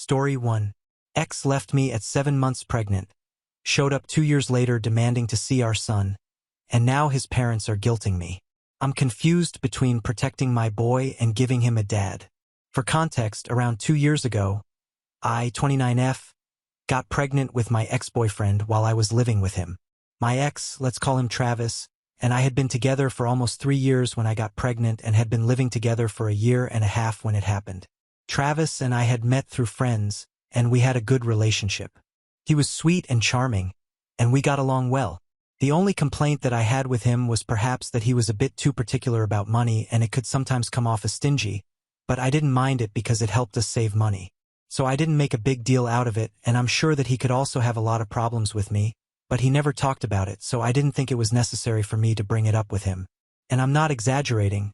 Story 1. Ex left me at 7 months pregnant, showed up 2 years later demanding to see our son, and now his parents are guilting me. I'm confused between protecting my boy and giving him a dad. For context, around 2 years ago, I, 29F, got pregnant with my ex-boyfriend while I was living with him. My ex, let's call him Travis, and I had been together for almost 3 years when I got pregnant and had been living together for a year and a half when it happened. Travis and I had met through friends, and we had a good relationship. He was sweet and charming, and we got along well. The only complaint that I had with him was perhaps that he was a bit too particular about money and it could sometimes come off as stingy, but I didn't mind it because it helped us save money. So I didn't make a big deal out of it, and I'm sure that he could also have a lot of problems with me, but he never talked about it, so I didn't think it was necessary for me to bring it up with him. And I'm not exaggerating,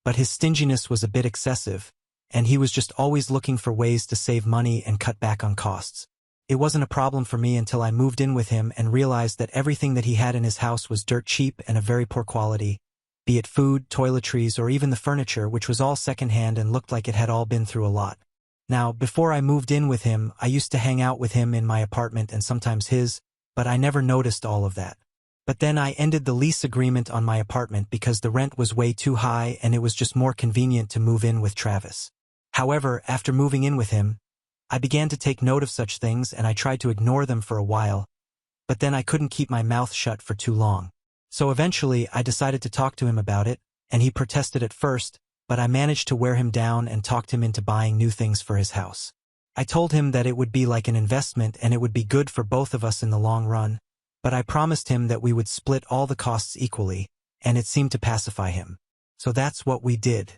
but his stinginess was a bit excessive, and he was just always looking for ways to save money and cut back on costs. It wasn't a problem for me until I moved in with him and realized that everything that he had in his house was dirt cheap and of very poor quality, be it food, toiletries, or even the furniture, which was all secondhand and looked like it had all been through a lot. Now, before I moved in with him, I used to hang out with him in my apartment and sometimes his, but I never noticed all of that. But then I ended the lease agreement on my apartment because the rent was way too high and it was just more convenient to move in with Travis. However, after moving in with him, I began to take note of such things and I tried to ignore them for a while, but then I couldn't keep my mouth shut for too long. So eventually I decided to talk to him about it, and he protested at first, but I managed to wear him down and talked him into buying new things for his house. I told him that it would be like an investment and it would be good for both of us in the long run, but I promised him that we would split all the costs equally, and it seemed to pacify him. So that's what we did.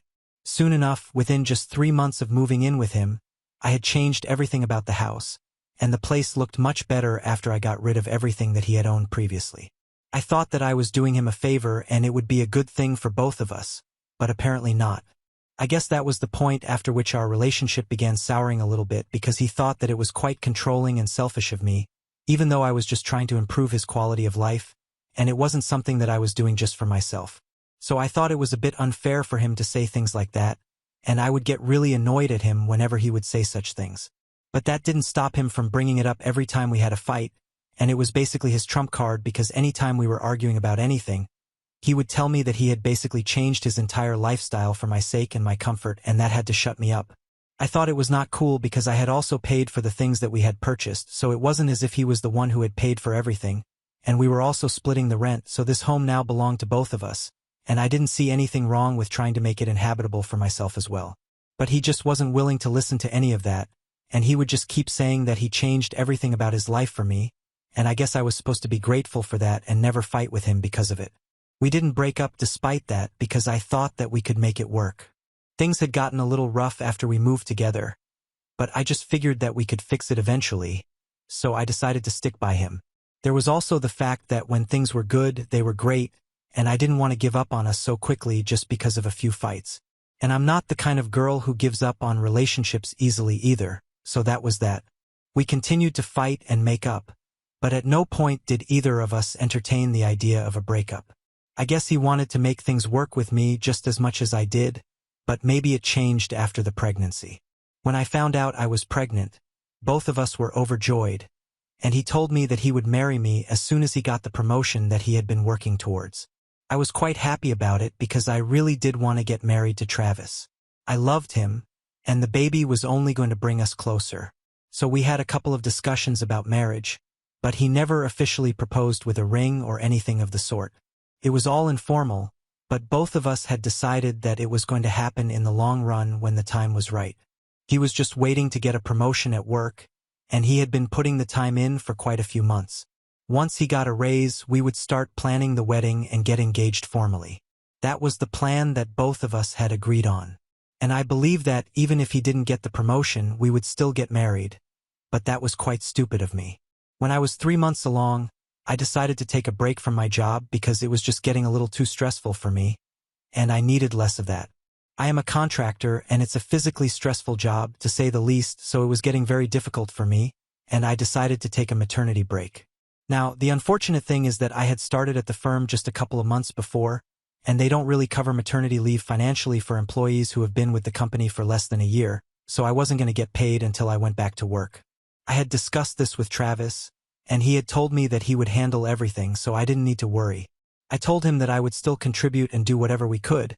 Soon enough, within just 3 months of moving in with him, I had changed everything about the house, and the place looked much better after I got rid of everything that he had owned previously. I thought that I was doing him a favor and it would be a good thing for both of us, but apparently not. I guess that was the point after which our relationship began souring a little bit because he thought that it was quite controlling and selfish of me, even though I was just trying to improve his quality of life, and it wasn't something that I was doing just for myself. So I thought it was a bit unfair for him to say things like that, and I would get really annoyed at him whenever he would say such things. But that didn't stop him from bringing it up every time we had a fight, and it was basically his trump card because any time we were arguing about anything, he would tell me that he had basically changed his entire lifestyle for my sake and my comfort, and that had to shut me up. I thought it was not cool because I had also paid for the things that we had purchased, so it wasn't as if he was the one who had paid for everything, and we were also splitting the rent, so this home now belonged to both of us, and I didn't see anything wrong with trying to make it inhabitable for myself as well. But he just wasn't willing to listen to any of that, and he would just keep saying that he changed everything about his life for me, and I guess I was supposed to be grateful for that and never fight with him because of it. We didn't break up despite that because I thought that we could make it work. Things had gotten a little rough after we moved together, but I just figured that we could fix it eventually, so I decided to stick by him. There was also the fact that when things were good, they were great, and I didn't want to give up on us so quickly just because of a few fights. And I'm not the kind of girl who gives up on relationships easily either, so that was that. We continued to fight and make up, but at no point did either of us entertain the idea of a breakup. I guess he wanted to make things work with me just as much as I did, but maybe it changed after the pregnancy. When I found out I was pregnant, both of us were overjoyed, and he told me that he would marry me as soon as he got the promotion that he had been working towards. I was quite happy about it because I really did want to get married to Travis. I loved him, and the baby was only going to bring us closer. So we had a couple of discussions about marriage, but he never officially proposed with a ring or anything of the sort. It was all informal, but both of us had decided that it was going to happen in the long run when the time was right. He was just waiting to get a promotion at work, and he had been putting the time in for quite a few months. Once he got a raise, we would start planning the wedding and get engaged formally. That was the plan that both of us had agreed on. And I believe that even if he didn't get the promotion, we would still get married. But that was quite stupid of me. When I was 3 months along, I decided to take a break from my job because it was just getting a little too stressful for me, and I needed less of that. I am a contractor, and it's a physically stressful job, to say the least, so it was getting very difficult for me, and I decided to take a maternity break. Now, the unfortunate thing is that I had started at the firm just a couple of months before, and they don't really cover maternity leave financially for employees who have been with the company for less than a year, so I wasn't going to get paid until I went back to work. I had discussed this with Travis, and he had told me that he would handle everything, so I didn't need to worry. I told him that I would still contribute and do whatever we could,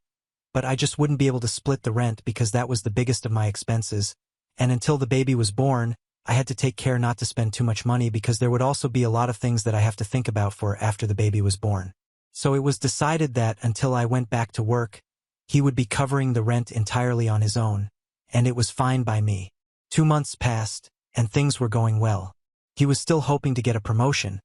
but I just wouldn't be able to split the rent because that was the biggest of my expenses, and until the baby was born, I had to take care not to spend too much money because there would also be a lot of things that I have to think about for after the baby was born. So it was decided that until I went back to work, he would be covering the rent entirely on his own, and it was fine by me. 2 months passed, and things were going well. He was still hoping to get a promotion,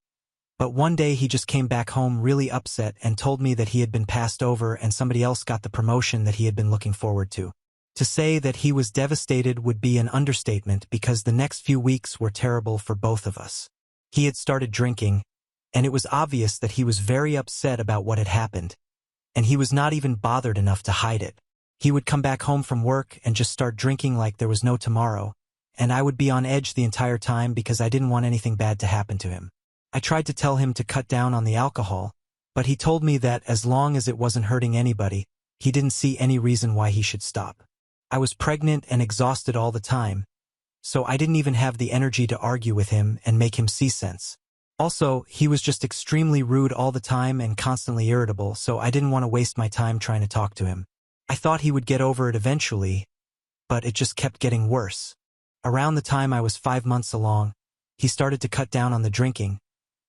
but one day he just came back home really upset and told me that he had been passed over and somebody else got the promotion that he had been looking forward to. To say that he was devastated would be an understatement because the next few weeks were terrible for both of us. He had started drinking, and it was obvious that he was very upset about what had happened, and he was not even bothered enough to hide it. He would come back home from work and just start drinking like there was no tomorrow, and I would be on edge the entire time because I didn't want anything bad to happen to him. I tried to tell him to cut down on the alcohol, but he told me that as long as it wasn't hurting anybody, he didn't see any reason why he should stop. I was pregnant and exhausted all the time, so I didn't even have the energy to argue with him and make him see sense. Also, he was just extremely rude all the time and constantly irritable, so I didn't want to waste my time trying to talk to him. I thought he would get over it eventually, but it just kept getting worse. Around the time I was 5 months along, he started to cut down on the drinking,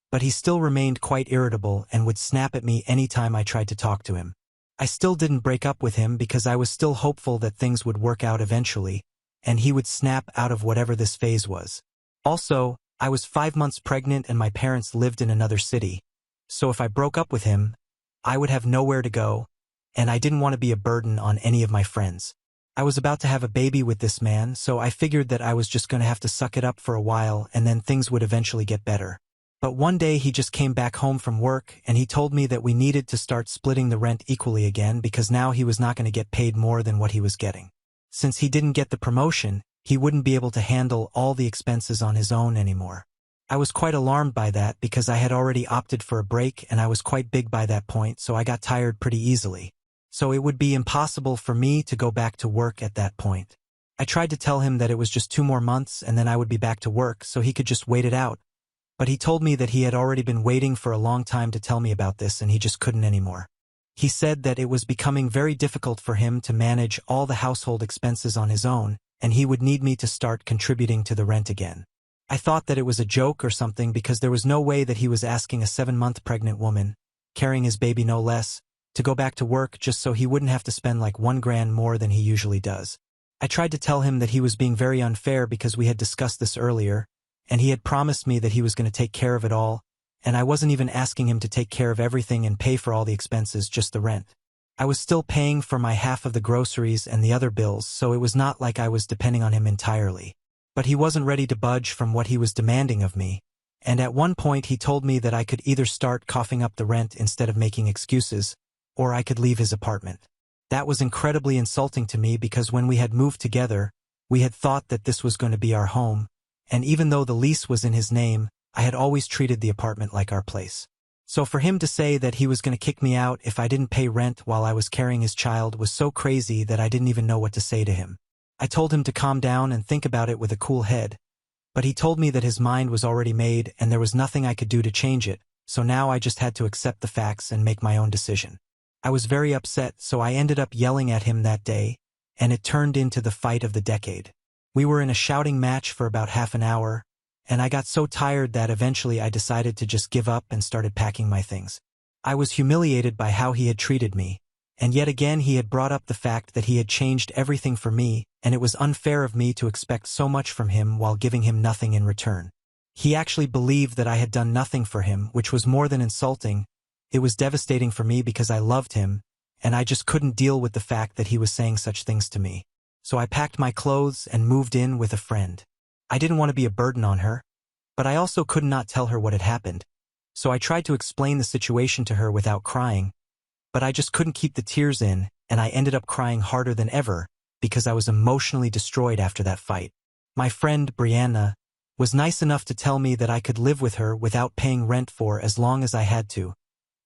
but he still remained quite irritable and would snap at me anytime I tried to talk to him. I still didn't break up with him because I was still hopeful that things would work out eventually, and he would snap out of whatever this phase was. Also, I was 5 months pregnant and my parents lived in another city, so if I broke up with him, I would have nowhere to go, and I didn't want to be a burden on any of my friends. I was about to have a baby with this man, so I figured that I was just going to have to suck it up for a while and then things would eventually get better. But one day he just came back home from work and he told me that we needed to start splitting the rent equally again because now he was not going to get paid more than what he was getting. Since he didn't get the promotion, he wouldn't be able to handle all the expenses on his own anymore. I was quite alarmed by that because I had already opted for a break and I was quite big by that point, so I got tired pretty easily. So it would be impossible for me to go back to work at that point. I tried to tell him that it was just 2 more months and then I would be back to work so he could just wait it out. But he told me that he had already been waiting for a long time to tell me about this and he just couldn't anymore. He said that it was becoming very difficult for him to manage all the household expenses on his own and he would need me to start contributing to the rent again. I thought that it was a joke or something because there was no way that he was asking a 7-month pregnant woman, carrying his baby no less, to go back to work just so he wouldn't have to spend like $1,000 more than he usually does. I tried to tell him that he was being very unfair because we had discussed this earlier, and he had promised me that he was going to take care of it all, and I wasn't even asking him to take care of everything and pay for all the expenses, just the rent. I was still paying for my half of the groceries and the other bills, so it was not like I was depending on him entirely. But he wasn't ready to budge from what he was demanding of me, and at one point he told me that I could either start coughing up the rent instead of making excuses, or I could leave his apartment. That was incredibly insulting to me because when we had moved together, we had thought that this was going to be our home, and even though the lease was in his name, I had always treated the apartment like our place. So for him to say that he was going to kick me out if I didn't pay rent while I was carrying his child was so crazy that I didn't even know what to say to him. I told him to calm down and think about it with a cool head, but he told me that his mind was already made and there was nothing I could do to change it, so now I just had to accept the facts and make my own decision. I was very upset, so I ended up yelling at him that day, and it turned into the fight of the decade. We were in a shouting match for about half an hour, and I got so tired that eventually I decided to just give up and started packing my things. I was humiliated by how he had treated me, and yet again he had brought up the fact that he had changed everything for me, and it was unfair of me to expect so much from him while giving him nothing in return. He actually believed that I had done nothing for him, which was more than insulting. It was devastating for me because I loved him, and I just couldn't deal with the fact that he was saying such things to me. So I packed my clothes and moved in with a friend. I didn't want to be a burden on her, but I also could not tell her what had happened. So I tried to explain the situation to her without crying, but I just couldn't keep the tears in, and I ended up crying harder than ever because I was emotionally destroyed after that fight. My friend, Brianna, was nice enough to tell me that I could live with her without paying rent for as long as I had to,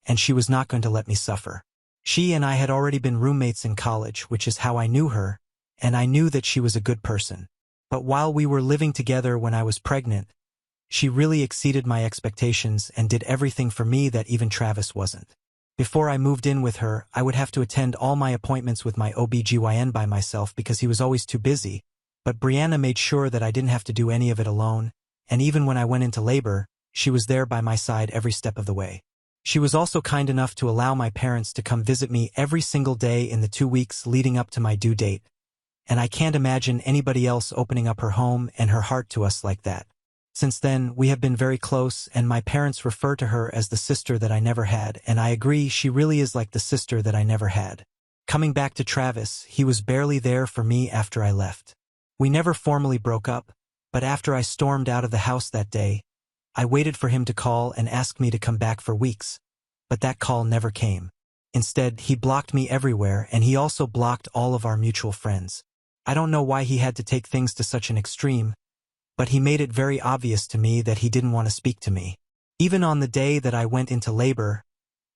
and she was not going to let me suffer. She and I had already been roommates in college, which is how I knew her, and I knew that she was a good person. But while we were living together when I was pregnant, she really exceeded my expectations and did everything for me that even Travis wasn't. Before I moved in with her, I would have to attend all my appointments with my OBGYN by myself because he was always too busy, but Brianna made sure that I didn't have to do any of it alone, and even when I went into labor, she was there by my side every step of the way. She was also kind enough to allow my parents to come visit me every single day in the 2 weeks leading up to my due date, and I can't imagine anybody else opening up her home and her heart to us like that. Since then, we have been very close, and my parents refer to her as the sister that I never had, and I agree she really is like the sister that I never had. Coming back to Travis, he was barely there for me after I left. We never formally broke up, but after I stormed out of the house that day, I waited for him to call and ask me to come back for weeks, but that call never came. Instead, he blocked me everywhere, and he also blocked all of our mutual friends. I don't know why he had to take things to such an extreme, but he made it very obvious to me that he didn't want to speak to me. Even on the day that I went into labor,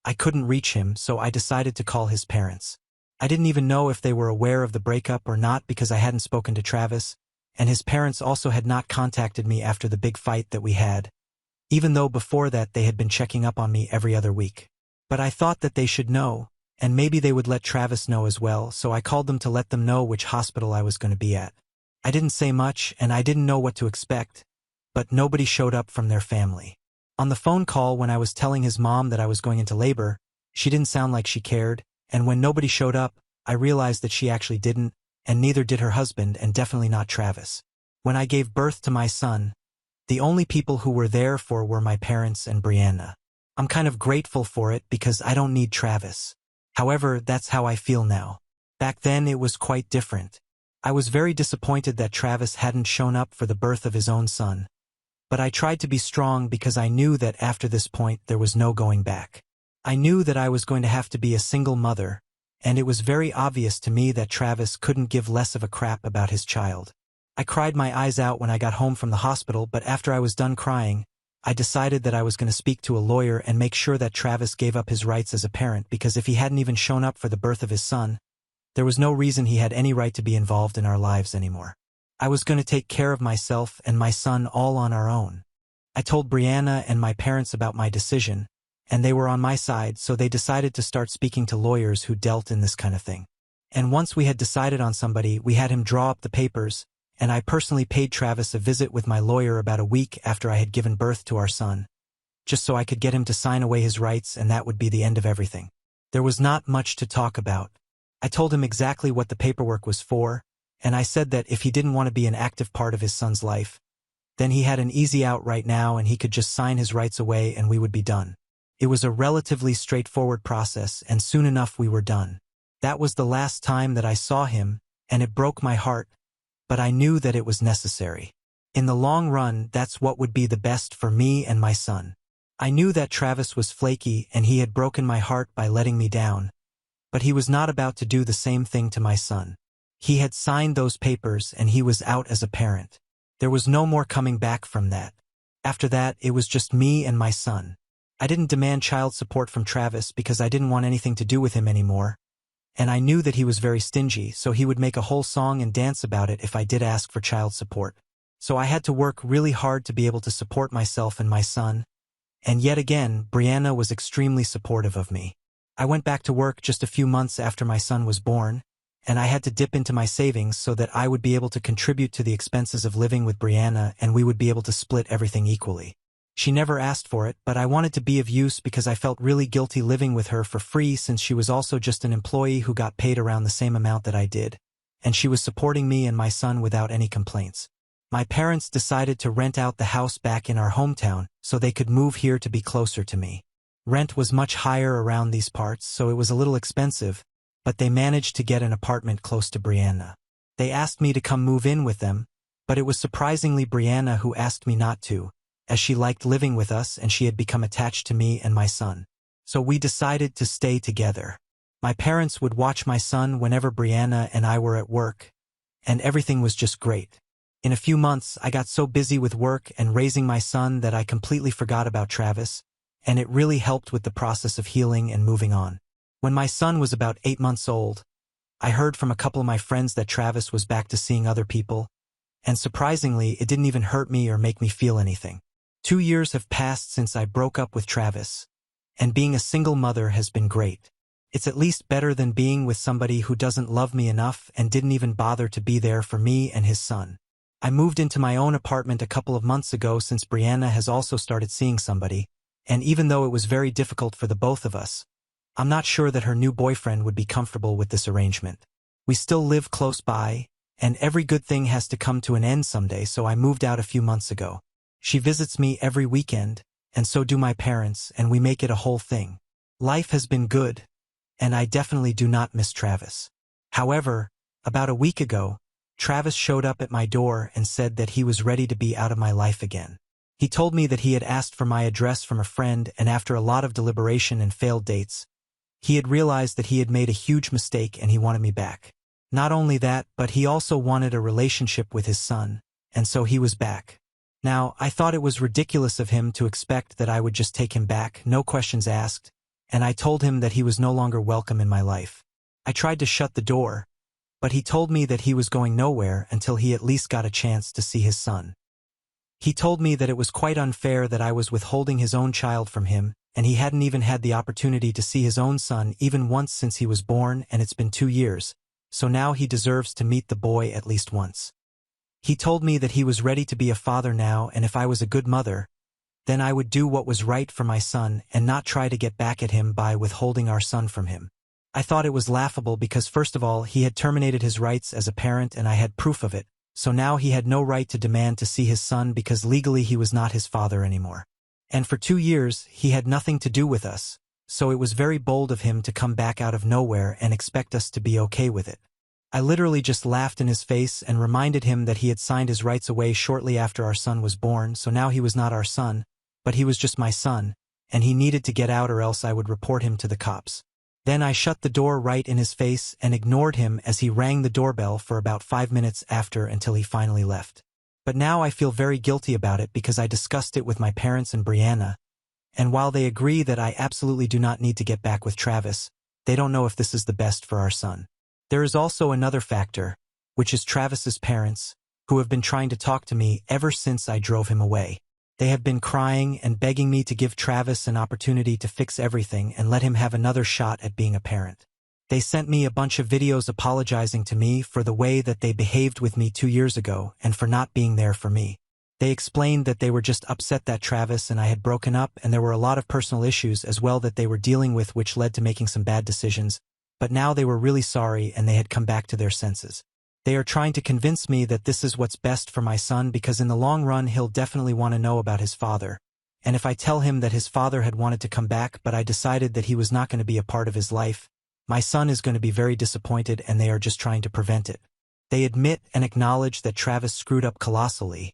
I couldn't reach him, so I decided to call his parents. I didn't even know if they were aware of the breakup or not because I hadn't spoken to Travis, and his parents also had not contacted me after the big fight that we had, even though before that they had been checking up on me every other week. But I thought that they should know, and maybe they would let Travis know as well, so I called them to let them know which hospital I was going to be at. I didn't say much, and I didn't know what to expect, but nobody showed up from their family. On the phone call when I was telling his mom that I was going into labor, she didn't sound like she cared, and when nobody showed up, I realized that she actually didn't, and neither did her husband, and definitely not Travis. When I gave birth to my son, the only people who were there were my parents and Brianna. I'm kind of grateful for it because I don't need Travis. However, that's how I feel now. Back then it was quite different. I was very disappointed that Travis hadn't shown up for the birth of his own son, but I tried to be strong because I knew that after this point there was no going back. I knew that I was going to have to be a single mother, and it was very obvious to me that Travis couldn't give less of a crap about his child. I cried my eyes out when I got home from the hospital, but after I was done crying, I decided that I was going to speak to a lawyer and make sure that Travis gave up his rights as a parent because if he hadn't even shown up for the birth of his son, there was no reason he had any right to be involved in our lives anymore. I was going to take care of myself and my son all on our own. I told Brianna and my parents about my decision, and they were on my side, so they decided to start speaking to lawyers who dealt in this kind of thing. And once we had decided on somebody, we had him draw up the papers, and I personally paid Travis a visit with my lawyer about a week after I had given birth to our son, just so I could get him to sign away his rights, and that would be the end of everything. There was not much to talk about. I told him exactly what the paperwork was for, and I said that if he didn't want to be an active part of his son's life, then he had an easy out right now and he could just sign his rights away and we would be done. It was a relatively straightforward process, and soon enough we were done. That was the last time that I saw him, and it broke my heart, but I knew that it was necessary. In the long run, that's what would be the best for me and my son. I knew that Travis was flaky and he had broken my heart by letting me down, but he was not about to do the same thing to my son. He had signed those papers and he was out as a parent. There was no more coming back from that. After that, it was just me and my son. I didn't demand child support from Travis because I didn't want anything to do with him anymore, and I knew that he was very stingy, so he would make a whole song and dance about it if I did ask for child support. So I had to work really hard to be able to support myself and my son, and yet again, Brianna was extremely supportive of me. I went back to work just a few months after my son was born, and I had to dip into my savings so that I would be able to contribute to the expenses of living with Brianna and we would be able to split everything equally. She never asked for it, but I wanted to be of use because I felt really guilty living with her for free since she was also just an employee who got paid around the same amount that I did, and she was supporting me and my son without any complaints. My parents decided to rent out the house back in our hometown so they could move here to be closer to me. Rent was much higher around these parts, so it was a little expensive, but they managed to get an apartment close to Brianna. They asked me to come move in with them, but it was surprisingly Brianna who asked me not to, as she liked living with us and she had become attached to me and my son. So we decided to stay together. My parents would watch my son whenever Brianna and I were at work, and everything was just great. In a few months, I got so busy with work and raising my son that I completely forgot about Travis, and it really helped with the process of healing and moving on. When my son was about 8 months old, I heard from a couple of my friends that Travis was back to seeing other people, and surprisingly, it didn't even hurt me or make me feel anything. 2 years have passed since I broke up with Travis, and being a single mother has been great. It's at least better than being with somebody who doesn't love me enough and didn't even bother to be there for me and his son. I moved into my own apartment a couple of months ago since Brianna has also started seeing somebody, and even though it was very difficult for the both of us, I'm not sure that her new boyfriend would be comfortable with this arrangement. We still live close by, and every good thing has to come to an end someday, so I moved out a few months ago. She visits me every weekend, and so do my parents, and we make it a whole thing. Life has been good, and I definitely do not miss Travis. However, about a week ago, Travis showed up at my door and said that he was ready to be out of my life again. He told me that he had asked for my address from a friend, and after a lot of deliberation and failed dates, he had realized that he had made a huge mistake and he wanted me back. Not only that, but he also wanted a relationship with his son, and so he was back. Now, I thought it was ridiculous of him to expect that I would just take him back, no questions asked, and I told him that he was no longer welcome in my life. I tried to shut the door, but he told me that he was going nowhere until he at least got a chance to see his son. He told me that it was quite unfair that I was withholding his own child from him, and he hadn't even had the opportunity to see his own son even once since he was born, and it's been 2 years, so now he deserves to meet the boy at least once. He told me that he was ready to be a father now, and if I was a good mother, then I would do what was right for my son and not try to get back at him by withholding our son from him. I thought it was laughable because first of all, he had terminated his rights as a parent and I had proof of it, so now he had no right to demand to see his son because legally he was not his father anymore. And for 2 years, he had nothing to do with us, so it was very bold of him to come back out of nowhere and expect us to be okay with it. I literally just laughed in his face and reminded him that he had signed his rights away shortly after our son was born, so now he was not our son, but he was just my son, and he needed to get out or else I would report him to the cops. Then I shut the door right in his face and ignored him as he rang the doorbell for about 5 minutes after until he finally left. But now I feel very guilty about it because I discussed it with my parents and Brianna, and while they agree that I absolutely do not need to get back with Travis, they don't know if this is the best for our son. There is also another factor, which is Travis's parents, who have been trying to talk to me ever since I drove him away. They have been crying and begging me to give Travis an opportunity to fix everything and let him have another shot at being a parent. They sent me a bunch of videos apologizing to me for the way that they behaved with me 2 years ago and for not being there for me. They explained that they were just upset that Travis and I had broken up, and there were a lot of personal issues as well that they were dealing with which led to making some bad decisions, but now they were really sorry and they had come back to their senses. They are trying to convince me that this is what's best for my son because in the long run he'll definitely want to know about his father. And if I tell him that his father had wanted to come back but I decided that he was not going to be a part of his life, my son is going to be very disappointed and they are just trying to prevent it. They admit and acknowledge that Travis screwed up colossally,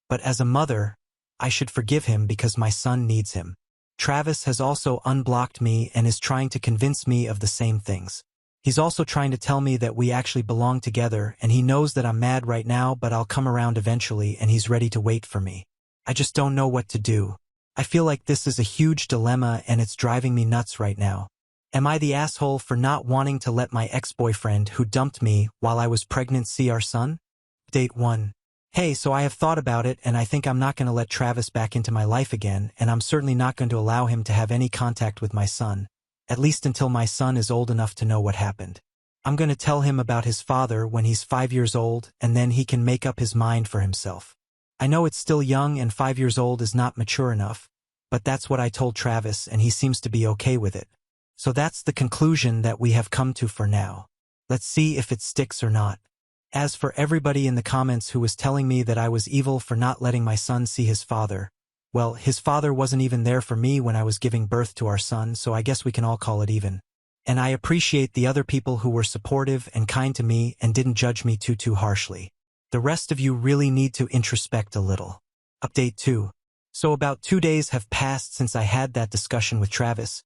but as a mother, I should forgive him because my son needs him. Travis has also unblocked me and is trying to convince me of the same things. He's also trying to tell me that we actually belong together and he knows that I'm mad right now but I'll come around eventually and he's ready to wait for me. I just don't know what to do. I feel like this is a huge dilemma and it's driving me nuts right now. Am I the asshole for not wanting to let my ex-boyfriend who dumped me while I was pregnant see our son? Date 1. Hey, so I have thought about it and I think I'm not going to let Travis back into my life again, and I'm certainly not going to allow him to have any contact with my son, at least until my son is old enough to know what happened. I'm going to tell him about his father when he's 5 years old and then he can make up his mind for himself. I know it's still young and 5 years old is not mature enough, but that's what I told Travis and he seems to be okay with it. So that's the conclusion that we have come to for now. Let's see if it sticks or not. As for everybody in the comments who was telling me that I was evil for not letting my son see his father, well, his father wasn't even there for me when I was giving birth to our son, so I guess we can all call it even. And I appreciate the other people who were supportive and kind to me and didn't judge me too harshly. The rest of you really need to introspect a little. Update 2. So about 2 days have passed since I had that discussion with Travis,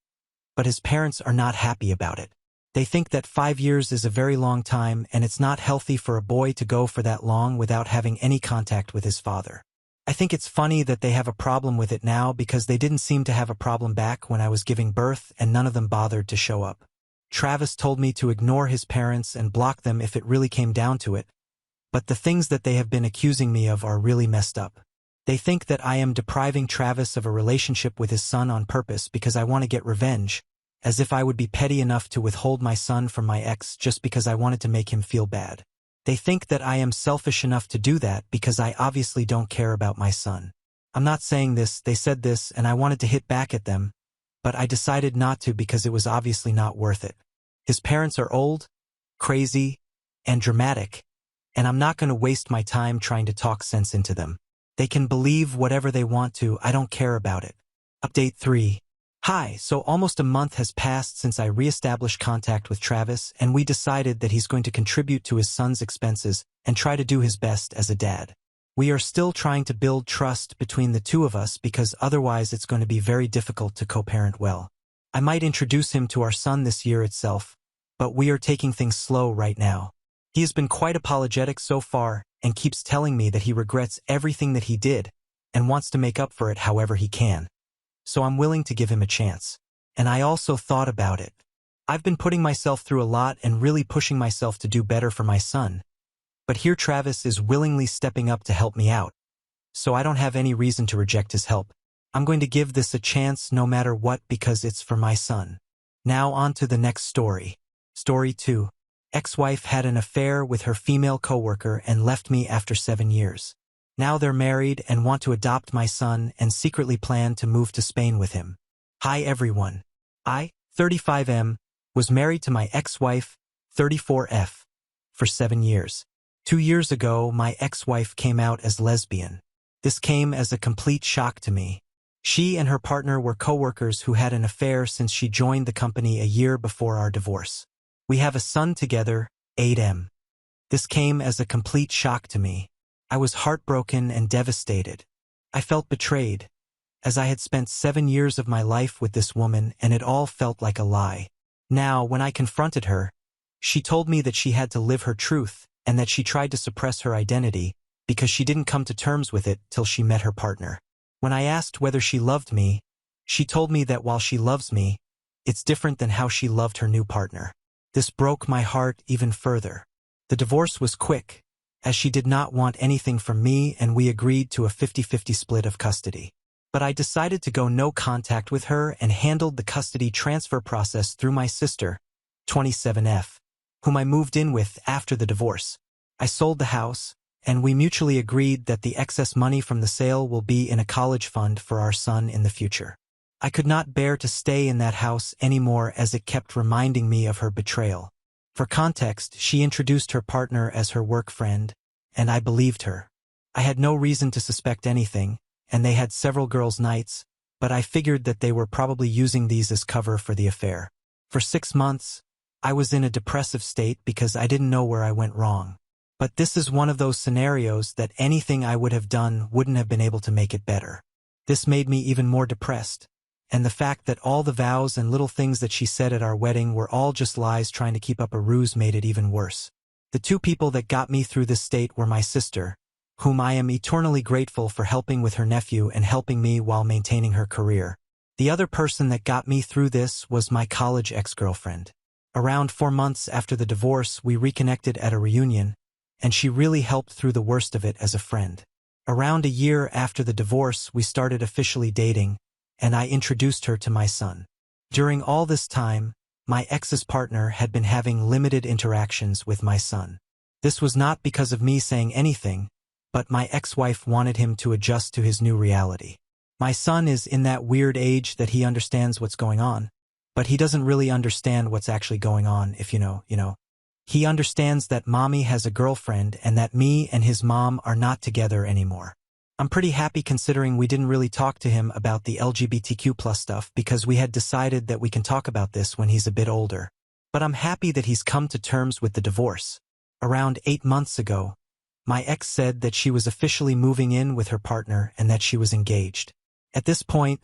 but his parents are not happy about it. They think that 5 years is a very long time and it's not healthy for a boy to go for that long without having any contact with his father. I think it's funny that they have a problem with it now because they didn't seem to have a problem back when I was giving birth and none of them bothered to show up. Travis told me to ignore his parents and block them if it really came down to it, but the things that they have been accusing me of are really messed up. They think that I am depriving Travis of a relationship with his son on purpose because I want to get revenge, as if I would be petty enough to withhold my son from my ex just because I wanted to make him feel bad. They think that I am selfish enough to do that because I obviously don't care about my son. I'm not saying this, they said this, and I wanted to hit back at them, but I decided not to because it was obviously not worth it. His parents are old, crazy, and dramatic, and I'm not going to waste my time trying to talk sense into them. They can believe whatever they want to, I don't care about it. Update 3. Hi, so almost a month has passed since I re-established contact with Travis, and we decided that he's going to contribute to his son's expenses and try to do his best as a dad. We are still trying to build trust between the two of us because otherwise it's going to be very difficult to co-parent well. I might introduce him to our son this year itself, but we are taking things slow right now. He has been quite apologetic so far and keeps telling me that he regrets everything that he did and wants to make up for it however he can. So I'm willing to give him a chance. And I also thought about it. I've been putting myself through a lot and really pushing myself to do better for my son. But here Travis is willingly stepping up to help me out. So I don't have any reason to reject his help. I'm going to give this a chance no matter what because it's for my son. Now on to the next story. Story 2. Ex-wife had an affair with her female coworker and left me after 7 years. Now they're married and want to adopt my son and secretly plan to move to Spain with him. Hi everyone. I, 35M, was married to my ex-wife, 34F, for 7 years. 2 years ago, my ex-wife came out as lesbian. This came as a complete shock to me. She and her partner were coworkers who had an affair since she joined the company a year before our divorce. We have a son together, 8M. This came as a complete shock to me. I was heartbroken and devastated. I felt betrayed, as I had spent 7 years of my life with this woman and it all felt like a lie. Now, when I confronted her, she told me that she had to live her truth and that she tried to suppress her identity because she didn't come to terms with it till she met her partner. When I asked whether she loved me, she told me that while she loves me, it's different than how she loved her new partner. This broke my heart even further. The divorce was quick, as she did not want anything from me and we agreed to a 50-50 split of custody. But I decided to go no contact with her and handled the custody transfer process through my sister, 27F, whom I moved in with after the divorce. I sold the house, and we mutually agreed that the excess money from the sale will be in a college fund for our son in the future. I could not bear to stay in that house anymore as it kept reminding me of her betrayal. For context, she introduced her partner as her work friend, and I believed her. I had no reason to suspect anything, and they had several girls' nights, but I figured that they were probably using these as cover for the affair. For 6 months, I was in a depressive state because I didn't know where I went wrong. But this is one of those scenarios that anything I would have done wouldn't have been able to make it better. This made me even more depressed. And the fact that all the vows and little things that she said at our wedding were all just lies trying to keep up a ruse made it even worse. The two people that got me through this state were my sister, whom I am eternally grateful for helping with her nephew and helping me while maintaining her career. The other person that got me through this was my college ex-girlfriend. Around 4 months after the divorce, we reconnected at a reunion, and she really helped through the worst of it as a friend. Around a year after the divorce, we started officially dating, and I introduced her to my son. During all this time, my ex's partner had been having limited interactions with my son. This was not because of me saying anything, but my ex-wife wanted him to adjust to his new reality. My son is in that weird age that he understands what's going on, but he doesn't really understand what's actually going on, if you know. He understands that mommy has a girlfriend and that me and his mom are not together anymore. I'm pretty happy considering we didn't really talk to him about the LGBTQ+ stuff because we had decided that we can talk about this when he's a bit older. But I'm happy that he's come to terms with the divorce. Around 8 months ago, my ex said that she was officially moving in with her partner and that she was engaged. At this point,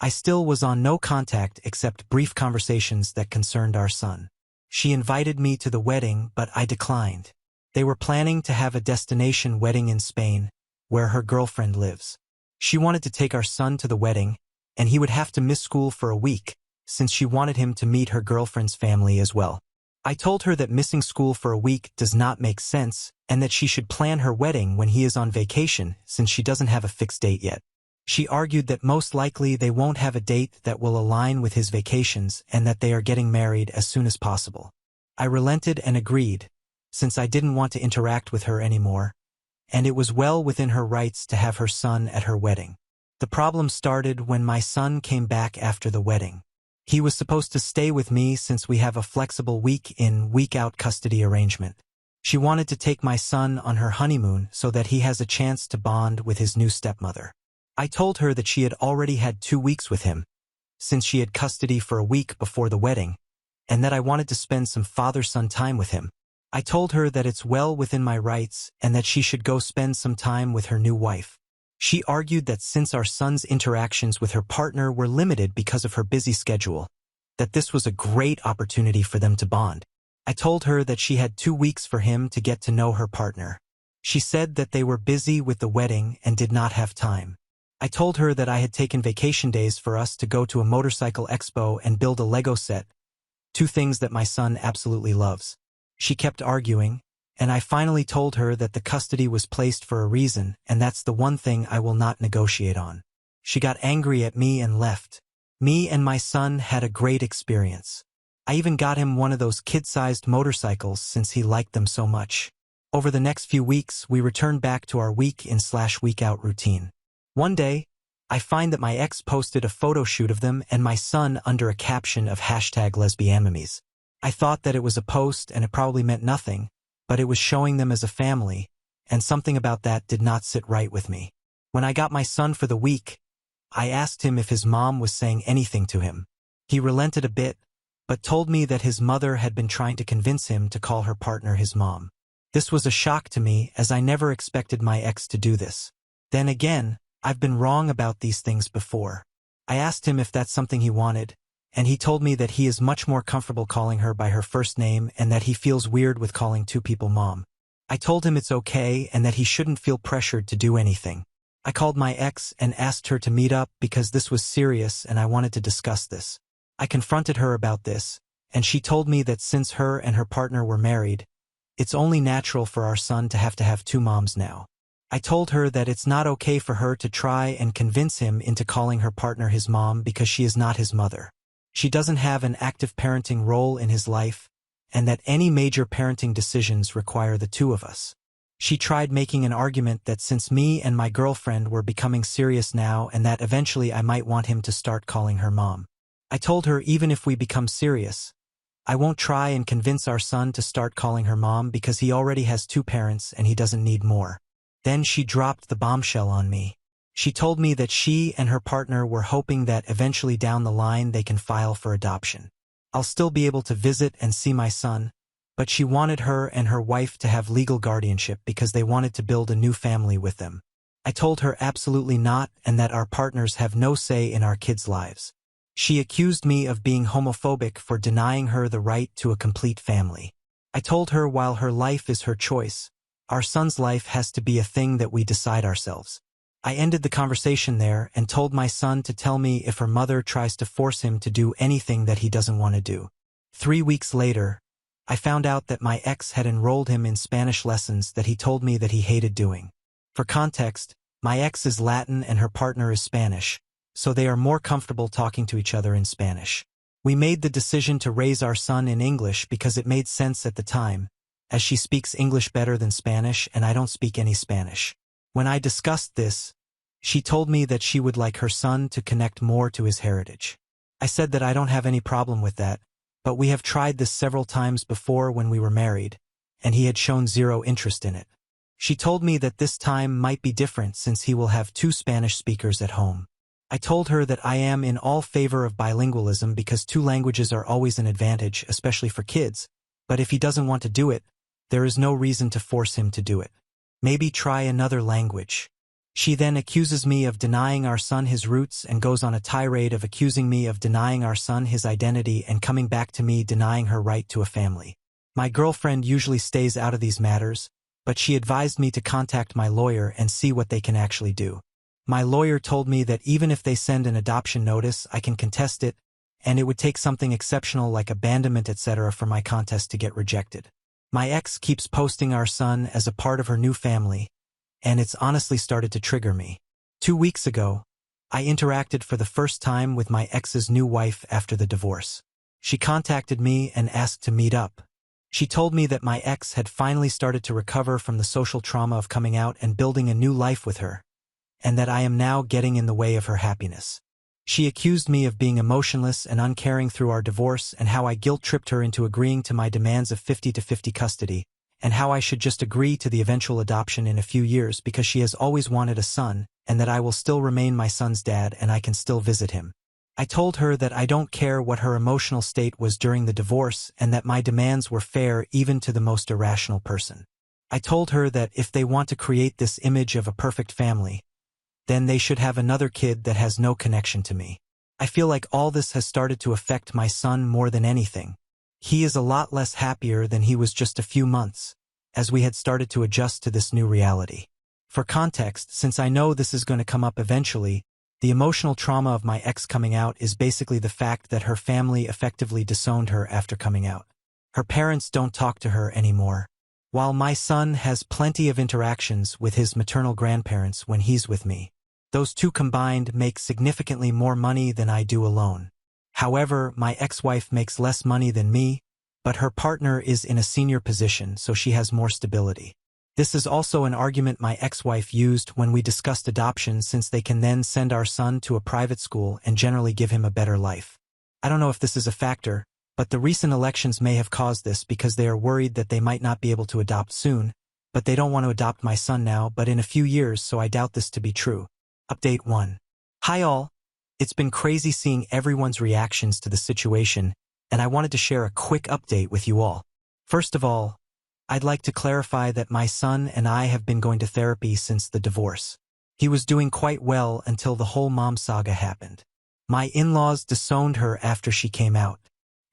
I still was on no contact except brief conversations that concerned our son. She invited me to the wedding, but I declined. They were planning to have a destination wedding in Spain, where her girlfriend lives. She wanted to take our son to the wedding, and he would have to miss school for a week, since she wanted him to meet her girlfriend's family as well. I told her that missing school for a week does not make sense and that she should plan her wedding when he is on vacation since she doesn't have a fixed date yet. She argued that most likely they won't have a date that will align with his vacations and that they are getting married as soon as possible. I relented and agreed, since I didn't want to interact with her anymore, and it was well within her rights to have her son at her wedding. The problem started when my son came back after the wedding. He was supposed to stay with me since we have a flexible week-in, week-out custody arrangement. She wanted to take my son on her honeymoon so that he has a chance to bond with his new stepmother. I told her that she had already had 2 weeks with him, since she had custody for a week before the wedding, and that I wanted to spend some father-son time with him. I told her that it's well within my rights and that she should go spend some time with her new wife. She argued that since our son's interactions with her partner were limited because of her busy schedule, that this was a great opportunity for them to bond. I told her that she had 2 weeks for him to get to know her partner. She said that they were busy with the wedding and did not have time. I told her that I had taken vacation days for us to go to a motorcycle expo and build a Lego set, 2 things that my son absolutely loves. She kept arguing, and I finally told her that the custody was placed for a reason, and that's the one thing I will not negotiate on. She got angry at me and left. Me and my son had a great experience. I even got him one of those kid-sized motorcycles since he liked them so much. Over the next few weeks, we returned back to our week-in/week-out routine. One day, I find that my ex posted a photo shoot of them and my son under a caption of #lesbianemies. I thought that it was a post and it probably meant nothing, but it was showing them as a family, and something about that did not sit right with me. When I got my son for the week, I asked him if his mom was saying anything to him. He relented a bit, but told me that his mother had been trying to convince him to call her partner his mom. This was a shock to me as I never expected my ex to do this. Then again, I've been wrong about these things before. I asked him if that's something he wanted, and he told me that he is much more comfortable calling her by her first name and that he feels weird with calling 2 people mom. I told him it's okay and that he shouldn't feel pressured to do anything. I called my ex and asked her to meet up because this was serious and I wanted to discuss this. I confronted her about this, and she told me that since her and her partner were married, it's only natural for our son to have 2 moms now. I told her that it's not okay for her to try and convince him into calling her partner his mom because she is not his mother. She doesn't have an active parenting role in his life, and that any major parenting decisions require the 2 of us. She tried making an argument that since me and my girlfriend were becoming serious now and that eventually I might want him to start calling her mom. I told her even if we become serious, I won't try and convince our son to start calling her mom because he already has 2 parents and he doesn't need more. Then she dropped the bombshell on me. She told me that she and her partner were hoping that eventually down the line they can file for adoption. I'll still be able to visit and see my son, but she wanted her and her wife to have legal guardianship because they wanted to build a new family with them. I told her absolutely not and that our partners have no say in our kids' lives. She accused me of being homophobic for denying her the right to a complete family. I told her while her life is her choice, our son's life has to be a thing that we decide ourselves. I ended the conversation there and told my son to tell me if her mother tries to force him to do anything that he doesn't want to do. 3 weeks later, I found out that my ex had enrolled him in Spanish lessons that he told me that he hated doing. For context, my ex is Latin and her partner is Spanish, so they are more comfortable talking to each other in Spanish. We made the decision to raise our son in English because it made sense at the time, as she speaks English better than Spanish and I don't speak any Spanish. When I discussed this, she told me that she would like her son to connect more to his heritage. I said that I don't have any problem with that, but we have tried this several times before when we were married, and he had shown 0 interest in it. She told me that this time might be different since he will have 2 Spanish speakers at home. I told her that I am in all favor of bilingualism because 2 languages are always an advantage, especially for kids, but if he doesn't want to do it, there is no reason to force him to do it. Maybe try another language. She then accuses me of denying our son his roots and goes on a tirade of accusing me of denying our son his identity and coming back to me denying her right to a family. My girlfriend usually stays out of these matters, but she advised me to contact my lawyer and see what they can actually do. My lawyer told me that even if they send an adoption notice, I can contest it, and it would take something exceptional like abandonment etc. for my contest to get rejected. My ex keeps posting our son as a part of her new family, and it's honestly started to trigger me. 2 weeks ago, I interacted for the first time with my ex's new wife after the divorce. She contacted me and asked to meet up. She told me that my ex had finally started to recover from the social trauma of coming out and building a new life with her, and that I am now getting in the way of her happiness. She accused me of being emotionless and uncaring through our divorce and how I guilt-tripped her into agreeing to my demands of 50-50 custody, and how I should just agree to the eventual adoption in a few years because she has always wanted a son, and that I will still remain my son's dad and I can still visit him. I told her that I don't care what her emotional state was during the divorce and that my demands were fair even to the most irrational person. I told her that if they want to create this image of a perfect family, then they should have another kid that has no connection to me. I feel like all this has started to affect my son more than anything. He is a lot less happier than he was just a few months, as we had started to adjust to this new reality. For context, since I know this is going to come up eventually, the emotional trauma of my ex coming out is basically the fact that her family effectively disowned her after coming out. Her parents don't talk to her anymore, while my son has plenty of interactions with his maternal grandparents when he's with me. Those two combined make significantly more money than I do alone. However, my ex-wife makes less money than me, but her partner is in a senior position, so she has more stability. This is also an argument my ex-wife used when we discussed adoption, since they can then send our son to a private school and generally give him a better life. I don't know if this is a factor, but the recent elections may have caused this because they are worried that they might not be able to adopt soon, but they don't want to adopt my son now but in a few years, so I doubt this to be true. Update 1. Hi all. It's been crazy seeing everyone's reactions to the situation, and I wanted to share a quick update with you all. First of all, I'd like to clarify that my son and I have been going to therapy since the divorce. He was doing quite well until the whole mom saga happened. My in-laws disowned her after she came out.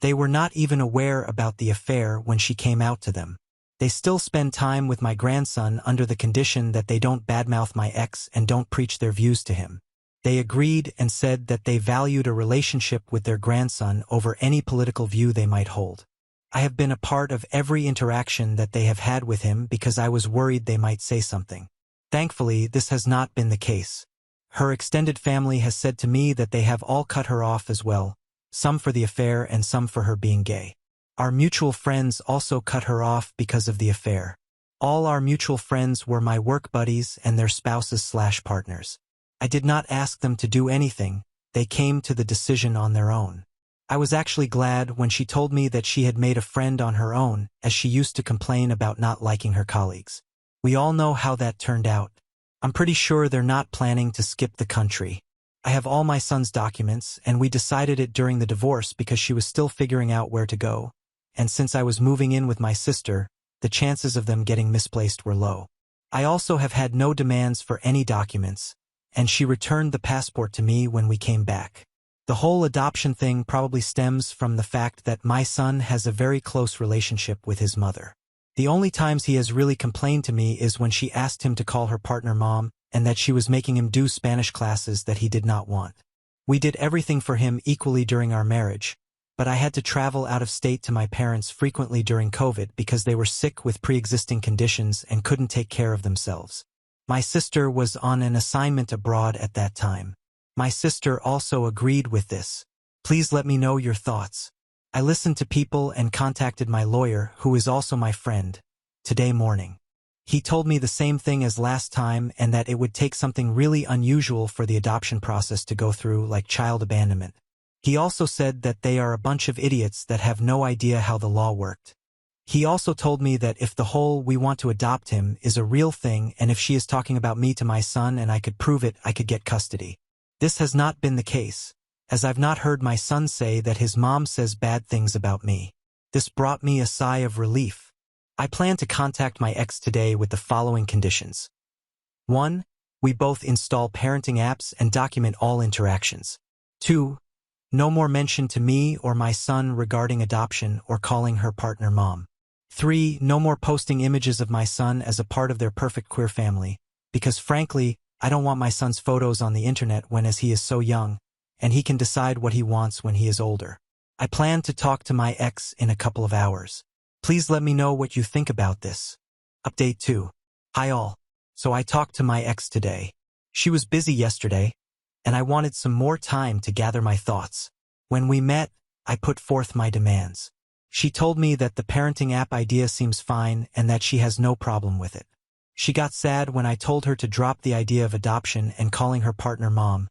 They were not even aware about the affair when she came out to them. They still spend time with my grandson under the condition that they don't badmouth my ex and don't preach their views to him. They agreed and said that they valued a relationship with their grandson over any political view they might hold. I have been a part of every interaction that they have had with him because I was worried they might say something. Thankfully, this has not been the case. Her extended family has said to me that they have all cut her off as well, some for the affair and some for her being gay. Our mutual friends also cut her off because of the affair. All our mutual friends were my work buddies and their spouses/partners. I did not ask them to do anything, they came to the decision on their own. I was actually glad when she told me that she had made a friend on her own, as she used to complain about not liking her colleagues. We all know how that turned out. I'm pretty sure they're not planning to skip the country. I have all my son's documents, and we decided it during the divorce because she was still figuring out where to go, and since I was moving in with my sister, the chances of them getting misplaced were low. I also have had no demands for any documents, and she returned the passport to me when we came back. The whole adoption thing probably stems from the fact that my son has a very close relationship with his mother. The only times he has really complained to me is when she asked him to call her partner mom and that she was making him do Spanish classes that he did not want. We did everything for him equally during our marriage, but I had to travel out of state to my parents frequently during COVID because they were sick with pre-existing conditions and couldn't take care of themselves. My sister was on an assignment abroad at that time. My sister also agreed with this. Please let me know your thoughts. I listened to people and contacted my lawyer, who is also my friend, today morning. He told me the same thing as last time and that it would take something really unusual for the adoption process to go through, like child abandonment. He also said that they are a bunch of idiots that have no idea how the law worked. He also told me that if the whole "we want to adopt him" is a real thing and if she is talking about me to my son and I could prove it, I could get custody. This has not been the case, as I've not heard my son say that his mom says bad things about me. This brought me a sigh of relief. I plan to contact my ex today with the following conditions. 1. We both install parenting apps and document all interactions. 2. No more mention to me or my son regarding adoption or calling her partner mom. 3. No more posting images of my son as a part of their perfect queer family, because frankly, I don't want my son's photos on the internet when as he is so young, and he can decide what he wants when he is older. I plan to talk to my ex in a couple of hours. Please let me know what you think about this. Update 2. Hi all. So I talked to my ex today. She was busy yesterday, and I wanted some more time to gather my thoughts. When we met, I put forth my demands. She told me that the parenting app idea seems fine and that she has no problem with it. She got sad when I told her to drop the idea of adoption and calling her partner mom,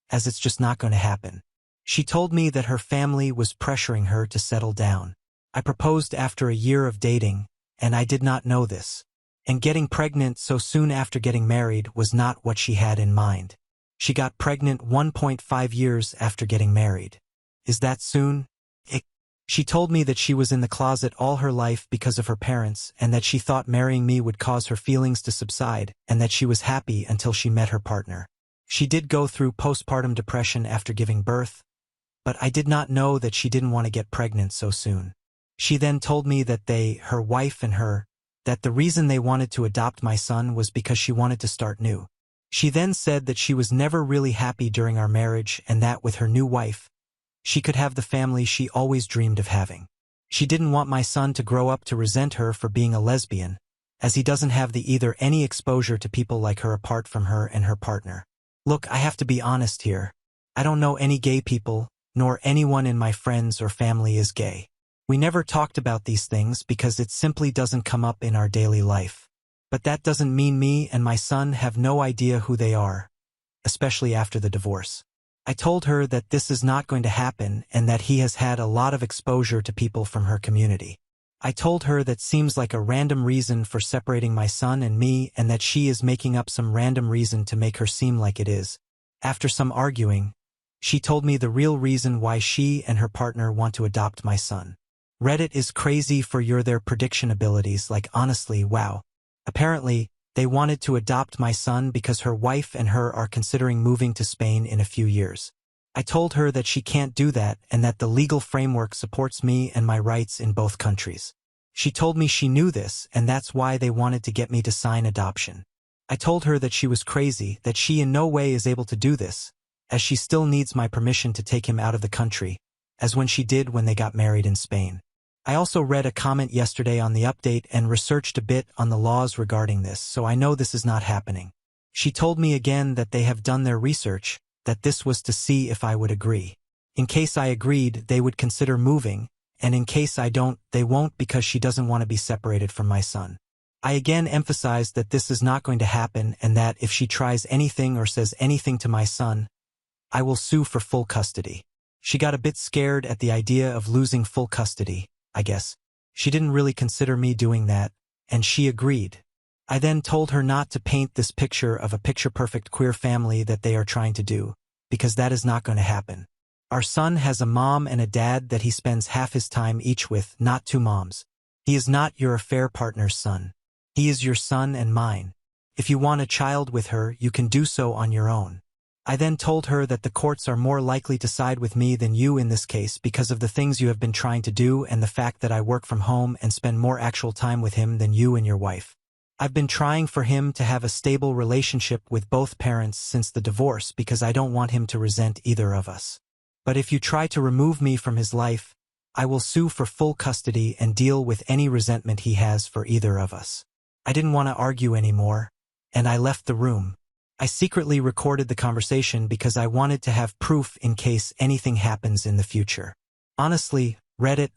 as it's just not going to happen. She told me that her family was pressuring her to settle down. I proposed after a year of dating, and I did not know this. And getting pregnant so soon after getting married was not what she had in mind. She got pregnant 1.5 years after getting married. Is that soon? She told me that she was in the closet all her life because of her parents and that she thought marrying me would cause her feelings to subside and that she was happy until she met her partner. She did go through postpartum depression after giving birth, but I did not know that she didn't want to get pregnant so soon. She then told me that her wife and her, that the reason they wanted to adopt my son was because she wanted to start new. She then said that she was never really happy during our marriage and that with her new wife, she could have the family she always dreamed of having. She didn't want my son to grow up to resent her for being a lesbian, as he doesn't have either any exposure to people like her apart from her and her partner. Look, I have to be honest here. I don't know any gay people, nor anyone in my friends or family is gay. We never talked about these things because it simply doesn't come up in our daily life. But that doesn't mean me and my son have no idea who they are, especially after the divorce. I told her that this is not going to happen and that he has had a lot of exposure to people from her community. I told her that seems like a random reason for separating my son and me and that she is making up some random reason to make her seem like it is. After some arguing, she told me the real reason why she and her partner want to adopt my son. Reddit is crazy for their prediction abilities, like honestly, wow. Apparently, they wanted to adopt my son because her wife and her are considering moving to Spain in a few years. I told her that she can't do that and that the legal framework supports me and my rights in both countries. She told me she knew this and that's why they wanted to get me to sign adoption. I told her that she was crazy, that she in no way is able to do this, as she still needs my permission to take him out of the country, as when she did when they got married in Spain. I also read a comment yesterday on the update and researched a bit on the laws regarding this, so I know this is not happening. She told me again that they have done their research, that this was to see if I would agree. In case I agreed, they would consider moving, and in case I don't, they won't because she doesn't want to be separated from my son. I again emphasized that this is not going to happen and that if she tries anything or says anything to my son, I will sue for full custody. She got a bit scared at the idea of losing full custody, I guess. She didn't really consider me doing that, and she agreed. I then told her not to paint this picture of a picture-perfect queer family that they are trying to do, because that is not going to happen. Our son has a mom and a dad that he spends half his time each with, not two moms. He is not your affair partner's son. He is your son and mine. If you want a child with her, you can do so on your own. I then told her that the courts are more likely to side with me than you in this case because of the things you have been trying to do and the fact that I work from home and spend more actual time with him than you and your wife. I've been trying for him to have a stable relationship with both parents since the divorce because I don't want him to resent either of us. But if you try to remove me from his life, I will sue for full custody and deal with any resentment he has for either of us. I didn't want to argue anymore, and I left the room. I secretly recorded the conversation because I wanted to have proof in case anything happens in the future. Honestly, Reddit,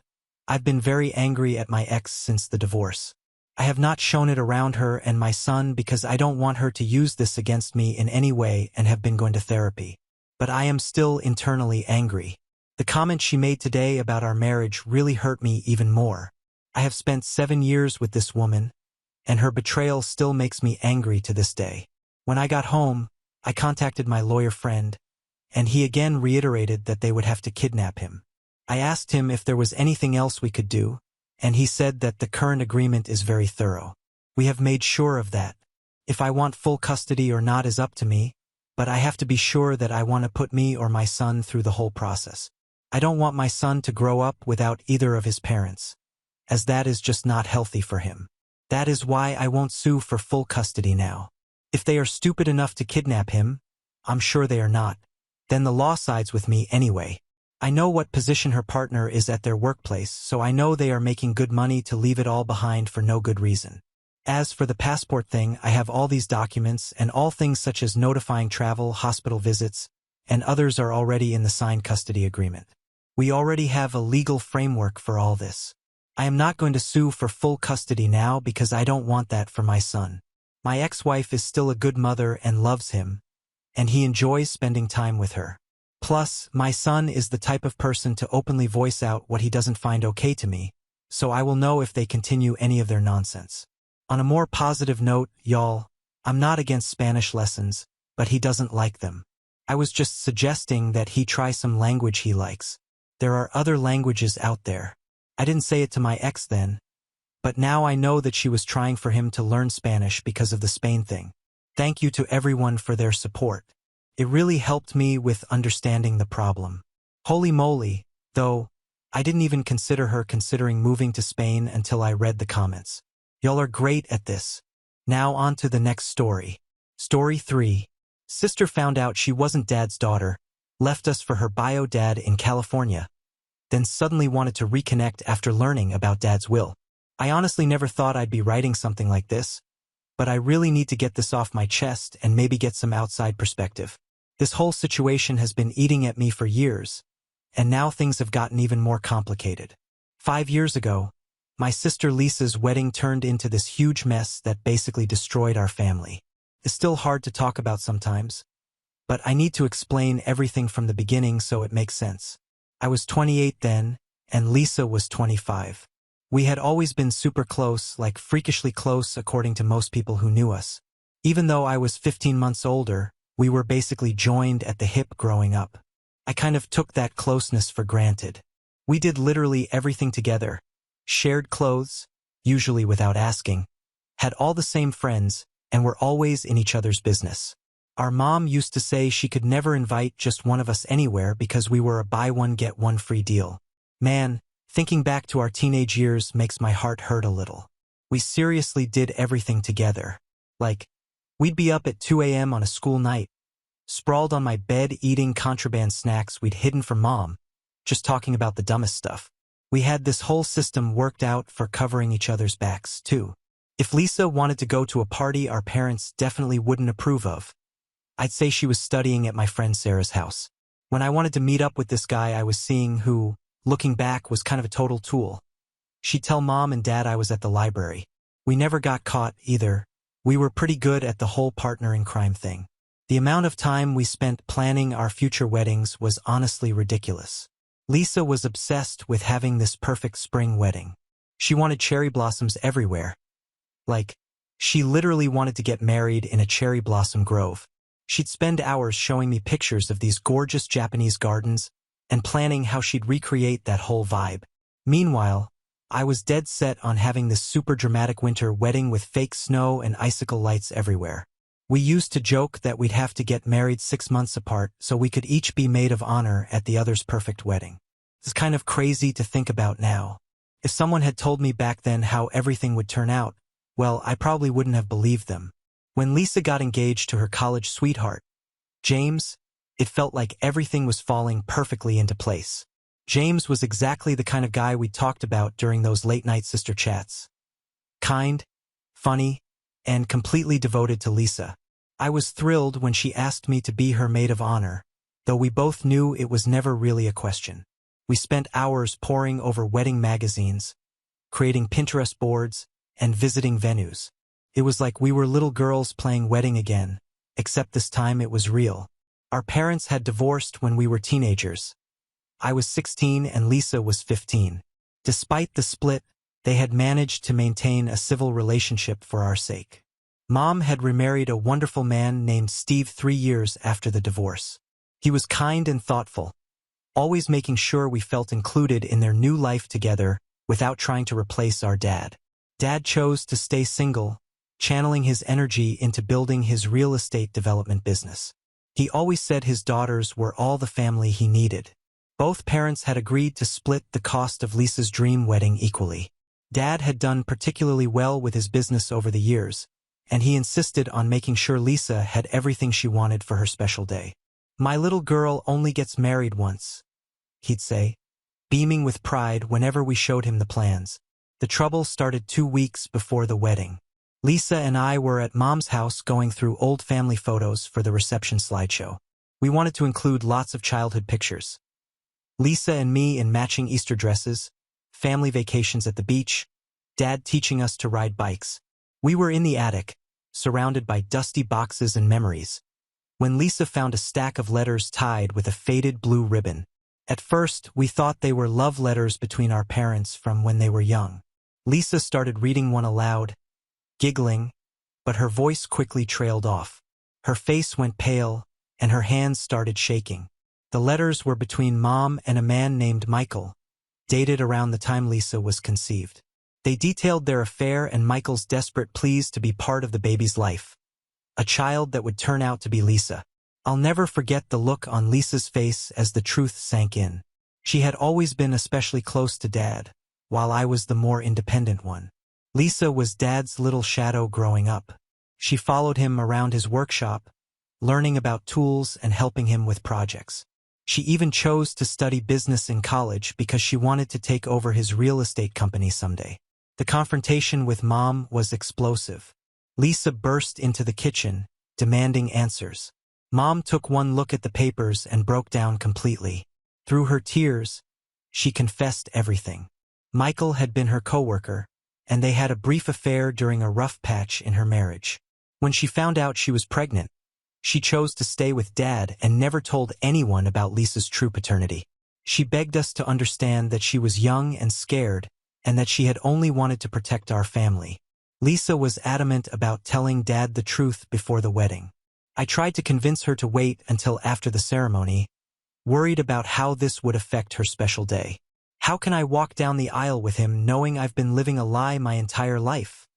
I've been very angry at my ex since the divorce. I have not shown it around her and my son because I don't want her to use this against me in any way and have been going to therapy. But I am still internally angry. The comment she made today about our marriage really hurt me even more. I have spent 7 years with this woman, and her betrayal still makes me angry to this day. When I got home, I contacted my lawyer friend, and he again reiterated that they would have to kidnap him. I asked him if there was anything else we could do, and he said that the current agreement is very thorough. We have made sure of that. If I want full custody or not is up to me, but I have to be sure that I want to put me or my son through the whole process. I don't want my son to grow up without either of his parents, as that is just not healthy for him. That is why I won't sue for full custody now. If they are stupid enough to kidnap him, I'm sure they are not, then the law sides with me anyway. I know what position her partner is at their workplace, so I know they are making good money to leave it all behind for no good reason. As for the passport thing, I have all these documents, and all things such as notifying travel, hospital visits, and others are already in the signed custody agreement. We already have a legal framework for all this. I am not going to sue for full custody now because I don't want that for my son. My ex-wife is still a good mother and loves him, and he enjoys spending time with her. Plus, my son is the type of person to openly voice out what he doesn't find okay to me, so I will know if they continue any of their nonsense. On a more positive note, y'all, I'm not against Spanish lessons, but he doesn't like them. I was just suggesting that he try some language he likes. There are other languages out there. I didn't say it to my ex then, but now I know that she was trying for him to learn Spanish because of the Spain thing. Thank you to everyone for their support. It really helped me with understanding the problem. Holy moly, though, I didn't even consider her considering moving to Spain until I read the comments. Y'all are great at this. Now on to the next story. Story 3. Sister found out she wasn't dad's daughter, left us for her bio dad in California, then suddenly wanted to reconnect after learning about dad's will. I honestly never thought I'd be writing something like this, but I really need to get this off my chest and maybe get some outside perspective. This whole situation has been eating at me for years, and now things have gotten even more complicated. 5 years ago, my sister Lisa's wedding turned into this huge mess that basically destroyed our family. It's still hard to talk about sometimes, but I need to explain everything from the beginning so it makes sense. I was 28 then, and Lisa was 25. We had always been super close, like freakishly close according to most people who knew us. Even though I was 15 months older, we were basically joined at the hip growing up. I kind of took that closeness for granted. We did literally everything together, shared clothes, usually without asking, had all the same friends, and were always in each other's business. Our mom used to say she could never invite just one of us anywhere because we were a buy one get one free deal. Man, thinking back to our teenage years makes my heart hurt a little. We seriously did everything together. Like, we'd be up at 2 a.m. on a school night, sprawled on my bed eating contraband snacks we'd hidden from mom, just talking about the dumbest stuff. We had this whole system worked out for covering each other's backs, too. If Lisa wanted to go to a party our parents definitely wouldn't approve of, I'd say she was studying at my friend Sarah's house. When I wanted to meet up with this guy I was seeing who, looking back, was kind of a total tool, she'd tell mom and dad I was at the library. We never got caught, either. We were pretty good at the whole partner in crime thing. The amount of time we spent planning our future weddings was honestly ridiculous. Lisa was obsessed with having this perfect spring wedding. She wanted cherry blossoms everywhere. Like, she literally wanted to get married in a cherry blossom grove. She'd spend hours showing me pictures of these gorgeous Japanese gardens and planning how she'd recreate that whole vibe. Meanwhile, I was dead set on having this super dramatic winter wedding with fake snow and icicle lights everywhere. We used to joke that we'd have to get married 6 months apart so we could each be maid of honor at the other's perfect wedding. It's kind of crazy to think about now. If someone had told me back then how everything would turn out, well, I probably wouldn't have believed them. When Lisa got engaged to her college sweetheart, James, it felt like everything was falling perfectly into place. James was exactly the kind of guy we talked about during those late-night sister chats. Kind, funny, and completely devoted to Lisa. I was thrilled when she asked me to be her maid of honor, though we both knew it was never really a question. We spent hours poring over wedding magazines, creating Pinterest boards, and visiting venues. It was like we were little girls playing wedding again, except this time it was real. Our parents had divorced when we were teenagers. I was 16 and Lisa was 15. Despite the split, they had managed to maintain a civil relationship for our sake. Mom had remarried a wonderful man named Steve 3 years after the divorce. He was kind and thoughtful, always making sure we felt included in their new life together without trying to replace our dad. Dad chose to stay single, channeling his energy into building his real estate development business. He always said his daughters were all the family he needed. Both parents had agreed to split the cost of Lisa's dream wedding equally. Dad had done particularly well with his business over the years, and he insisted on making sure Lisa had everything she wanted for her special day. "My little girl only gets married once," he'd say, beaming with pride whenever we showed him the plans. The trouble started 2 weeks before the wedding. Lisa and I were at Mom's house going through old family photos for the reception slideshow. We wanted to include lots of childhood pictures. Lisa and me in matching Easter dresses, family vacations at the beach, Dad teaching us to ride bikes. We were in the attic, surrounded by dusty boxes and memories, when Lisa found a stack of letters tied with a faded blue ribbon. At first, we thought they were love letters between our parents from when they were young. Lisa started reading one aloud, giggling, but her voice quickly trailed off. Her face went pale, and her hands started shaking. The letters were between Mom and a man named Michael, dated around the time Lisa was conceived. They detailed their affair and Michael's desperate pleas to be part of the baby's life, a child that would turn out to be Lisa. I'll never forget the look on Lisa's face as the truth sank in. She had always been especially close to Dad, while I was the more independent one. Lisa was Dad's little shadow growing up. She followed him around his workshop, learning about tools and helping him with projects. She even chose to study business in college because she wanted to take over his real estate company someday. The confrontation with Mom was explosive. Lisa burst into the kitchen, demanding answers. Mom took one look at the papers and broke down completely. Through her tears, she confessed everything. Michael had been her coworker, and they had a brief affair during a rough patch in her marriage. When she found out she was pregnant, she chose to stay with Dad and never told anyone about Lisa's true paternity. She begged us to understand that she was young and scared, and that she had only wanted to protect our family. Lisa was adamant about telling Dad the truth before the wedding. I tried to convince her to wait until after the ceremony, worried about how this would affect her special day. "How can I walk down the aisle with him knowing I've been living a lie my entire life?"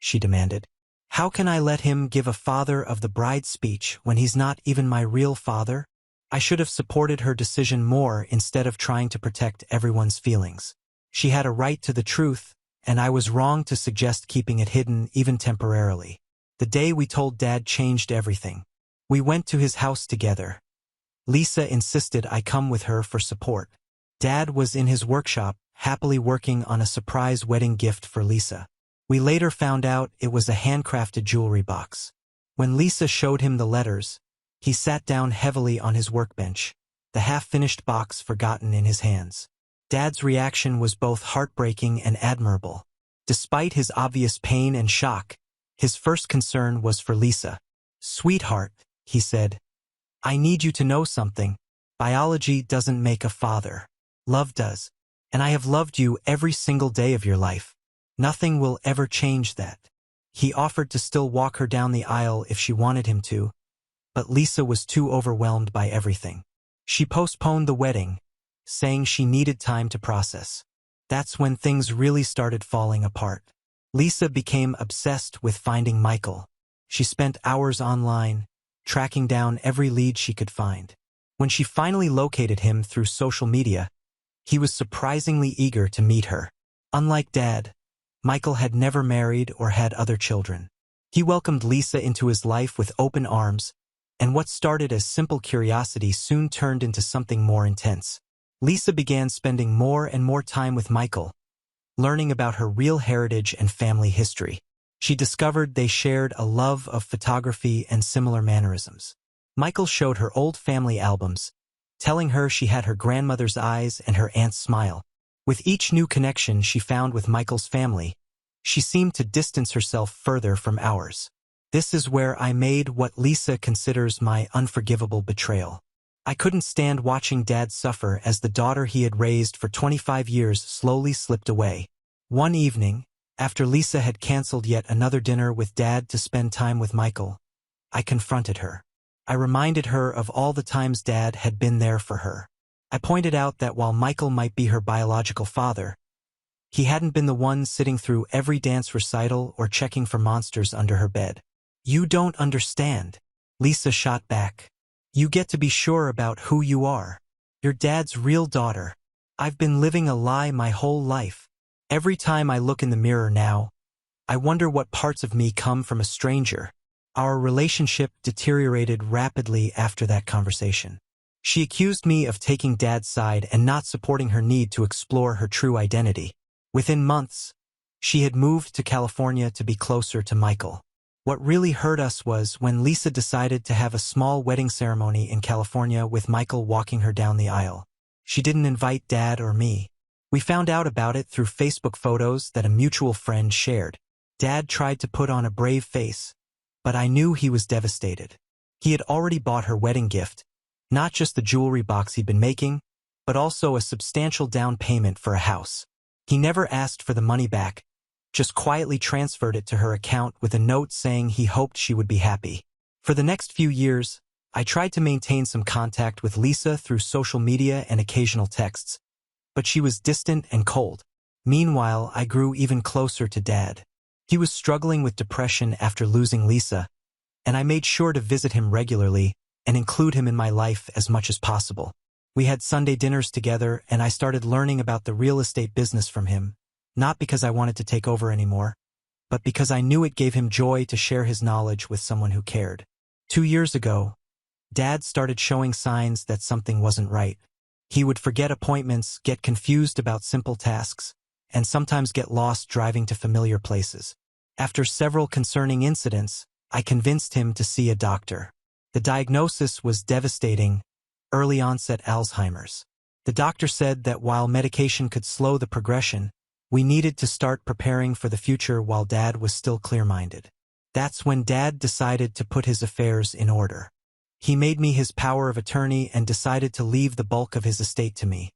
she demanded. "How can I let him give a father of the bride speech when he's not even my real father?" I should have supported her decision more instead of trying to protect everyone's feelings. She had a right to the truth, and I was wrong to suggest keeping it hidden even temporarily. The day we told Dad changed everything. We went to his house together. Lisa insisted I come with her for support. Dad was in his workshop, happily working on a surprise wedding gift for Lisa. We later found out it was a handcrafted jewelry box. When Lisa showed him the letters, he sat down heavily on his workbench, the half-finished box forgotten in his hands. Dad's reaction was both heartbreaking and admirable. Despite his obvious pain and shock, his first concern was for Lisa. "Sweetheart," he said, "I need you to know something. Biology doesn't make a father. Love does. And I have loved you every single day of your life. Nothing will ever change that." He offered to still walk her down the aisle if she wanted him to, but Lisa was too overwhelmed by everything. She postponed the wedding, saying she needed time to process. That's when things really started falling apart. Lisa became obsessed with finding Michael. She spent hours online, tracking down every lead she could find. When she finally located him through social media, he was surprisingly eager to meet her. Unlike Dad, Michael had never married or had other children. He welcomed Lisa into his life with open arms, and what started as simple curiosity soon turned into something more intense. Lisa began spending more and more time with Michael, learning about her real heritage and family history. She discovered they shared a love of photography and similar mannerisms. Michael showed her old family albums, telling her she had her grandmother's eyes and her aunt's smile. With each new connection she found with Michael's family, she seemed to distance herself further from ours. This is where I made what Lisa considers my unforgivable betrayal. I couldn't stand watching Dad suffer as the daughter he had raised for 25 years slowly slipped away. One evening, after Lisa had canceled yet another dinner with Dad to spend time with Michael, I confronted her. I reminded her of all the times Dad had been there for her. I pointed out that while Michael might be her biological father, he hadn't been the one sitting through every dance recital or checking for monsters under her bed. "You don't understand," Lisa shot back. "You get to be sure about who you are. You're Dad's real daughter. I've been living a lie my whole life. Every time I look in the mirror now, I wonder what parts of me come from a stranger. Our relationship deteriorated rapidly after that conversation. She accused me of taking Dad's side and not supporting her need to explore her true identity. Within months, she had moved to California to be closer to Michael. What really hurt us was when Lisa decided to have a small wedding ceremony in California with Michael walking her down the aisle. She didn't invite Dad or me. We found out about it through Facebook photos that a mutual friend shared. Dad tried to put on a brave face, but I knew he was devastated. He had already bought her wedding gift, not just the jewelry box he'd been making, but also a substantial down payment for a house. He never asked for the money back, just quietly transferred it to her account with a note saying he hoped she would be happy. For the next few years, I tried to maintain some contact with Lisa through social media and occasional texts, but she was distant and cold. Meanwhile, I grew even closer to Dad. He was struggling with depression after losing Lisa, and I made sure to visit him regularly and include him in my life as much as possible. We had Sunday dinners together, and I started learning about the real estate business from him, not because I wanted to take over anymore, but because I knew it gave him joy to share his knowledge with someone who cared. 2 years ago, Dad started showing signs that something wasn't right. He would forget appointments, get confused about simple tasks, and sometimes get lost driving to familiar places. After several concerning incidents, I convinced him to see a doctor. The diagnosis was devastating: early-onset Alzheimer's. The doctor said that while medication could slow the progression, we needed to start preparing for the future while Dad was still clear-minded. That's when Dad decided to put his affairs in order. He made me his power of attorney and decided to leave the bulk of his estate to me.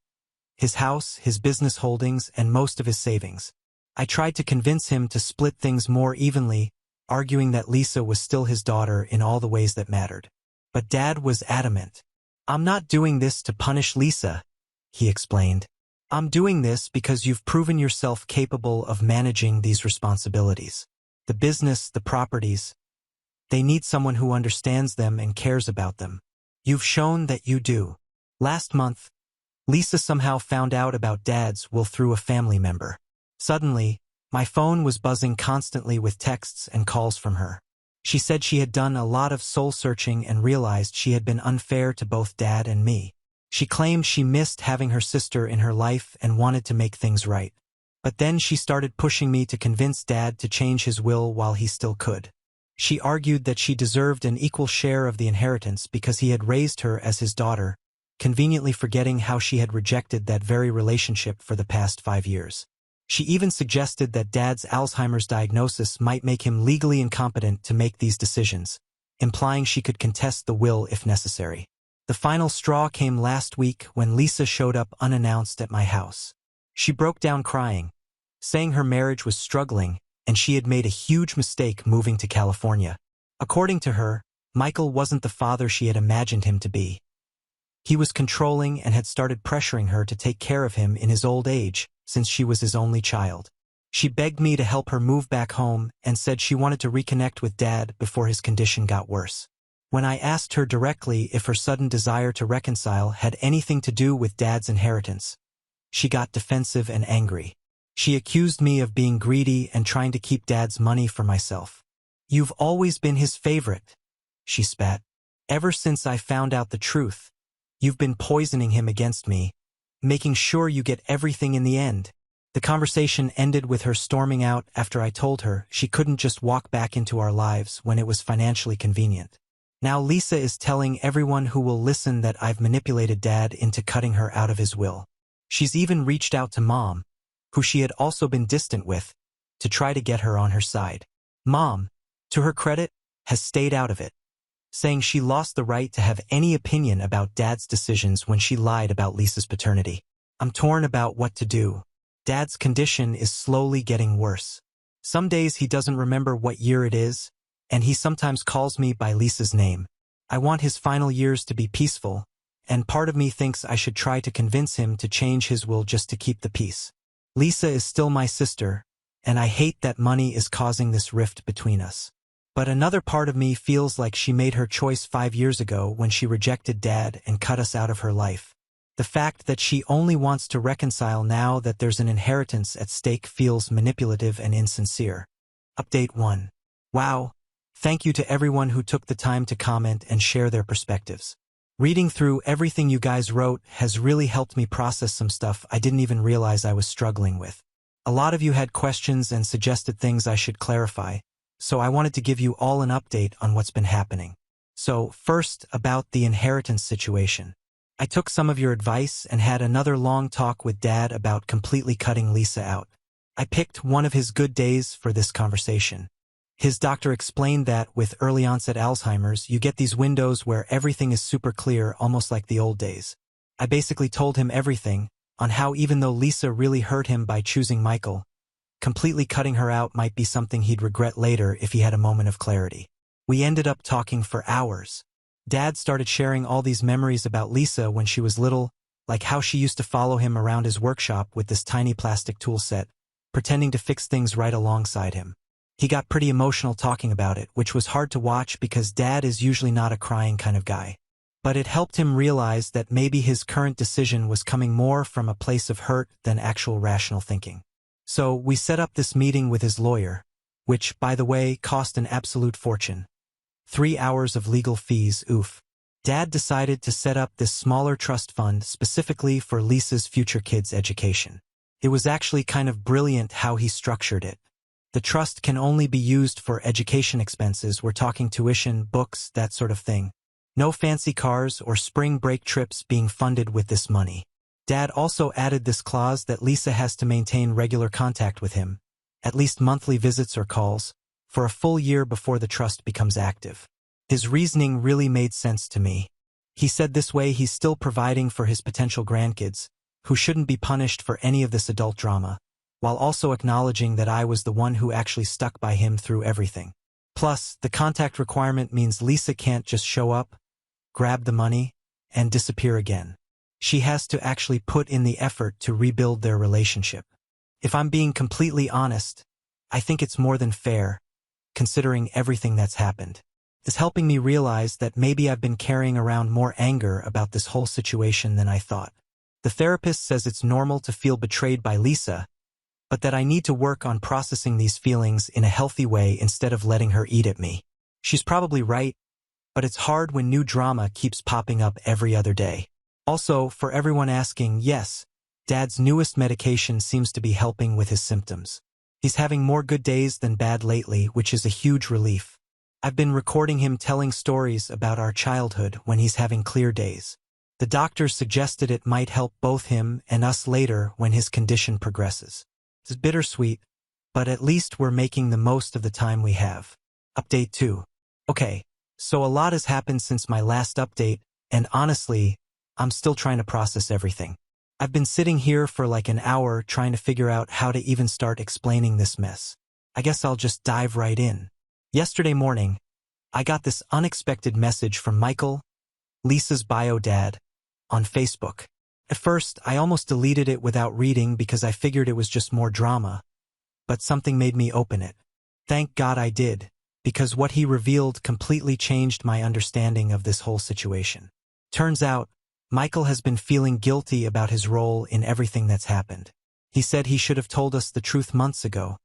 His house, his business holdings, and most of his savings. I tried to convince him to split things more evenly, arguing that Lisa was still his daughter in all the ways that mattered. But Dad was adamant. "I'm not doing this to punish Lisa," he explained. "I'm doing this because you've proven yourself capable of managing these responsibilities. The business, the properties, they need someone who understands them and cares about them. You've shown that you do." Last month, Lisa somehow found out about Dad's will through a family member. Suddenly, my phone was buzzing constantly with texts and calls from her. She said she had done a lot of soul-searching and realized she had been unfair to both Dad and me. She claimed she missed having her sister in her life and wanted to make things right. But then she started pushing me to convince Dad to change his will while he still could. She argued that she deserved an equal share of the inheritance because he had raised her as his daughter, conveniently forgetting how she had rejected that very relationship for the past 5 years. She even suggested that Dad's Alzheimer's diagnosis might make him legally incompetent to make these decisions, implying she could contest the will if necessary. The final straw came last week when Lisa showed up unannounced at my house. She broke down crying, saying her marriage was struggling and she had made a huge mistake moving to California. According to her, Michael wasn't the father she had imagined him to be. He was controlling and had started pressuring her to take care of him in his old age, since she was his only child. She begged me to help her move back home and said she wanted to reconnect with Dad before his condition got worse. When I asked her directly if her sudden desire to reconcile had anything to do with Dad's inheritance, she got defensive and angry. She accused me of being greedy and trying to keep Dad's money for myself. "You've always been his favorite," she spat. "Ever since I found out the truth, you've been poisoning him against me, making sure you get everything in the end." The conversation ended with her storming out after I told her she couldn't just walk back into our lives when it was financially convenient. Now Lisa is telling everyone who will listen that I've manipulated Dad into cutting her out of his will. She's even reached out to Mom, who she had also been distant with, to try to get her on her side. Mom, to her credit, has stayed out of it, saying she lost the right to have any opinion about Dad's decisions when she lied about Lisa's paternity. I'm torn about what to do. Dad's condition is slowly getting worse. Some days he doesn't remember what year it is, and he sometimes calls me by Lisa's name. I want his final years to be peaceful, and part of me thinks I should try to convince him to change his will just to keep the peace. Lisa is still my sister, and I hate that money is causing this rift between us. But another part of me feels like she made her choice 5 years ago when she rejected Dad and cut us out of her life. The fact that she only wants to reconcile now that there's an inheritance at stake feels manipulative and insincere. Update 1. Wow, Thank you to everyone who took the time to comment and share their perspectives. Reading through everything you guys wrote has really helped me process some stuff I didn't even realize I was struggling with. A lot of you had questions and suggested things I should clarify, so I wanted to give you all an update on what's been happening. So, first, about the inheritance situation. I took some of your advice and had another long talk with Dad about completely cutting Lisa out. I picked one of his good days for this conversation. His doctor explained that with early onset Alzheimer's, you get these windows where everything is super clear, almost like the old days. I basically told him everything, on how even though Lisa really hurt him by choosing Michael, completely cutting her out might be something he'd regret later if he had a moment of clarity. We ended up talking for hours. Dad started sharing all these memories about Lisa when she was little, like how she used to follow him around his workshop with this tiny plastic tool set, pretending to fix things right alongside him. He got pretty emotional talking about it, which was hard to watch because Dad is usually not a crying kind of guy. But it helped him realize that maybe his current decision was coming more from a place of hurt than actual rational thinking. So we set up this meeting with his lawyer, which, by the way, cost an absolute fortune. 3 hours of legal fees, oof. Dad decided to set up this smaller trust fund specifically for Lisa's future kids' education. It was actually kind of brilliant how he structured it. The trust can only be used for education expenses. We're talking tuition, books, that sort of thing. No fancy cars or spring break trips being funded with this money. Dad also added this clause that Lisa has to maintain regular contact with him, at least monthly visits or calls, for a full year before the trust becomes active. His reasoning really made sense to me. He said this way he's still providing for his potential grandkids, who shouldn't be punished for any of this adult drama, while also acknowledging that I was the one who actually stuck by him through everything. Plus, the contact requirement means Lisa can't just show up, grab the money, and disappear again. She has to actually put in the effort to rebuild their relationship. If I'm being completely honest, I think it's more than fair, considering everything that's happened. It's helping me realize that maybe I've been carrying around more anger about this whole situation than I thought. The therapist says it's normal to feel betrayed by Lisa, but that I need to work on processing these feelings in a healthy way instead of letting her eat at me. She's probably right, but it's hard when new drama keeps popping up every other day. Also, for everyone asking, yes, Dad's newest medication seems to be helping with his symptoms. He's having more good days than bad lately, which is a huge relief. I've been recording him telling stories about our childhood when he's having clear days. The doctors suggested it might help both him and us later when his condition progresses. It's bittersweet, but at least we're making the most of the time we have. Update 2. Okay, so a lot has happened since my last update, and honestly, I'm still trying to process everything. I've been sitting here for like an hour trying to figure out how to even start explaining this mess. I guess I'll just dive right in. Yesterday morning, I got this unexpected message from Michael, Lisa's bio dad, on Facebook. At first, I almost deleted it without reading because I figured it was just more drama, but something made me open it. Thank God I did, because what he revealed completely changed my understanding of this whole situation. Turns out, Michael has been feeling guilty about his role in everything that's happened. He said he should have told us the truth months ago,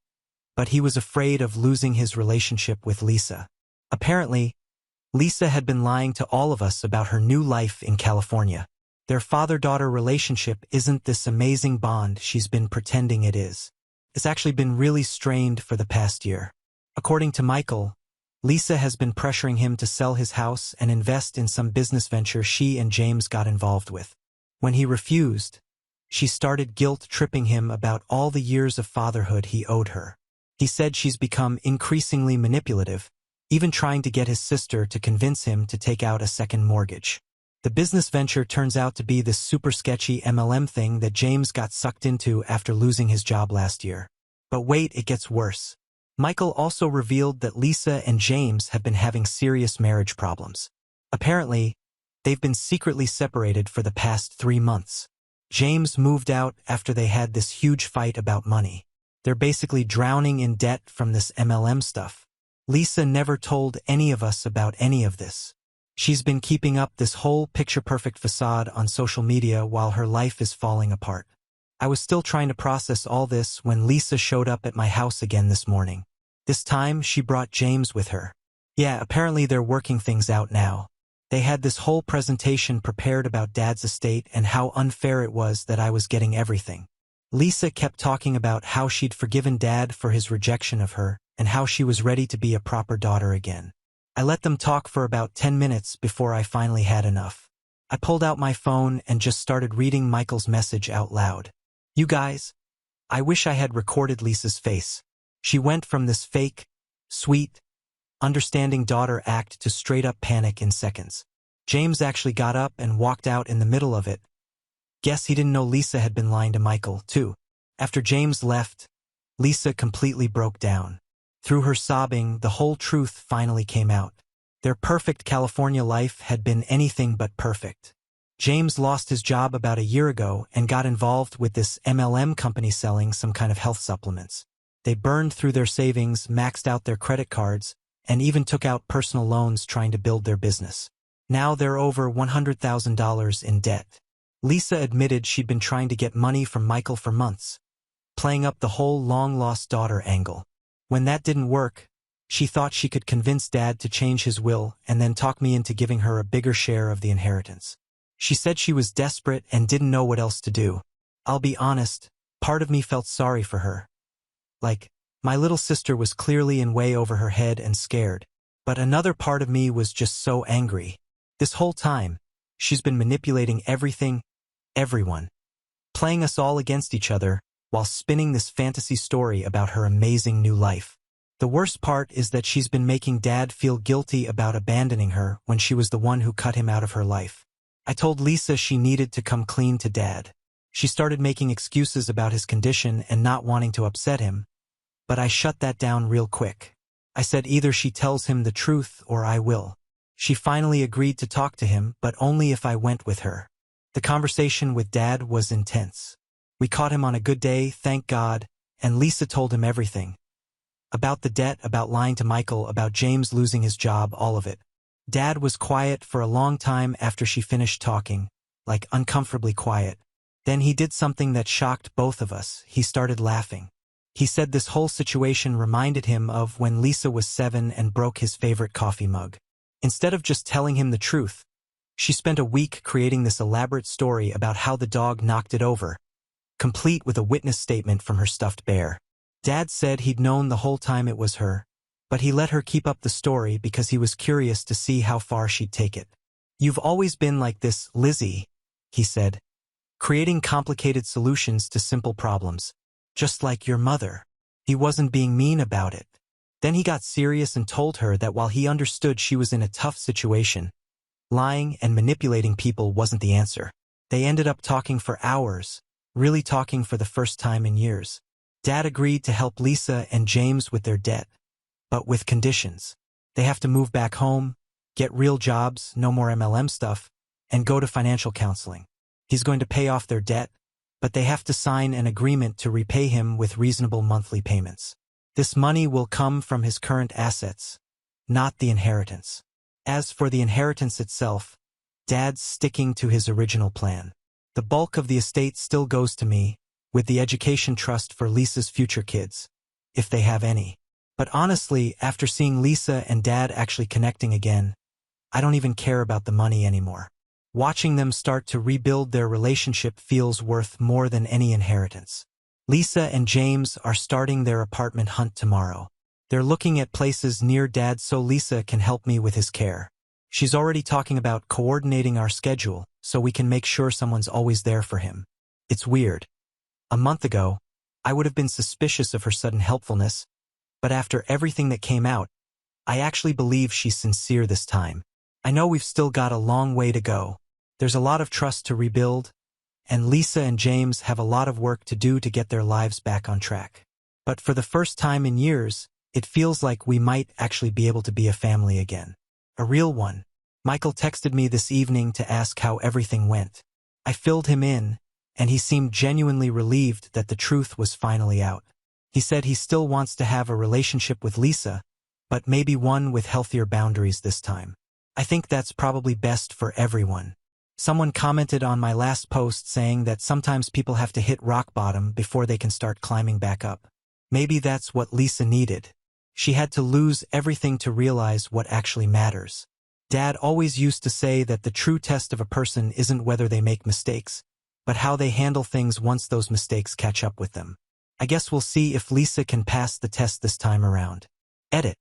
but he was afraid of losing his relationship with Lisa. Apparently, Lisa had been lying to all of us about her new life in California. Their father-daughter relationship isn't this amazing bond she's been pretending it is. It's actually been really strained for the past year. According to Michael, Lisa has been pressuring him to sell his house and invest in some business venture she and James got involved with. When he refused, she started guilt-tripping him about all the years of fatherhood he owed her. He said she's become increasingly manipulative, even trying to get his sister to convince him to take out a second mortgage. The business venture turns out to be this super sketchy MLM thing that James got sucked into after losing his job last year. But wait, it gets worse. Michael also revealed that Lisa and James have been having serious marriage problems. Apparently, they've been secretly separated for the past 3 months. James moved out after they had this huge fight about money. They're basically drowning in debt from this MLM stuff. Lisa never told any of us about any of this. She's been keeping up this whole picture-perfect facade on social media while her life is falling apart. I was still trying to process all this when Lisa showed up at my house again this morning. This time, she brought James with her. Yeah, apparently they're working things out now. They had this whole presentation prepared about Dad's estate and how unfair it was that I was getting everything. Lisa kept talking about how she'd forgiven Dad for his rejection of her and how she was ready to be a proper daughter again. I let them talk for about 10 minutes before I finally had enough. I pulled out my phone and just started reading Michael's message out loud. You guys, I wish I had recorded Lisa's face. She went from this fake, sweet, understanding daughter act to straight-up panic in seconds. James actually got up and walked out in the middle of it. Guess he didn't know Lisa had been lying to Michael, too. After James left, Lisa completely broke down. Through her sobbing, the whole truth finally came out. Their perfect California life had been anything but perfect. James lost his job about a year ago and got involved with this MLM company selling some kind of health supplements. They burned through their savings, maxed out their credit cards, and even took out personal loans trying to build their business. Now they're over $100,000 in debt. Lisa admitted she'd been trying to get money from Michael for months, playing up the whole long-lost daughter angle. When that didn't work, she thought she could convince Dad to change his will and then talk me into giving her a bigger share of the inheritance. She said she was desperate and didn't know what else to do. I'll be honest, part of me felt sorry for her. Like, my little sister was clearly in way over her head and scared, but another part of me was just so angry. This whole time, she's been manipulating everything, everyone, playing us all against each other while spinning this fantasy story about her amazing new life. The worst part is that she's been making Dad feel guilty about abandoning her when she was the one who cut him out of her life. I told Lisa she needed to come clean to Dad. She started making excuses about his condition and not wanting to upset him, but I shut that down real quick. I said either she tells him the truth or I will. She finally agreed to talk to him, but only if I went with her. The conversation with Dad was intense. We caught him on a good day, thank God, and Lisa told him everything. About the debt, about lying to Michael, about James losing his job, all of it. Dad was quiet for a long time after she finished talking, like uncomfortably quiet. Then he did something that shocked both of us. He started laughing. He said this whole situation reminded him of when Lisa was 7 and broke his favorite coffee mug. Instead of just telling him the truth, she spent a week creating this elaborate story about how the dog knocked it over, complete with a witness statement from her stuffed bear. Dad said he'd known the whole time it was her, but he let her keep up the story because he was curious to see how far she'd take it. You've always been like this, Lizzie, he said, creating complicated solutions to simple problems, just like your mother. He wasn't being mean about it. Then he got serious and told her that while he understood she was in a tough situation, lying and manipulating people wasn't the answer. They ended up talking for hours, really talking for the first time in years. Dad agreed to help Lisa and James with their debt, but with conditions. They have to move back home, get real jobs, no more MLM stuff, and go to financial counseling. He's going to pay off their debt, but they have to sign an agreement to repay him with reasonable monthly payments. This money will come from his current assets, not the inheritance. As for the inheritance itself, Dad's sticking to his original plan. The bulk of the estate still goes to me, with the education trust for Lisa's future kids, if they have any. But honestly, after seeing Lisa and Dad actually connecting again, I don't even care about the money anymore. Watching them start to rebuild their relationship feels worth more than any inheritance. Lisa and James are starting their apartment hunt tomorrow. They're looking at places near Dad so Lisa can help me with his care. She's already talking about coordinating our schedule so we can make sure someone's always there for him. It's weird. A month ago, I would have been suspicious of her sudden helpfulness, but after everything that came out, I actually believe she's sincere this time. I know we've still got a long way to go. There's a lot of trust to rebuild, and Lisa and James have a lot of work to do to get their lives back on track. But for the first time in years, it feels like we might actually be able to be a family again. A real one. Michael texted me this evening to ask how everything went. I filled him in, and he seemed genuinely relieved that the truth was finally out. He said he still wants to have a relationship with Lisa, but maybe one with healthier boundaries this time. I think that's probably best for everyone. Someone commented on my last post saying that sometimes people have to hit rock bottom before they can start climbing back up. Maybe that's what Lisa needed. She had to lose everything to realize what actually matters. Dad always used to say that the true test of a person isn't whether they make mistakes, but how they handle things once those mistakes catch up with them. I guess we'll see if Lisa can pass the test this time around. Edit.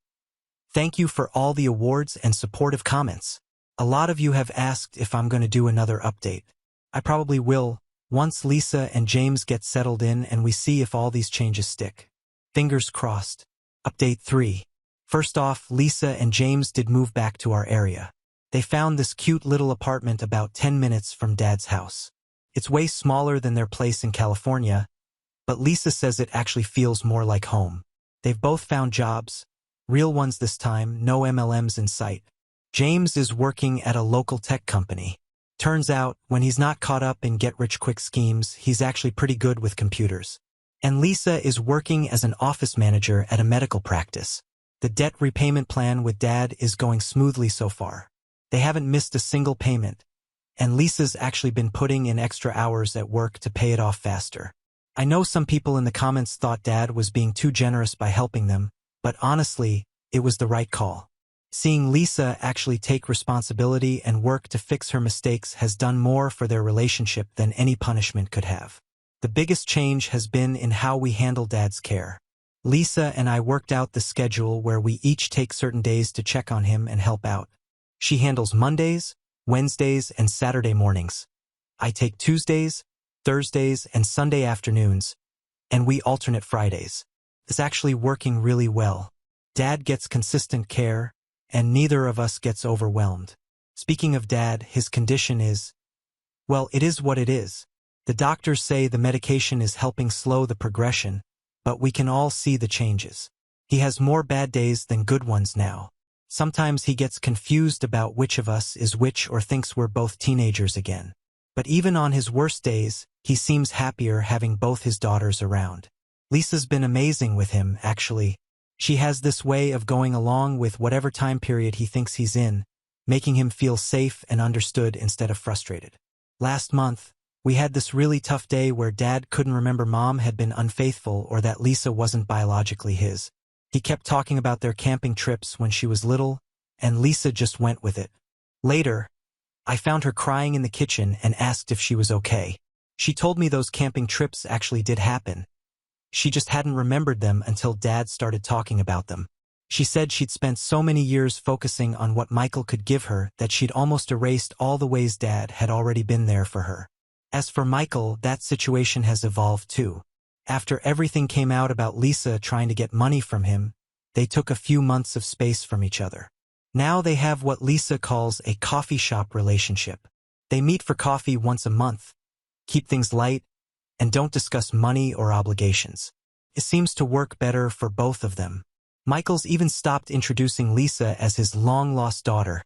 Thank you for all the awards and supportive comments. A lot of you have asked if I'm going to do another update. I probably will, once Lisa and James get settled in and we see if all these changes stick. Fingers crossed. Update 3. First off, Lisa and James did move back to our area. They found this cute little apartment about 10 minutes from Dad's house. It's way smaller than their place in California, but Lisa says it actually feels more like home. They've both found jobs, real ones this time, no MLMs in sight. James is working at a local tech company. Turns out, when he's not caught up in get-rich-quick schemes, he's actually pretty good with computers. And Lisa is working as an office manager at a medical practice. The debt repayment plan with Dad is going smoothly so far. They haven't missed a single payment, and Lisa's actually been putting in extra hours at work to pay it off faster. I know some people in the comments thought Dad was being too generous by helping them, but honestly, it was the right call. Seeing Lisa actually take responsibility and work to fix her mistakes has done more for their relationship than any punishment could have. The biggest change has been in how we handle Dad's care. Lisa and I worked out the schedule where we each take certain days to check on him and help out. She handles Mondays, Wednesdays, and Saturday mornings. I take Tuesdays, Thursdays, and Sunday afternoons, and we alternate Fridays. It's actually working really well. Dad gets consistent care, and neither of us gets overwhelmed. Speaking of Dad, his condition is, well, it is what it is. The doctors say the medication is helping slow the progression, but we can all see the changes. He has more bad days than good ones now. Sometimes he gets confused about which of us is which or thinks we're both teenagers again. But even on his worst days, he seems happier having both his daughters around. Lisa's been amazing with him, actually. She has this way of going along with whatever time period he thinks he's in, making him feel safe and understood instead of frustrated. Last month, we had this really tough day where Dad couldn't remember Mom had been unfaithful or that Lisa wasn't biologically his. He kept talking about their camping trips when she was little, and Lisa just went with it. Later, I found her crying in the kitchen and asked if she was okay. She told me those camping trips actually did happen. She just hadn't remembered them until Dad started talking about them. She said she'd spent so many years focusing on what Michael could give her that she'd almost erased all the ways Dad had already been there for her. As for Michael, that situation has evolved too. After everything came out about Lisa trying to get money from him, they took a few months of space from each other. Now they have what Lisa calls a coffee shop relationship. They meet for coffee once a month, keep things light, and don't discuss money or obligations. It seems to work better for both of them. Michael's even stopped introducing Lisa as his long-lost daughter,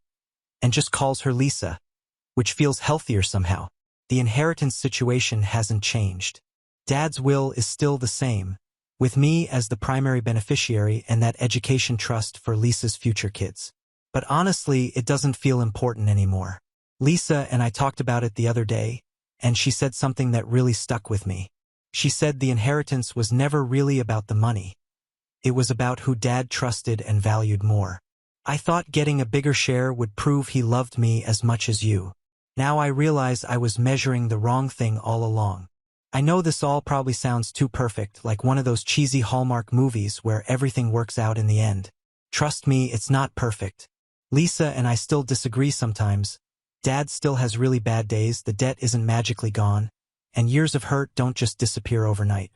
and just calls her Lisa, which feels healthier somehow. The inheritance situation hasn't changed. Dad's will is still the same, with me as the primary beneficiary and that education trust for Lisa's future kids. But honestly, it doesn't feel important anymore. Lisa and I talked about it the other day, and she said something that really stuck with me. She said the inheritance was never really about the money. It was about who Dad trusted and valued more. I thought getting a bigger share would prove he loved me as much as you. Now I realize I was measuring the wrong thing all along. I know this all probably sounds too perfect, like one of those cheesy Hallmark movies where everything works out in the end. Trust me, it's not perfect. Lisa and I still disagree sometimes. Dad still has really bad days, the debt isn't magically gone, and years of hurt don't just disappear overnight.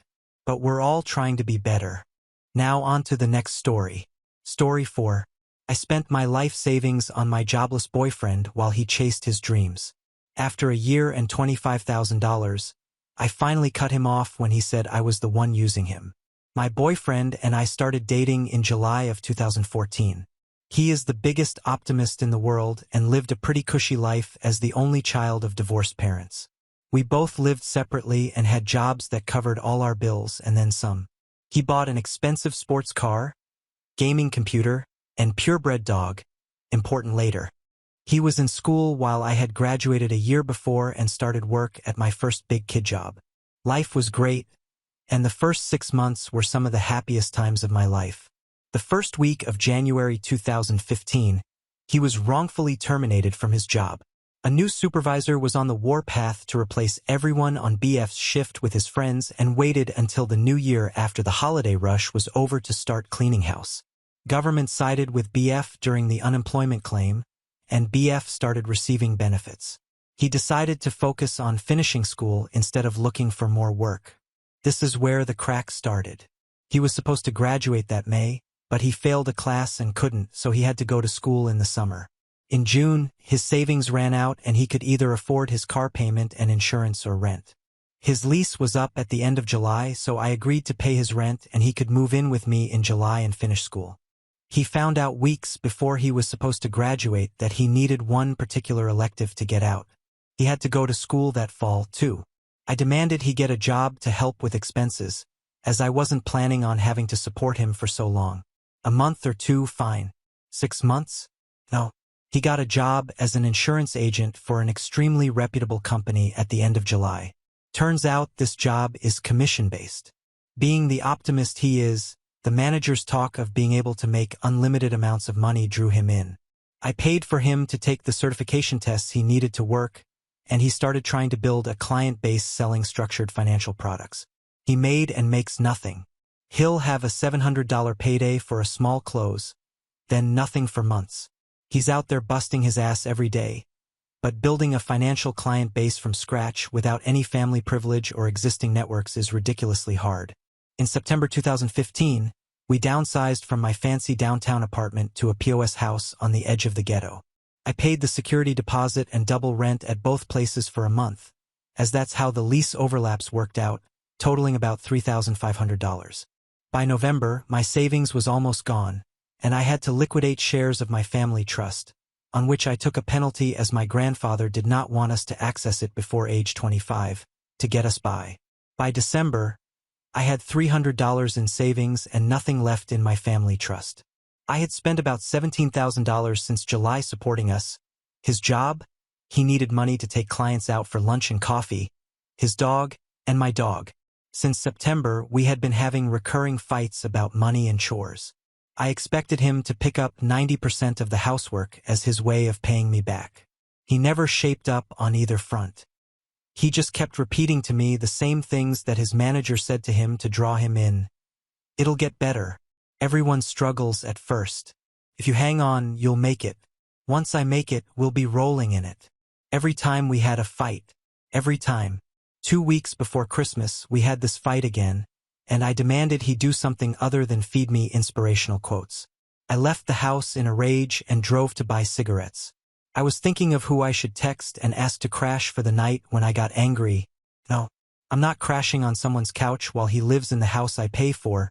But we're all trying to be better. Now on to the next story. Story 4. I spent my life savings on my jobless boyfriend while he chased his dreams. After a year and $25,000, I finally cut him off when he said I was the one using him. My boyfriend and I started dating in July of 2014. He is the biggest optimist in the world and lived a pretty cushy life as the only child of divorced parents. We both lived separately and had jobs that covered all our bills and then some. He bought an expensive sports car, gaming computer, and purebred dog, important later. He was in school while I had graduated a year before and started work at my first big kid job. Life was great, and the first 6 months were some of the happiest times of my life. The first week of January 2015, he was wrongfully terminated from his job. A new supervisor was on the warpath to replace everyone on BF's shift with his friends and waited until the new year after the holiday rush was over to start cleaning house. Government sided with BF during the unemployment claim, and BF started receiving benefits. He decided to focus on finishing school instead of looking for more work. This is where the crack started. He was supposed to graduate that May, but he failed a class and couldn't, so he had to go to school in the summer. In June, his savings ran out and he could either afford his car payment and insurance or rent. His lease was up at the end of July, so I agreed to pay his rent and he could move in with me in July and finish school. He found out weeks before he was supposed to graduate that he needed one particular elective to get out. He had to go to school that fall, too. I demanded he get a job to help with expenses, as I wasn't planning on having to support him for so long. A month or two, fine. 6 months? No. He got a job as an insurance agent for an extremely reputable company at the end of July. Turns out this job is commission-based. Being the optimist he is, the manager's talk of being able to make unlimited amounts of money drew him in. I paid for him to take the certification tests he needed to work, and he started trying to build a client base selling structured financial products. He made and makes nothing. He'll have a $700 payday for a small close, then nothing for months. He's out there busting his ass every day, but building a financial client base from scratch without any family privilege or existing networks is ridiculously hard. In September 2015, we downsized from my fancy downtown apartment to a POS house on the edge of the ghetto. I paid the security deposit and double rent at both places for a month, as that's how the lease overlaps worked out, totaling about $3,500. By November, my savings was almost gone, and I had to liquidate shares of my family trust, on which I took a penalty as my grandfather did not want us to access it before age 25, to get us by. By December, I had $300 in savings and nothing left in my family trust. I had spent about $17,000 since July supporting us. His job? He needed money to take clients out for lunch and coffee. His dog, and my dog. Since September, we had been having recurring fights about money and chores. I expected him to pick up 90% of the housework as his way of paying me back. He never shaped up on either front. He just kept repeating to me the same things that his manager said to him to draw him in. It'll get better. Everyone struggles at first. If you hang on, you'll make it. Once I make it, we'll be rolling in it. Every time we had a fight. Every time. 2 weeks before Christmas, we had this fight again, and I demanded he do something other than feed me inspirational quotes. I left the house in a rage and drove to buy cigarettes. I was thinking of who I should text and ask to crash for the night when I got angry. No, I'm not crashing on someone's couch while he lives in the house I pay for,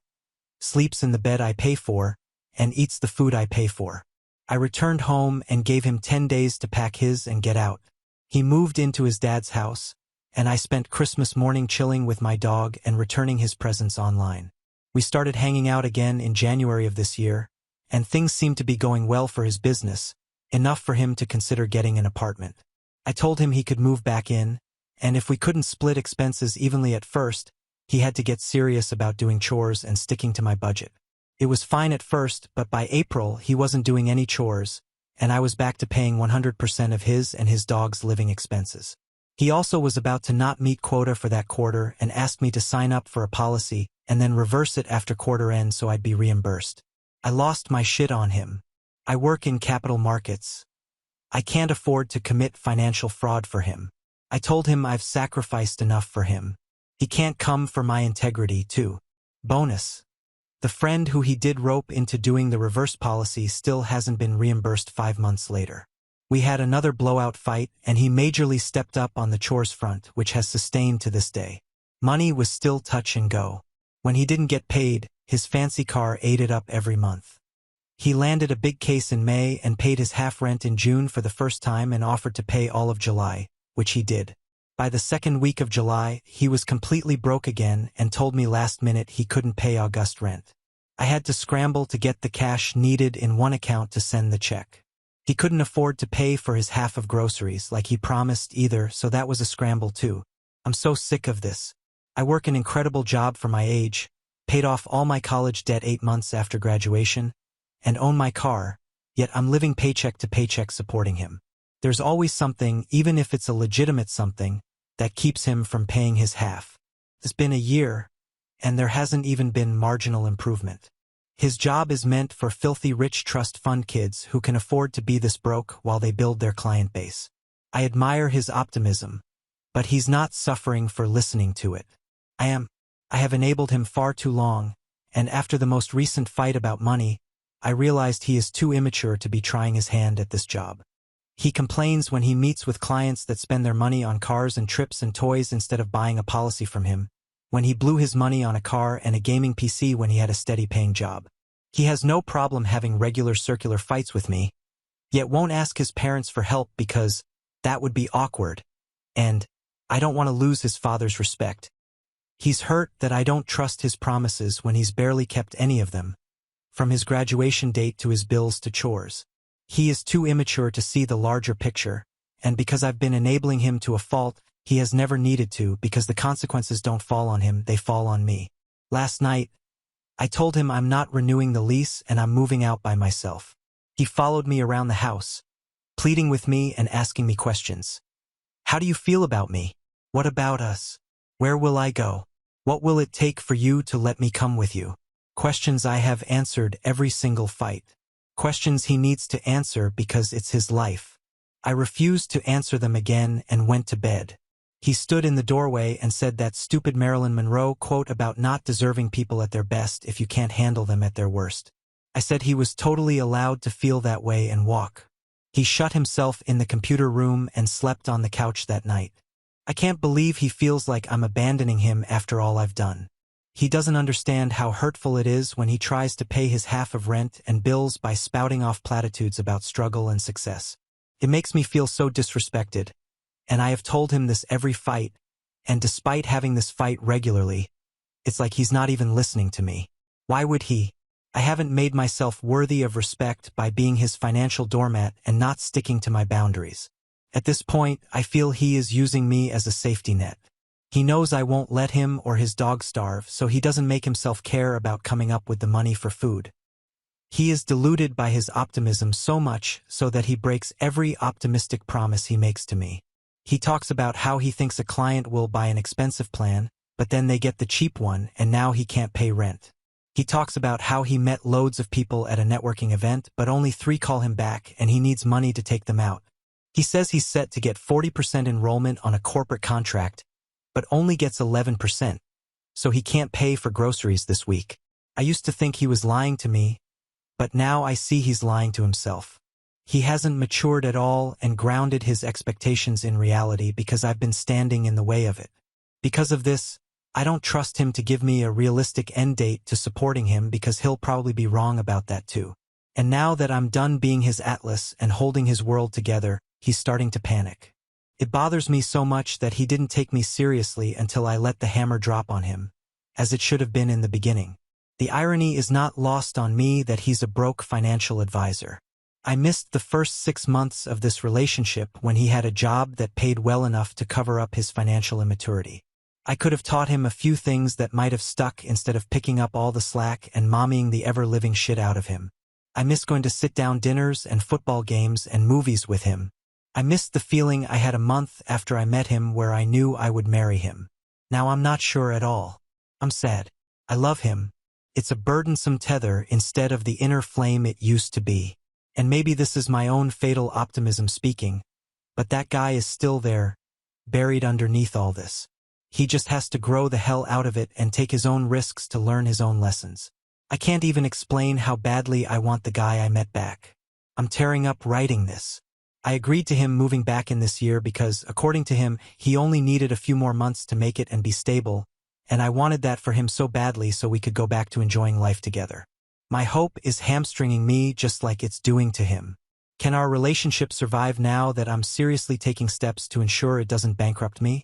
sleeps in the bed I pay for, and eats the food I pay for. I returned home and gave him 10 days to pack his and get out. He moved into his dad's house, and I spent Christmas morning chilling with my dog and returning his presents online. We started hanging out again in January of this year, and things seemed to be going well for his business, enough for him to consider getting an apartment. I told him he could move back in, and if we couldn't split expenses evenly at first, he had to get serious about doing chores and sticking to my budget. It was fine at first, but by April he wasn't doing any chores, and I was back to paying 100% of his and his dog's living expenses. He also was about to not meet quota for that quarter and asked me to sign up for a policy and then reverse it after quarter end so I'd be reimbursed. I lost my shit on him. I work in capital markets. I can't afford to commit financial fraud for him. I told him I've sacrificed enough for him. He can't come for my integrity, too. Bonus. The friend who he did rope into doing the reverse policy still hasn't been reimbursed 5 months later. We had another blowout fight, and he majorly stepped up on the chores front, which has sustained to this day. Money was still touch and go. When he didn't get paid, his fancy car ate it up every month. He landed a big case in May and paid his half rent in June for the first time and offered to pay all of July, which he did. By the second week of July, he was completely broke again and told me last minute he couldn't pay August rent. I had to scramble to get the cash needed in one account to send the check. He couldn't afford to pay for his half of groceries like he promised either, so that was a scramble too. I'm so sick of this. I work an incredible job for my age, paid off all my college debt 8 months after graduation, and own my car, yet I'm living paycheck to paycheck supporting him. There's always something, even if it's a legitimate something, that keeps him from paying his half. It's been a year, and there hasn't even been marginal improvement. His job is meant for filthy rich trust fund kids who can afford to be this broke while they build their client base. I admire his optimism, but he's not suffering for listening to it. I have enabled him far too long, and after the most recent fight about money, I realized he is too immature to be trying his hand at this job. He complains when he meets with clients that spend their money on cars and trips and toys instead of buying a policy from him, when he blew his money on a car and a gaming PC when he had a steady-paying job. He has no problem having regular circular fights with me, yet won't ask his parents for help because that would be awkward, and I don't want to lose his father's respect. He's hurt that I don't trust his promises when he's barely kept any of them, from his graduation date to his bills to chores. He is too immature to see the larger picture, and because I've been enabling him to a fault he has never needed to because the consequences don't fall on him, they fall on me. Last night, I told him I'm not renewing the lease and I'm moving out by myself. He followed me around the house, pleading with me and asking me questions. How do you feel about me? What about us? Where will I go? What will it take for you to let me come with you? Questions I have answered every single fight. Questions he needs to answer because it's his life. I refused to answer them again and went to bed. He stood in the doorway and said that stupid Marilyn Monroe quote about not deserving people at their best if you can't handle them at their worst. I said he was totally allowed to feel that way and walk. He shut himself in the computer room and slept on the couch that night. I can't believe he feels like I'm abandoning him after all I've done. He doesn't understand how hurtful it is when he tries to pay his half of rent and bills by spouting off platitudes about struggle and success. It makes me feel so disrespected, and I have told him this every fight, and despite having this fight regularly, it's like he's not even listening to me. Why would he? I haven't made myself worthy of respect by being his financial doormat and not sticking to my boundaries. At this point, I feel he is using me as a safety net. He knows I won't let him or his dog starve, so he doesn't make himself care about coming up with the money for food. He is deluded by his optimism so much so that he breaks every optimistic promise he makes to me. He talks about how he thinks a client will buy an expensive plan, but then they get the cheap one and now he can't pay rent. He talks about how he met loads of people at a networking event, but only 3 call him back and he needs money to take them out. He says he's set to get 40% enrollment on a corporate contract, but only gets 11%, so he can't pay for groceries this week. I used to think he was lying to me, but now I see he's lying to himself. He hasn't matured at all and grounded his expectations in reality because I've been standing in the way of it. Because of this, I don't trust him to give me a realistic end date to supporting him because he'll probably be wrong about that too. And now that I'm done being his atlas and holding his world together, he's starting to panic. It bothers me so much that he didn't take me seriously until I let the hammer drop on him, as it should have been in the beginning. The irony is not lost on me that he's a broke financial advisor. I missed the first 6 months of this relationship when he had a job that paid well enough to cover up his financial immaturity. I could have taught him a few things that might have stuck instead of picking up all the slack and mommying the ever-living shit out of him. I miss going to sit-down dinners and football games and movies with him. I missed the feeling I had a month after I met him where I knew I would marry him. Now I'm not sure at all. I'm sad. I love him. It's a burdensome tether instead of the inner flame it used to be. And maybe this is my own fatal optimism speaking, but that guy is still there, buried underneath all this. He just has to grow the hell out of it and take his own risks to learn his own lessons. I can't even explain how badly I want the guy I met back. I'm tearing up writing this. I agreed to him moving back in this year because, according to him, he only needed a few more months to make it and be stable, and I wanted that for him so badly so we could go back to enjoying life together. My hope is hamstringing me just like it's doing to him. Can our relationship survive now that I'm seriously taking steps to ensure it doesn't bankrupt me?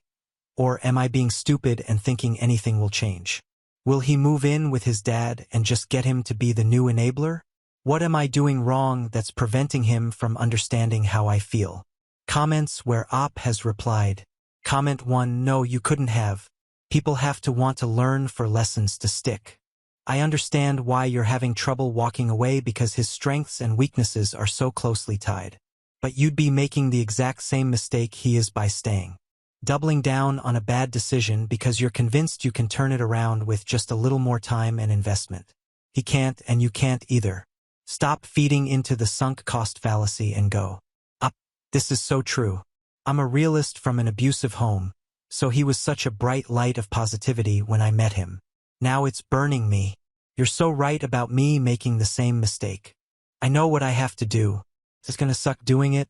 Or am I being stupid and thinking anything will change? Will he move in with his dad and just get him to be the new enabler? What am I doing wrong that's preventing him from understanding how I feel? Comments where Op has replied. Comment 1: No, you couldn't have. People have to want to learn for lessons to stick. I understand why you're having trouble walking away because his strengths and weaknesses are so closely tied. But you'd be making the exact same mistake he is by staying. Doubling down on a bad decision because you're convinced you can turn it around with just a little more time and investment. He can't and you can't either. Stop feeding into the sunk cost fallacy and go up. This is so true. I'm a realist from an abusive home, so he was such a bright light of positivity when I met him. Now it's burning me. You're so right about me making the same mistake. I know what I have to do. It's gonna suck doing it,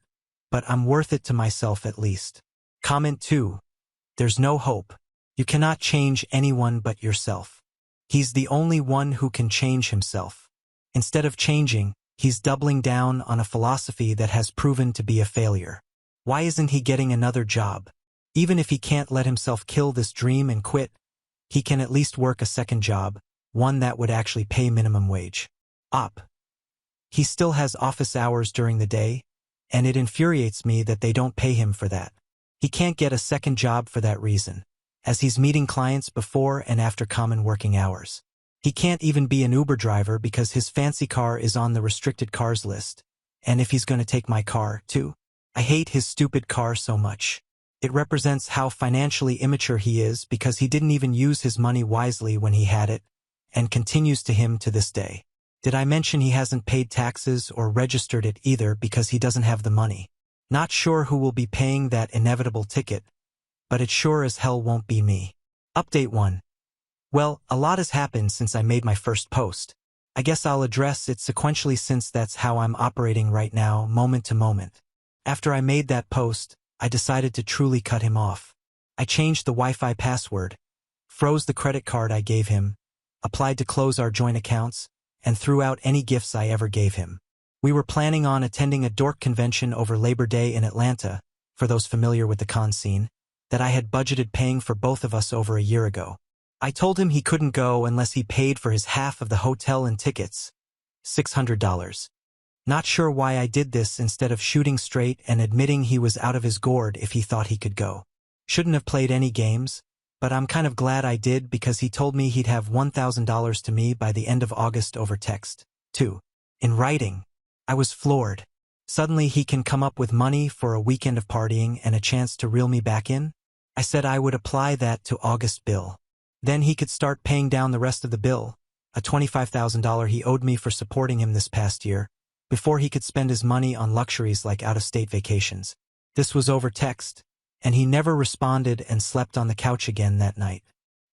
but I'm worth it to myself at least. Comment 2. There's no hope. You cannot change anyone but yourself. He's the only one who can change himself. Instead of changing, he's doubling down on a philosophy that has proven to be a failure. Why isn't he getting another job? Even if he can't let himself kill this dream and quit, he can at least work a second job, one that would actually pay minimum wage. Up. He still has office hours during the day, and it infuriates me that they don't pay him for that. He can't get a second job for that reason, as he's meeting clients before and after common working hours. He can't even be an Uber driver because his fancy car is on the restricted cars list, and if he's going to take my car, too. I hate his stupid car so much. It represents how financially immature he is because he didn't even use his money wisely when he had it, and continues to him to this day. Did I mention he hasn't paid taxes or registered it either because he doesn't have the money? Not sure who will be paying that inevitable ticket, but it sure as hell won't be me. Update 1. Well, a lot has happened since I made my first post. I guess I'll address it sequentially since that's how I'm operating right now, moment to moment. After I made that post, I decided to truly cut him off. I changed the Wi-Fi password, froze the credit card I gave him, applied to close our joint accounts, and threw out any gifts I ever gave him. We were planning on attending a dork convention over Labor Day in Atlanta, for those familiar with the con scene, that I had budgeted paying for both of us over a year ago. I told him he couldn't go unless he paid for his half of the hotel and tickets, $600. Not sure why I did this instead of shooting straight and admitting he was out of his gourd if he thought he could go. Shouldn't have played any games, but I'm kind of glad I did because he told me he'd have $1,000 to me by the end of August over text, too. In writing. I was floored. Suddenly he can come up with money for a weekend of partying and a chance to reel me back in? I said I would apply that to August bill. Then he could start paying down the rest of the bill, a $25,000 he owed me for supporting him this past year, before he could spend his money on luxuries like out-of-state vacations. This was over text, and he never responded and slept on the couch again that night.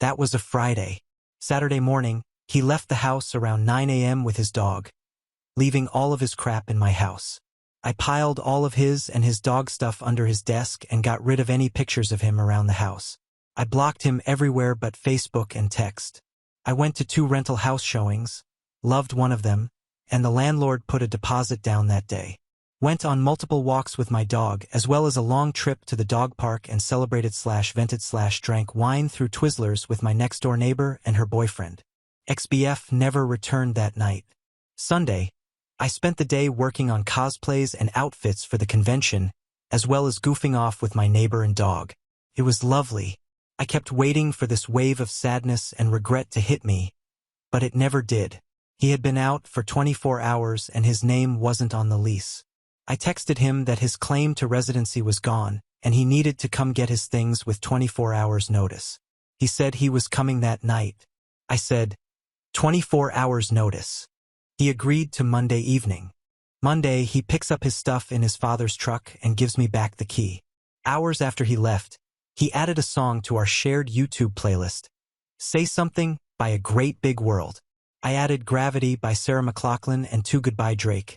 That was a Friday. Saturday morning, he left the house around 9 a.m. with his dog, leaving all of his crap in my house. I piled all of his and his dog stuff under his desk and got rid of any pictures of him around the house. I blocked him everywhere but Facebook and text. I went to 2 rental house showings, loved one of them, and the landlord put a deposit down that day. Went on multiple walks with my dog as well as a long trip to the dog park and celebrated/vented/drank wine through Twizzlers with my next-door neighbor and her boyfriend. XBF never returned that night. Sunday, I spent the day working on cosplays and outfits for the convention, as well as goofing off with my neighbor and dog. It was lovely. I kept waiting for this wave of sadness and regret to hit me, but it never did. He had been out for 24 hours and his name wasn't on the lease. I texted him that his claim to residency was gone and he needed to come get his things with 24 hours notice. He said he was coming that night. I said, 24 hours notice. He agreed to Monday evening. Monday, he picks up his stuff in his father's truck and gives me back the key. Hours after he left, he added a song to our shared YouTube playlist, Say Something by A Great Big World. I added Gravity by Sarah McLachlan and To Goodbye Drake,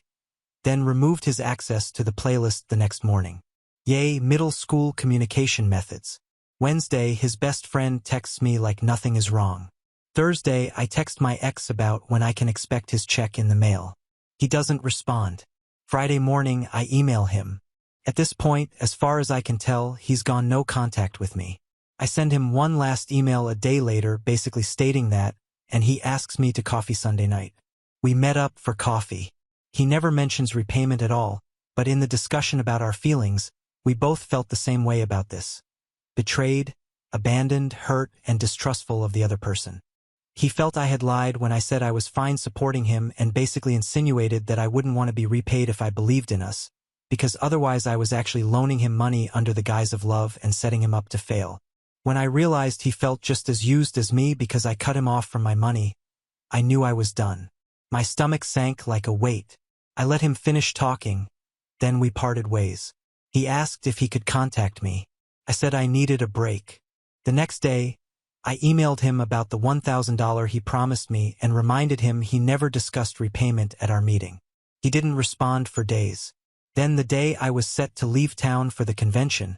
then removed his access to the playlist the next morning. Yay, middle school communication methods. Wednesday, his best friend texts me like nothing is wrong. Thursday, I text my ex about when I can expect his check in the mail. He doesn't respond. Friday morning, I email him. At this point, as far as I can tell, he's gone no contact with me. I send him one last email a day later basically stating that, and he asks me to coffee Sunday night. We met up for coffee. He never mentions repayment at all, but in the discussion about our feelings, we both felt the same way about this. Betrayed, abandoned, hurt, and distrustful of the other person. He felt I had lied when I said I was fine supporting him and basically insinuated that I wouldn't want to be repaid if I believed in us, because otherwise I was actually loaning him money under the guise of love and setting him up to fail. When I realized he felt just as used as me because I cut him off from my money, I knew I was done. My stomach sank like a weight. I let him finish talking, then we parted ways. He asked if he could contact me. I said I needed a break. The next day, I emailed him about the $1,000 he promised me and reminded him he never discussed repayment at our meeting. He didn't respond for days. Then the day I was set to leave town for the convention,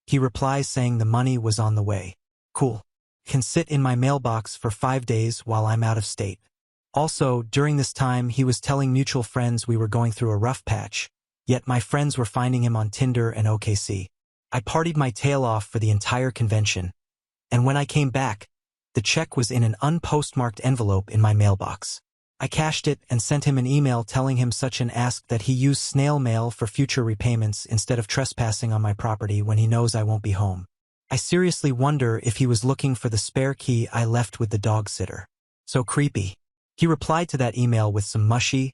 he replies saying the money was on the way. Cool. Can sit in my mailbox for 5 days while I'm out of state. Also, during this time he was telling mutual friends we were going through a rough patch, yet my friends were finding him on Tinder and OKC. I partied my tail off for the entire convention, and when I came back, the check was in an unpostmarked envelope in my mailbox. I cashed it and sent him an email telling him such an ask that he use snail mail for future repayments instead of trespassing on my property when he knows I won't be home. I seriously wonder if he was looking for the spare key I left with the dog sitter. So creepy. He replied to that email with some mushy,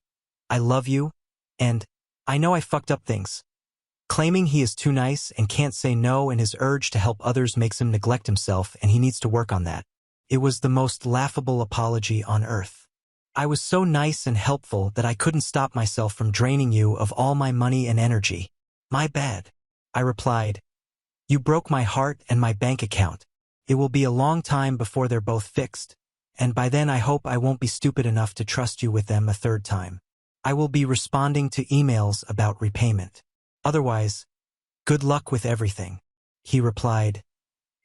"I love you," and "I know I fucked up things," claiming he is too nice and can't say no and his urge to help others makes him neglect himself and he needs to work on that. It was the most laughable apology on earth. I was so nice and helpful that I couldn't stop myself from draining you of all my money and energy. My bad. I replied, "You broke my heart and my bank account. It will be a long time before they're both fixed, and by then I hope I won't be stupid enough to trust you with them a third time. I will be responding to emails about repayment. Otherwise, good luck with everything." He replied,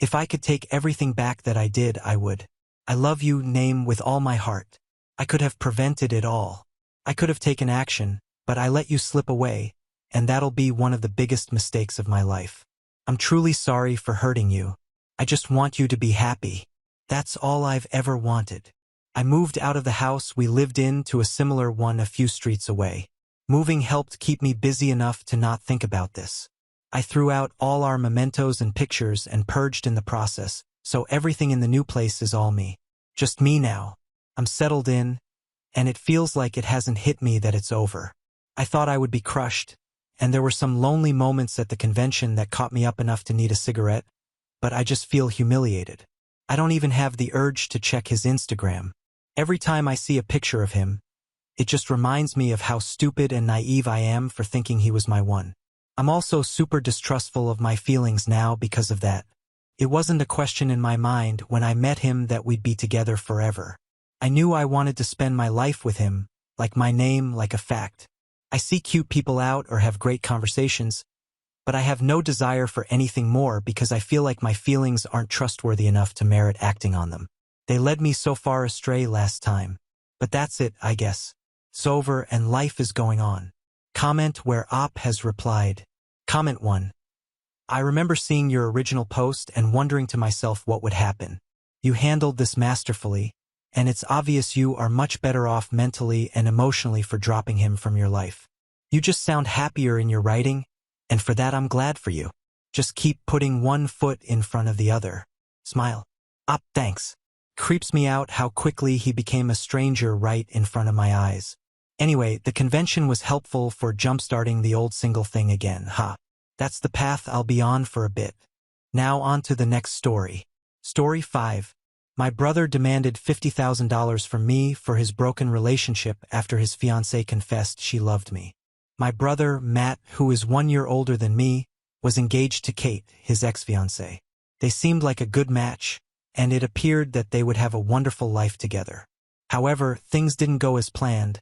"If I could take everything back that I did, I would. I love you, name, with all my heart. I could have prevented it all. I could have taken action, but I let you slip away, and that'll be one of the biggest mistakes of my life. I'm truly sorry for hurting you. I just want you to be happy. That's all I've ever wanted." I moved out of the house we lived in to a similar one a few streets away. Moving helped keep me busy enough to not think about this. I threw out all our mementos and pictures and purged in the process, so everything in the new place is all me. Just me now. I'm settled in, and it feels like it hasn't hit me that it's over. I thought I would be crushed, and there were some lonely moments at the convention that caught me up enough to need a cigarette, but I just feel humiliated. I don't even have the urge to check his Instagram. Every time I see a picture of him, it just reminds me of how stupid and naive I am for thinking he was my one. I'm also super distrustful of my feelings now because of that. It wasn't a question in my mind when I met him that we'd be together forever. I knew I wanted to spend my life with him, like my name, like a fact. I see cute people out or have great conversations, but I have no desire for anything more because I feel like my feelings aren't trustworthy enough to merit acting on them. They led me so far astray last time. But that's it, I guess. It's over and life is going on. Comment where Op has replied. Comment 1. I remember seeing your original post and wondering to myself what would happen. You handled this masterfully, and it's obvious you are much better off mentally and emotionally for dropping him from your life. You just sound happier in your writing, and for that I'm glad for you. Just keep putting one foot in front of the other. Smile. Op, thanks. Creeps me out how quickly he became a stranger right in front of my eyes. Anyway, the convention was helpful for jump-starting the old single thing again, That's the path I'll be on for a bit. Now on to the next story. Story 5. My brother demanded $50,000 from me for his broken relationship after his fiancée confessed she loved me. My brother, Matt, who is 1 year older than me, was engaged to Kate, his ex-fiancée. They seemed like a good match, and it appeared that they would have a wonderful life together. However, things didn't go as planned,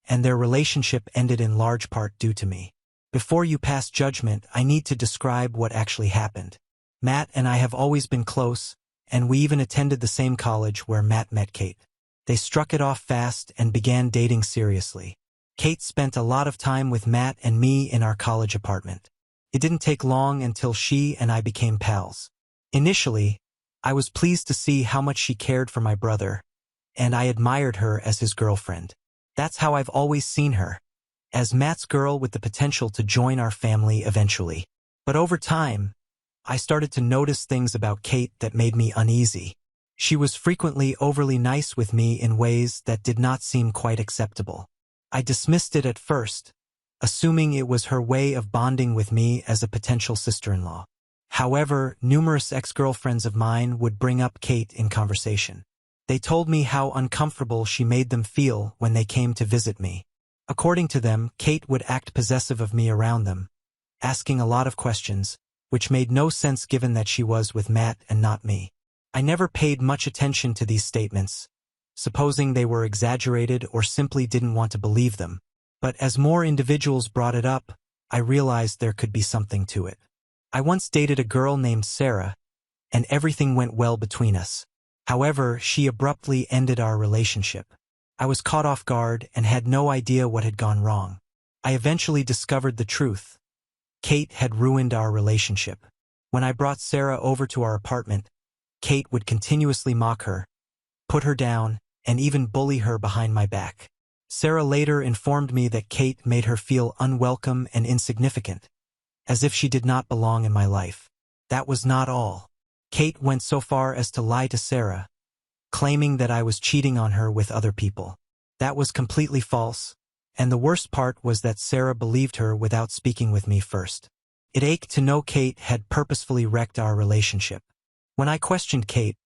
and their relationship ended in large part due to me. Before you pass judgment, I need to describe what actually happened. Matt and I have always been close, and we even attended the same college where Matt met Kate. They struck it off fast and began dating seriously. Kate spent a lot of time with Matt and me in our college apartment. It didn't take long until she and I became pals. Initially, I was pleased to see how much she cared for my brother, and I admired her as his girlfriend. That's how I've always seen her, as Matt's girl with the potential to join our family eventually. But over time, I started to notice things about Kate that made me uneasy. She was frequently overly nice with me in ways that did not seem quite acceptable. I dismissed it at first, assuming it was her way of bonding with me as a potential sister-in-law. However, numerous ex-girlfriends of mine would bring up Kate in conversation. They told me how uncomfortable she made them feel when they came to visit me. According to them, Kate would act possessive of me around them, asking a lot of questions, which made no sense given that she was with Matt and not me. I never paid much attention to these statements, supposing they were exaggerated or simply didn't want to believe them. But as more individuals brought it up, I realized there could be something to it. I once dated a girl named Sarah, and everything went well between us. However, she abruptly ended our relationship. I was caught off guard and had no idea what had gone wrong. I eventually discovered the truth. Kate had ruined our relationship. When I brought Sarah over to our apartment, Kate would continuously mock her, put her down, and even bully her behind my back. Sarah later informed me that Kate made her feel unwelcome and insignificant, as if she did not belong in my life. That was not all. Kate went so far as to lie to Sarah, claiming that I was cheating on her with other people. That was completely false, and the worst part was that Sarah believed her without speaking with me first. It ached to know Kate had purposefully wrecked our relationship. When I questioned Kate,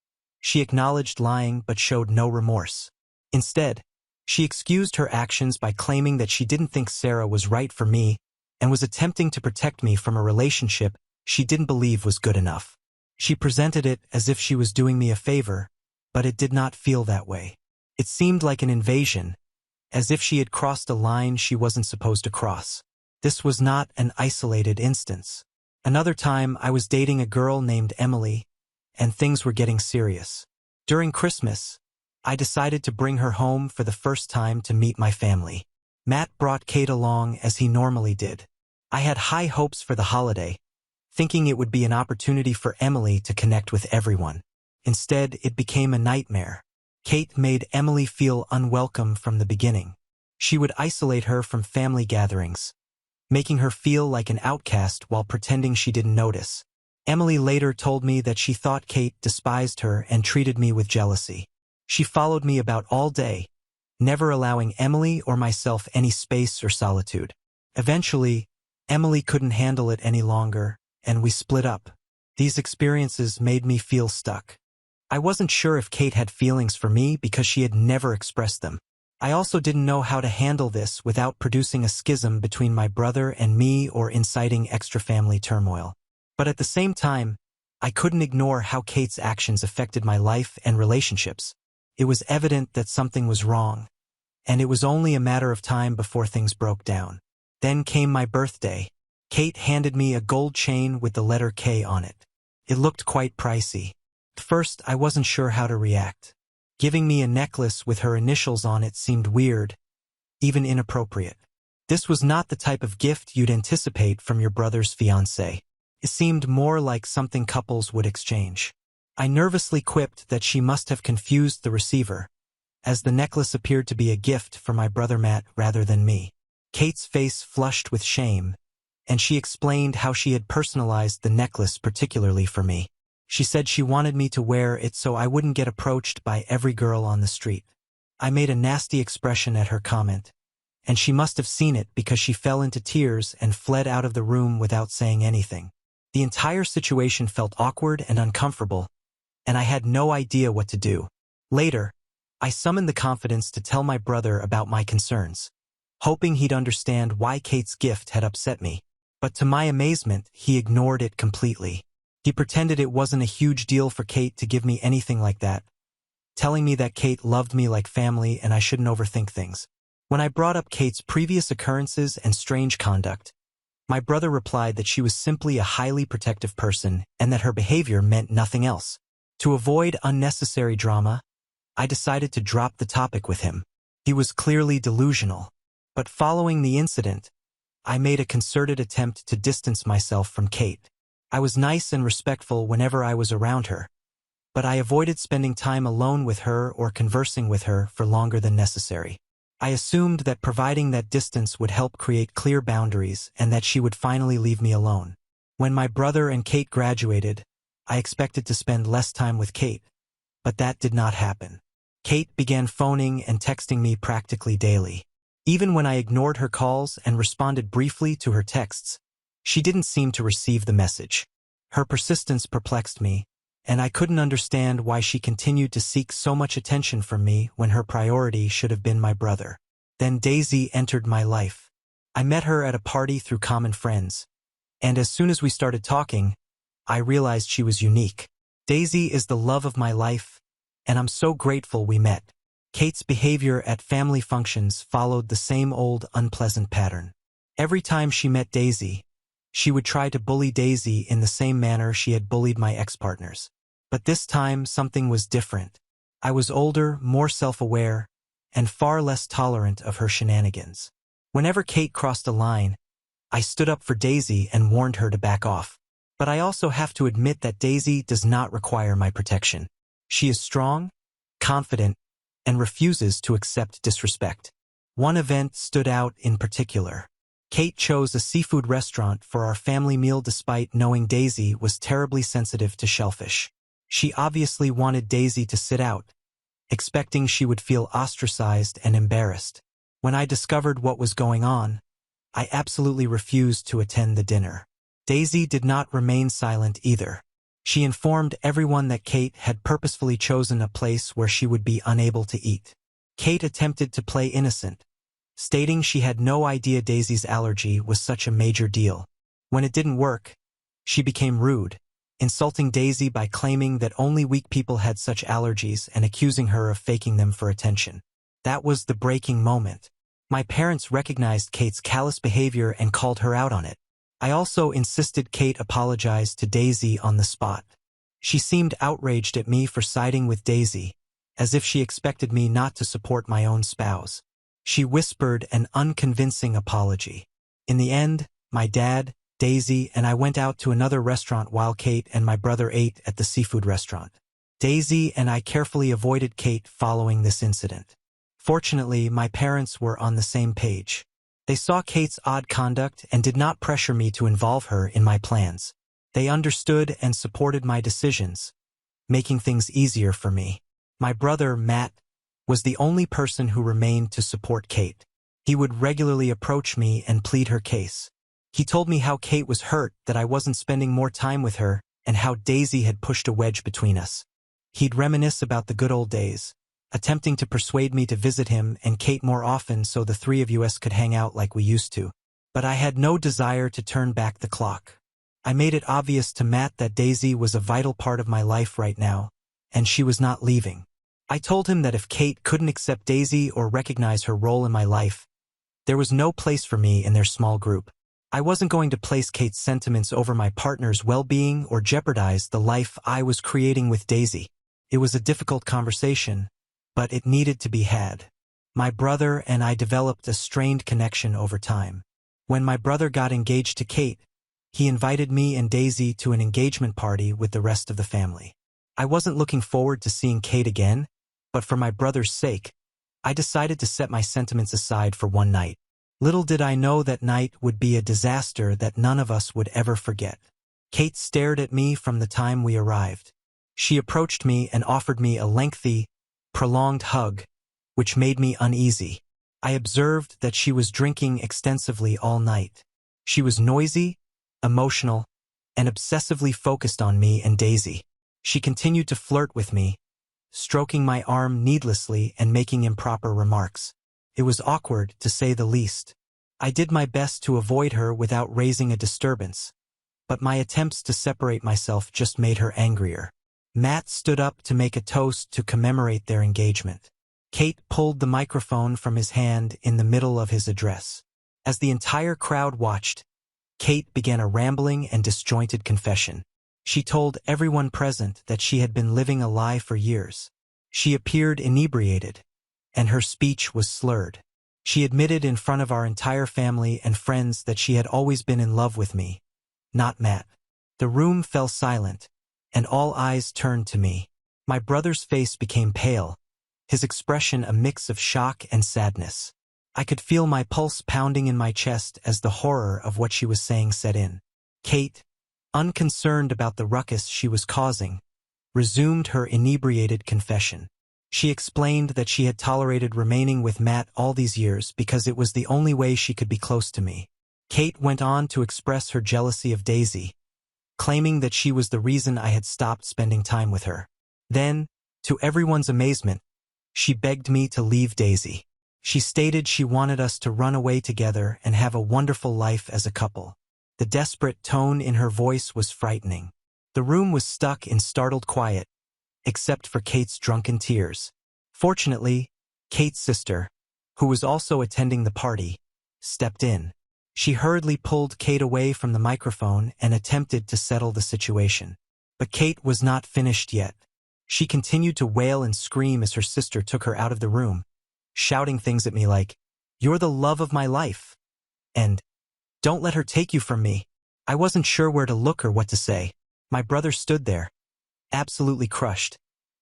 she acknowledged lying but showed no remorse. Instead, she excused her actions by claiming that she didn't think Sarah was right for me and was attempting to protect me from a relationship she didn't believe was good enough. She presented it as if she was doing me a favor, but it did not feel that way. It seemed like an invasion, as if she had crossed a line she wasn't supposed to cross. This was not an isolated instance. Another time, I was dating a girl named Emily, and things were getting serious. During Christmas, I decided to bring her home for the first time to meet my family. Matt brought Kate along as he normally did. I had high hopes for the holiday, thinking it would be an opportunity for Emily to connect with everyone. Instead, it became a nightmare. Kate made Emily feel unwelcome from the beginning. She would isolate her from family gatherings, making her feel like an outcast while pretending she didn't notice. Emily later told me that she thought Kate despised her and treated me with jealousy. She followed me about all day, never allowing Emily or myself any space or solitude. Eventually, Emily couldn't handle it any longer, and we split up. These experiences made me feel stuck. I wasn't sure if Kate had feelings for me because she had never expressed them. I also didn't know how to handle this without producing a schism between my brother and me or inciting extra family turmoil. But at the same time, I couldn't ignore how Kate's actions affected my life and relationships. It was evident that something was wrong, and it was only a matter of time before things broke down. Then came my birthday. Kate handed me a gold chain with the letter K on it. It looked quite pricey. At first, I wasn't sure how to react. Giving me a necklace with her initials on it seemed weird, even inappropriate. This was not the type of gift you'd anticipate from your brother's fiancée. It seemed more like something couples would exchange. I nervously quipped that she must have confused the receiver, as the necklace appeared to be a gift for my brother Matt rather than me. Kate's face flushed with shame, and she explained how she had personalized the necklace particularly for me. She said she wanted me to wear it so I wouldn't get approached by every girl on the street. I made a nasty expression at her comment, and she must have seen it because she fell into tears and fled out of the room without saying anything. The entire situation felt awkward and uncomfortable, and I had no idea what to do. Later, I summoned the confidence to tell my brother about my concerns, hoping he'd understand why Kate's gift had upset me. But to my amazement, he ignored it completely. He pretended it wasn't a huge deal for Kate to give me anything like that, telling me that Kate loved me like family and I shouldn't overthink things. When I brought up Kate's previous occurrences and strange conduct, my brother replied that she was simply a highly protective person and that her behavior meant nothing else. To avoid unnecessary drama, I decided to drop the topic with him. He was clearly delusional. But following the incident, I made a concerted attempt to distance myself from Kate. I was nice and respectful whenever I was around her, but I avoided spending time alone with her or conversing with her for longer than necessary. I assumed that providing that distance would help create clear boundaries and that she would finally leave me alone. When my brother and Kate graduated, I expected to spend less time with Kate, But that did not happen. Kate began phoning and texting me practically daily. Even when I ignored her calls and responded briefly to her texts, she didn't seem to receive the message. Her persistence perplexed me, and I couldn't understand why she continued to seek so much attention from me when her priority should have been my brother. Then Daisy entered my life. I met her at a party through common friends, and as soon as we started talking, I realized she was unique. Daisy is the love of my life, and I'm so grateful we met. Kate's behavior at family functions followed the same old unpleasant pattern. Every time she met Daisy, she would try to bully Daisy in the same manner she had bullied my ex-partners. But this time, something was different. I was older, more self-aware, and far less tolerant of her shenanigans. Whenever Kate crossed a line, I stood up for Daisy and warned her to back off. But I also have to admit that Daisy does not require my protection. She is strong, confident, and refuses to accept disrespect. One event stood out in particular. Kate chose a seafood restaurant for our family meal despite knowing Daisy was terribly sensitive to shellfish. She obviously wanted Daisy to sit out, expecting she would feel ostracized and embarrassed. When I discovered what was going on, I absolutely refused to attend the dinner. Daisy did not remain silent either. She informed everyone that Kate had purposefully chosen a place where she would be unable to eat. Kate attempted to play innocent, stating she had no idea Daisy's allergy was such a major deal. When it didn't work, she became rude, insulting Daisy by claiming that only weak people had such allergies and accusing her of faking them for attention. That was the breaking moment. My parents recognized Kate's callous behavior and called her out on it. I also insisted Kate apologize to Daisy on the spot. She seemed outraged at me for siding with Daisy, as if she expected me not to support my own spouse. She whispered an unconvincing apology. In the end, my dad, Daisy, and I went out to another restaurant while Kate and my brother ate at the seafood restaurant. Daisy and I carefully avoided Kate following this incident. Fortunately, my parents were on the same page. They saw Kate's odd conduct and did not pressure me to involve her in my plans. They understood and supported my decisions, making things easier for me. My brother, Matt, was the only person who remained to support Kate. He would regularly approach me and plead her case. He told me how Kate was hurt that I wasn't spending more time with her and how Daisy had pushed a wedge between us. He'd reminisce about the good old days, attempting to persuade me to visit him and Kate more often so the three of us could hang out like we used to. But I had no desire to turn back the clock. I made it obvious to Matt that Daisy was a vital part of my life right now, and she was not leaving. I told him that if Kate couldn't accept Daisy or recognize her role in my life, there was no place for me in their small group. I wasn't going to place Kate's sentiments over my partner's well-being or jeopardize the life I was creating with Daisy. It was a difficult conversation, but it needed to be had. My brother and I developed a strained connection over time. When my brother got engaged to Kate, he invited me and Daisy to an engagement party with the rest of the family. I wasn't looking forward to seeing Kate again, but for my brother's sake, I decided to set my sentiments aside for one night. Little did I know that night would be a disaster that none of us would ever forget. Kate stared at me from the time we arrived. She approached me and offered me a lengthy, prolonged hug, which made me uneasy. I observed that she was drinking extensively all night. She was noisy, emotional, and obsessively focused on me and Daisy. She continued to flirt with me, stroking my arm needlessly and making improper remarks. It was awkward, to say the least. I did my best to avoid her without raising a disturbance, but my attempts to separate myself just made her angrier. Matt stood up to make a toast to commemorate their engagement. Kate pulled the microphone from his hand in the middle of his address. As the entire crowd watched, Kate began a rambling and disjointed confession. She told everyone present that she had been living a lie for years. She appeared inebriated, and her speech was slurred. She admitted in front of our entire family and friends that she had always been in love with me, not Matt. The room fell silent, and all eyes turned to me. My brother's face became pale, his expression a mix of shock and sadness. I could feel my pulse pounding in my chest as the horror of what she was saying set in. Kate, unconcerned about the ruckus she was causing, resumed her inebriated confession. She explained that she had tolerated remaining with Matt all these years because it was the only way she could be close to me. Kate went on to express her jealousy of Daisy, claiming that she was the reason I had stopped spending time with her. Then, to everyone's amazement, she begged me to leave Daisy. She stated she wanted us to run away together and have a wonderful life as a couple. The desperate tone in her voice was frightening. The room was stuck in startled quiet, except for Kate's drunken tears. Fortunately, Kate's sister, who was also attending the party, stepped in. She hurriedly pulled Kate away from the microphone and attempted to settle the situation. But Kate was not finished yet. She continued to wail and scream as her sister took her out of the room, shouting things at me like, "You're the love of my life," and "Don't let her take you from me." I wasn't sure where to look or what to say. My brother stood there, absolutely crushed,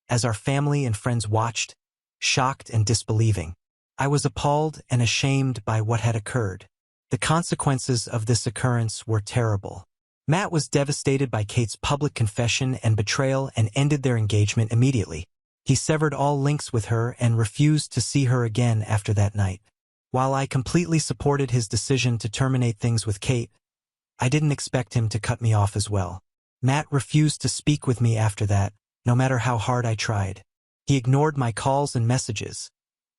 as our family and friends watched, shocked and disbelieving. I was appalled and ashamed by what had occurred. The consequences of this occurrence were terrible. Matt was devastated by Kate's public confession and betrayal and ended their engagement immediately. He severed all links with her and refused to see her again after that night. While I completely supported his decision to terminate things with Kate, I didn't expect him to cut me off as well. Matt refused to speak with me after that, no matter how hard I tried. He ignored my calls and messages,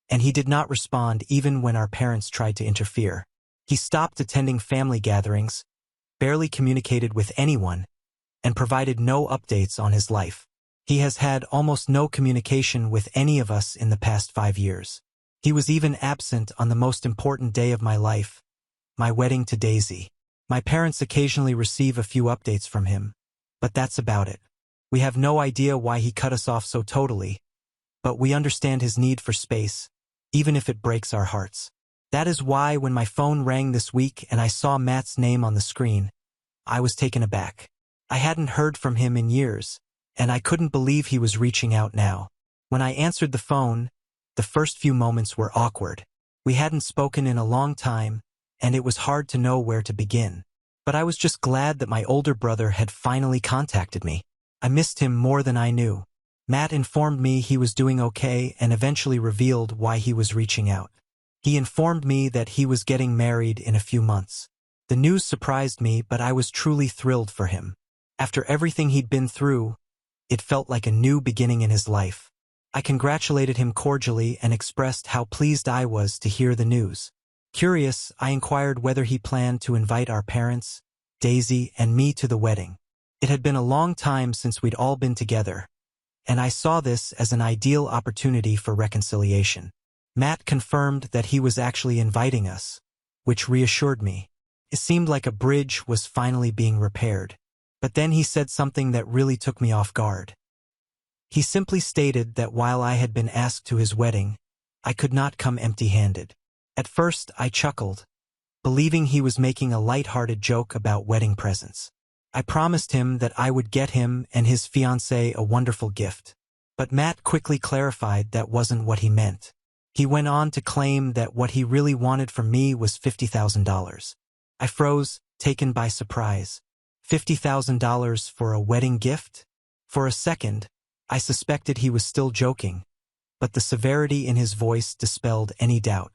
and he did not respond even when our parents tried to interfere. He stopped attending family gatherings, barely communicated with anyone, and provided no updates on his life. He has had almost no communication with any of us in the past 5 years. He was even absent on the most important day of my life, my wedding to Daisy. My parents occasionally receive a few updates from him, but that's about it. We have no idea why he cut us off so totally, but we understand his need for space, even if it breaks our hearts. That is why when my phone rang this week and I saw Matt's name on the screen, I was taken aback. I hadn't heard from him in years, and I couldn't believe he was reaching out now. When I answered the phone, the first few moments were awkward. We hadn't spoken in a long time, and it was hard to know where to begin. But I was just glad that my older brother had finally contacted me. I missed him more than I knew. Matt informed me he was doing okay and eventually revealed why he was reaching out. He informed me that he was getting married in a few months. The news surprised me, but I was truly thrilled for him. After everything he'd been through, it felt like a new beginning in his life. I congratulated him cordially and expressed how pleased I was to hear the news. Curious, I inquired whether he planned to invite our parents, Daisy, and me to the wedding. It had been a long time since we'd all been together, and I saw this as an ideal opportunity for reconciliation. Matt confirmed that he was actually inviting us, which reassured me. It seemed like a bridge was finally being repaired. But then he said something that really took me off guard. He simply stated that while I had been asked to his wedding, I could not come empty-handed. At first, I chuckled, believing he was making a light-hearted joke about wedding presents. I promised him that I would get him and his fiancée a wonderful gift. But Matt quickly clarified that wasn't what he meant. He went on to claim that what he really wanted from me was $50,000. I froze, taken by surprise. $50,000 for a wedding gift? For a second, I suspected he was still joking, but the severity in his voice dispelled any doubt.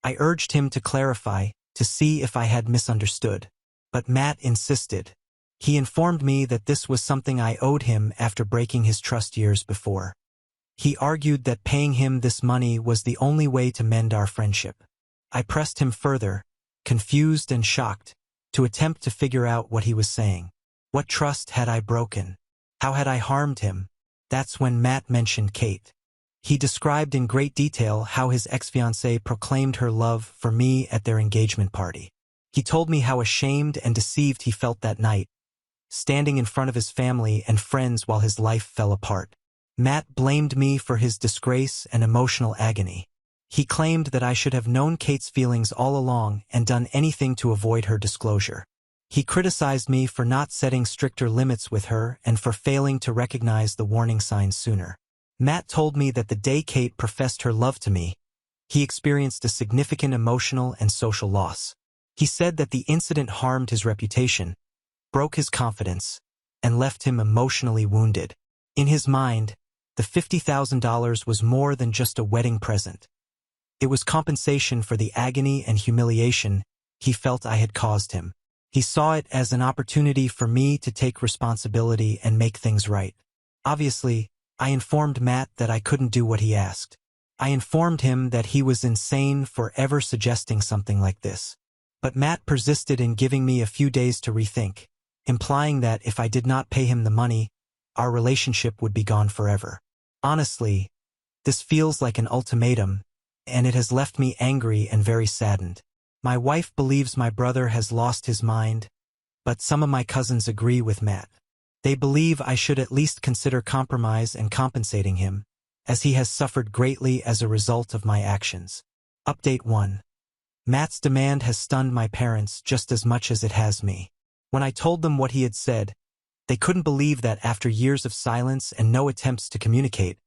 I urged him to clarify, to see if I had misunderstood. But Matt insisted. He informed me that this was something I owed him after breaking his trust years before. He argued that paying him this money was the only way to mend our friendship. I pressed him further, confused and shocked, to attempt to figure out what he was saying. What trust had I broken? How had I harmed him? That's when Matt mentioned Kate. He described in great detail how his ex-fiancée proclaimed her love for me at their engagement party. He told me how ashamed and deceived he felt that night, standing in front of his family and friends while his life fell apart. Matt blamed me for his disgrace and emotional agony. He claimed that I should have known Kate's feelings all along and done anything to avoid her disclosure. He criticized me for not setting stricter limits with her and for failing to recognize the warning signs sooner. Matt told me that the day Kate professed her love to me, he experienced a significant emotional and social loss. He said that the incident harmed his reputation, broke his confidence, and left him emotionally wounded. In his mind, the $50,000 was more than just a wedding present. It was compensation for the agony and humiliation he felt I had caused him. He saw it as an opportunity for me to take responsibility and make things right. Obviously, I informed Matt that I couldn't do what he asked. I informed him that he was insane for ever suggesting something like this. But Matt persisted in giving me a few days to rethink, implying that if I did not pay him the money, our relationship would be gone forever. Honestly, this feels like an ultimatum, and it has left me angry and very saddened. My wife believes my brother has lost his mind, but some of my cousins agree with Matt. They believe I should at least consider compromise and compensating him, as he has suffered greatly as a result of my actions. Update 1. Matt's demand has stunned my parents just as much as it has me. When I told them what he had said, they couldn't believe that after years of silence and no attempts to communicate,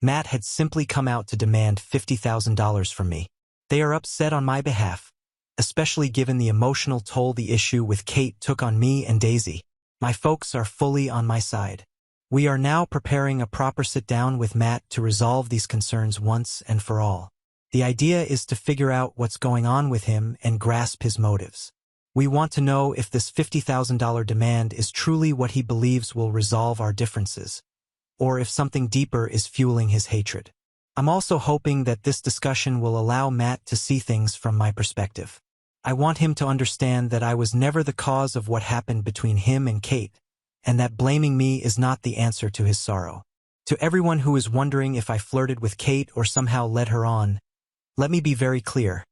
Matt had simply come out to demand $50,000 from me. They are upset on my behalf, especially given the emotional toll the issue with Kate took on me and Daisy. My folks are fully on my side. We are now preparing a proper sit-down with Matt to resolve these concerns once and for all. The idea is to figure out what's going on with him and grasp his motives. We want to know if this $50,000 demand is truly what he believes will resolve our differences, or if something deeper is fueling his hatred. I'm also hoping that this discussion will allow Matt to see things from my perspective. I want him to understand that I was never the cause of what happened between him and Kate, and that blaming me is not the answer to his sorrow. To everyone who is wondering if I flirted with Kate or somehow led her on, let me be very clear.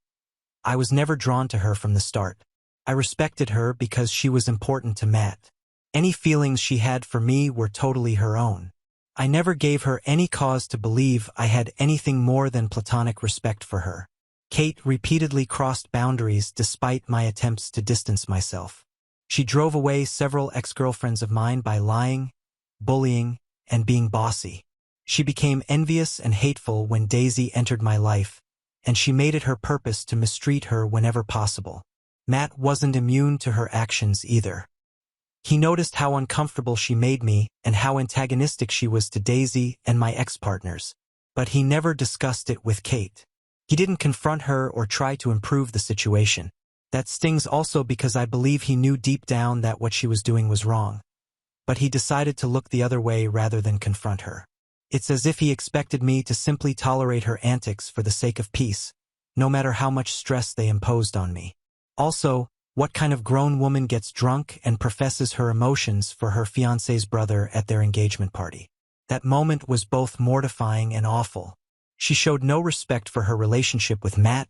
I was never drawn to her from the start. I respected her because she was important to Matt. Any feelings she had for me were totally her own. I never gave her any cause to believe I had anything more than platonic respect for her. Kate repeatedly crossed boundaries despite my attempts to distance myself. She drove away several ex-girlfriends of mine by lying, bullying, and being bossy. She became envious and hateful when Daisy entered my life, and she made it her purpose to mistreat her whenever possible. Matt wasn't immune to her actions either. He noticed how uncomfortable she made me and how antagonistic she was to Daisy and my ex-partners, but he never discussed it with Kate. He didn't confront her or try to improve the situation. That stings also because I believe he knew deep down that what she was doing was wrong. But he decided to look the other way rather than confront her. It's as if he expected me to simply tolerate her antics for the sake of peace, no matter how much stress they imposed on me. Also, what kind of grown woman gets drunk and professes her emotions for her fiancé's brother at their engagement party? That moment was both mortifying and awful. She showed no respect for her relationship with Matt,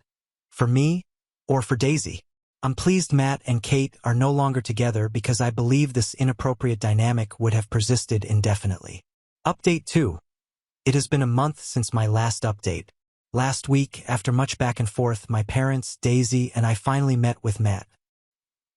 for me, or for Daisy. I'm pleased Matt and Kate are no longer together because I believe this inappropriate dynamic would have persisted indefinitely. Update 2. It has been a month since my last update. Last week, after much back and forth, my parents, Daisy, and I finally met with Matt.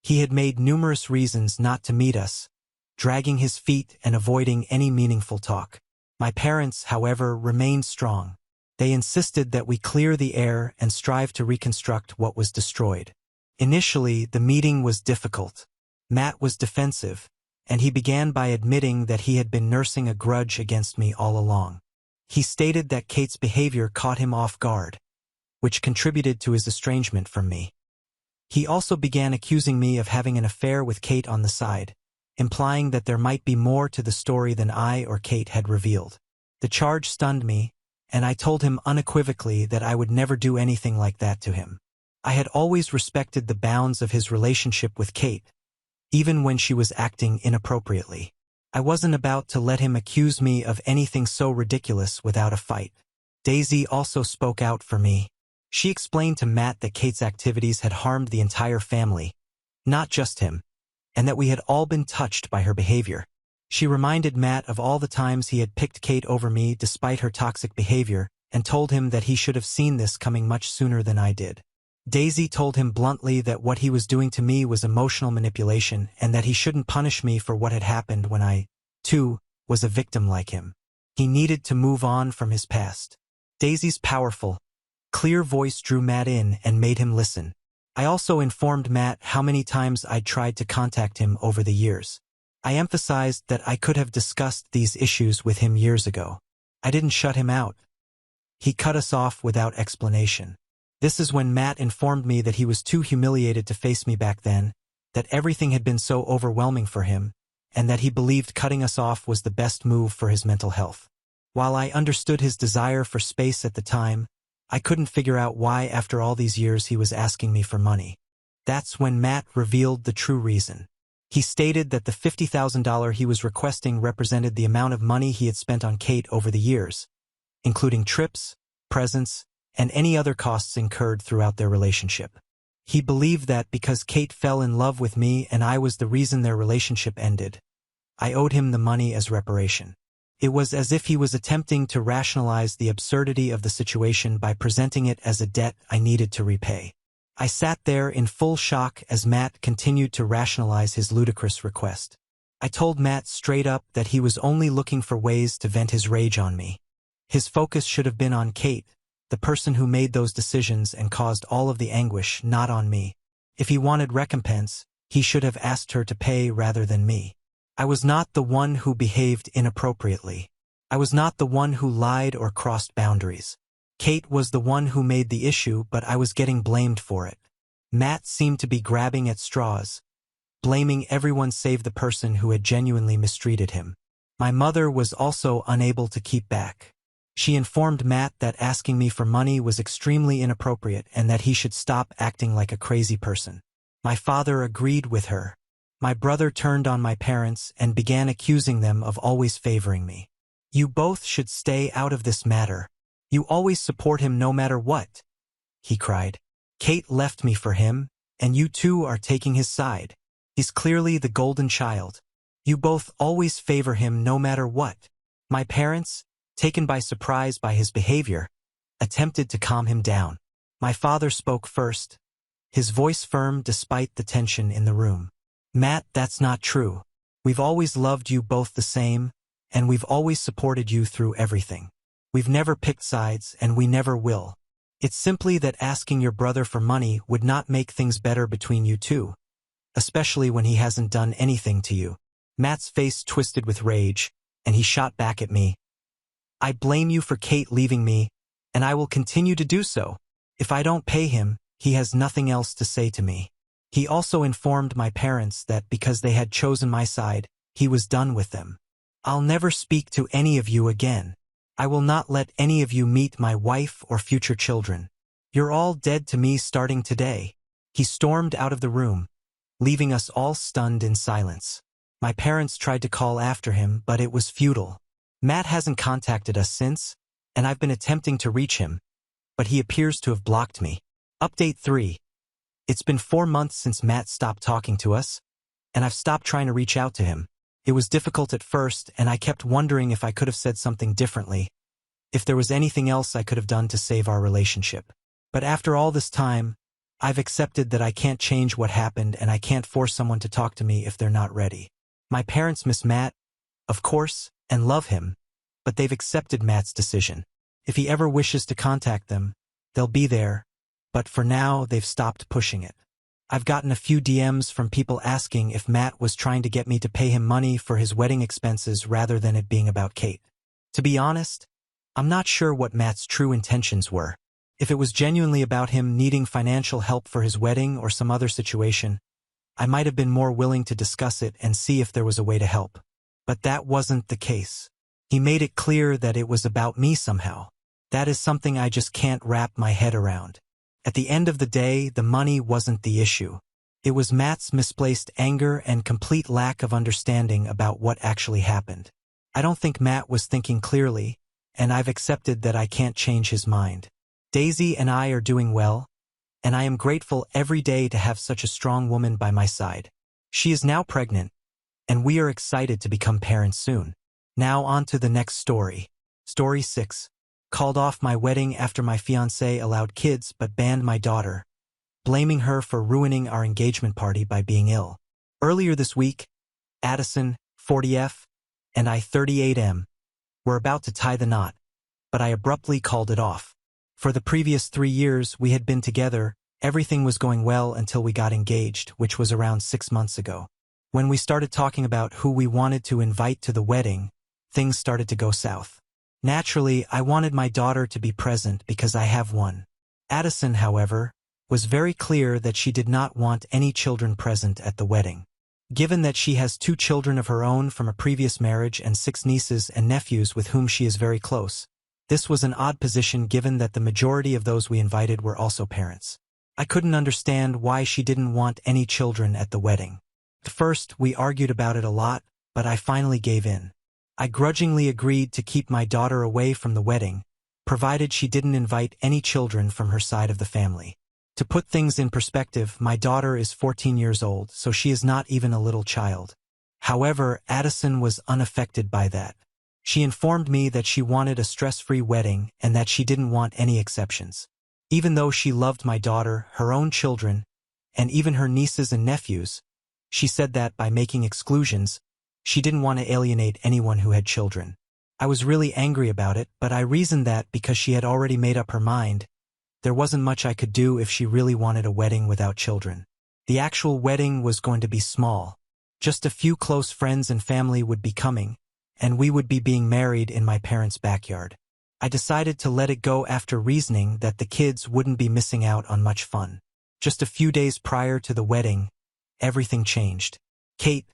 He had made numerous reasons not to meet us, dragging his feet and avoiding any meaningful talk. My parents, however, remained strong. They insisted that we clear the air and strive to reconstruct what was destroyed. Initially, the meeting was difficult. Matt was defensive, and he began by admitting that he had been nursing a grudge against me all along. He stated that Kate's behavior caught him off guard, which contributed to his estrangement from me. He also began accusing me of having an affair with Kate on the side, implying that there might be more to the story than I or Kate had revealed. The charge stunned me, and I told him unequivocally that I would never do anything like that to him. I had always respected the bounds of his relationship with Kate, even when she was acting inappropriately. I wasn't about to let him accuse me of anything so ridiculous without a fight. Daisy also spoke out for me. She explained to Matt that Kate's activities had harmed the entire family, not just him, and that we had all been touched by her behavior. She reminded Matt of all the times he had picked Kate over me despite her toxic behavior, and told him that he should have seen this coming much sooner than I did. Daisy told him bluntly that what he was doing to me was emotional manipulation and that he shouldn't punish me for what had happened when I, too, was a victim like him. He needed to move on from his past. Daisy's powerful, clear voice drew Matt in and made him listen. I also informed Matt how many times I'd tried to contact him over the years. I emphasized that I could have discussed these issues with him years ago. I didn't shut him out. He cut us off without explanation. This is when Matt informed me that he was too humiliated to face me back then, that everything had been so overwhelming for him, and that he believed cutting us off was the best move for his mental health. While I understood his desire for space at the time, I couldn't figure out why after all these years he was asking me for money. That's when Matt revealed the true reason. He stated that the $50,000 he was requesting represented the amount of money he had spent on Kate over the years, including trips, presents, and any other costs incurred throughout their relationship. He believed that because Kate fell in love with me and I was the reason their relationship ended, I owed him the money as reparation. It was as if he was attempting to rationalize the absurdity of the situation by presenting it as a debt I needed to repay. I sat there in full shock as Matt continued to rationalize his ludicrous request. I told Matt straight up that he was only looking for ways to vent his rage on me. His focus should have been on Kate, the person who made those decisions and caused all of the anguish, not on me. If he wanted recompense, he should have asked her to pay rather than me. I was not the one who behaved inappropriately. I was not the one who lied or crossed boundaries. Kate was the one who made the issue, but I was getting blamed for it. Matt seemed to be grabbing at straws, blaming everyone save the person who had genuinely mistreated him. My mother was also unable to keep back. She informed Matt that asking me for money was extremely inappropriate and that he should stop acting like a crazy person. My father agreed with her. My brother turned on my parents and began accusing them of always favoring me. "You both should stay out of this matter. You always support him no matter what," he cried. "Kate left me for him, and you two are taking his side. He's clearly the golden child. You both always favor him no matter what." My parents, taken by surprise by his behavior, attempted to calm him down. My father spoke first, his voice firm despite the tension in the room. "Matt, that's not true. We've always loved you both the same, and we've always supported you through everything. We've never picked sides, and we never will. It's simply that asking your brother for money would not make things better between you two, especially when he hasn't done anything to you." Matt's face twisted with rage, and he shot back at me. "I blame you for Kate leaving me, and I will continue to do so. If I don't pay him, he has nothing else to say to me." He also informed my parents that because they had chosen my side, he was done with them. "I'll never speak to any of you again. I will not let any of you meet my wife or future children. You're all dead to me starting today." He stormed out of the room, leaving us all stunned in silence. My parents tried to call after him, but it was futile. Matt hasn't contacted us since, and I've been attempting to reach him, but he appears to have blocked me. Update 3. It's been 4 months since Matt stopped talking to us, and I've stopped trying to reach out to him. It was difficult at first, and I kept wondering if I could have said something differently, if there was anything else I could have done to save our relationship. But after all this time, I've accepted that I can't change what happened and I can't force someone to talk to me if they're not ready. My parents miss Matt, of course, and love him, but they've accepted Matt's decision. If he ever wishes to contact them, they'll be there, but for now they've stopped pushing it. I've gotten a few DMs from people asking if Matt was trying to get me to pay him money for his wedding expenses rather than it being about Kate. To be honest, I'm not sure what Matt's true intentions were. If it was genuinely about him needing financial help for his wedding or some other situation, I might have been more willing to discuss it and see if there was a way to help. But that wasn't the case. He made it clear that it was about me somehow. That is something I just can't wrap my head around. At the end of the day, the money wasn't the issue. It was Matt's misplaced anger and complete lack of understanding about what actually happened. I don't think Matt was thinking clearly, and I've accepted that I can't change his mind. Daisy and I are doing well, and I am grateful every day to have such a strong woman by my side. She is now pregnant, and we are excited to become parents soon. Now on to the next story. Story 6. Called off my wedding after my fiancé allowed kids but banned my daughter, blaming her for ruining our engagement party by being ill. Earlier this week, Addison, 40F, and I, 38M, were about to tie the knot, but I abruptly called it off. For the previous 3 years we had been together, everything was going well until we got engaged, which was around 6 months ago. When we started talking about who we wanted to invite to the wedding, things started to go south. Naturally, I wanted my daughter to be present because I have one. Addison, however, was very clear that she did not want any children present at the wedding. Given that she has 2 children of her own from a previous marriage and 6 nieces and nephews with whom she is very close, this was an odd position given that the majority of those we invited were also parents. I couldn't understand why she didn't want any children at the wedding. At first, we argued about it a lot, but I finally gave in. I grudgingly agreed to keep my daughter away from the wedding, provided she didn't invite any children from her side of the family. To put things in perspective, my daughter is 14 years old, so she is not even a little child. However, Addison was unaffected by that. She informed me that she wanted a stress-free wedding and that she didn't want any exceptions. Even though she loved my daughter, her own children, and even her nieces and nephews, she said that by making exclusions, she didn't want to alienate anyone who had children. I was really angry about it, but I reasoned that because she had already made up her mind, there wasn't much I could do if she really wanted a wedding without children. The actual wedding was going to be small. Just a few close friends and family would be coming, and we would be being married in my parents' backyard. I decided to let it go after reasoning that the kids wouldn't be missing out on much fun. Just a few days prior to the wedding, everything changed. Kate,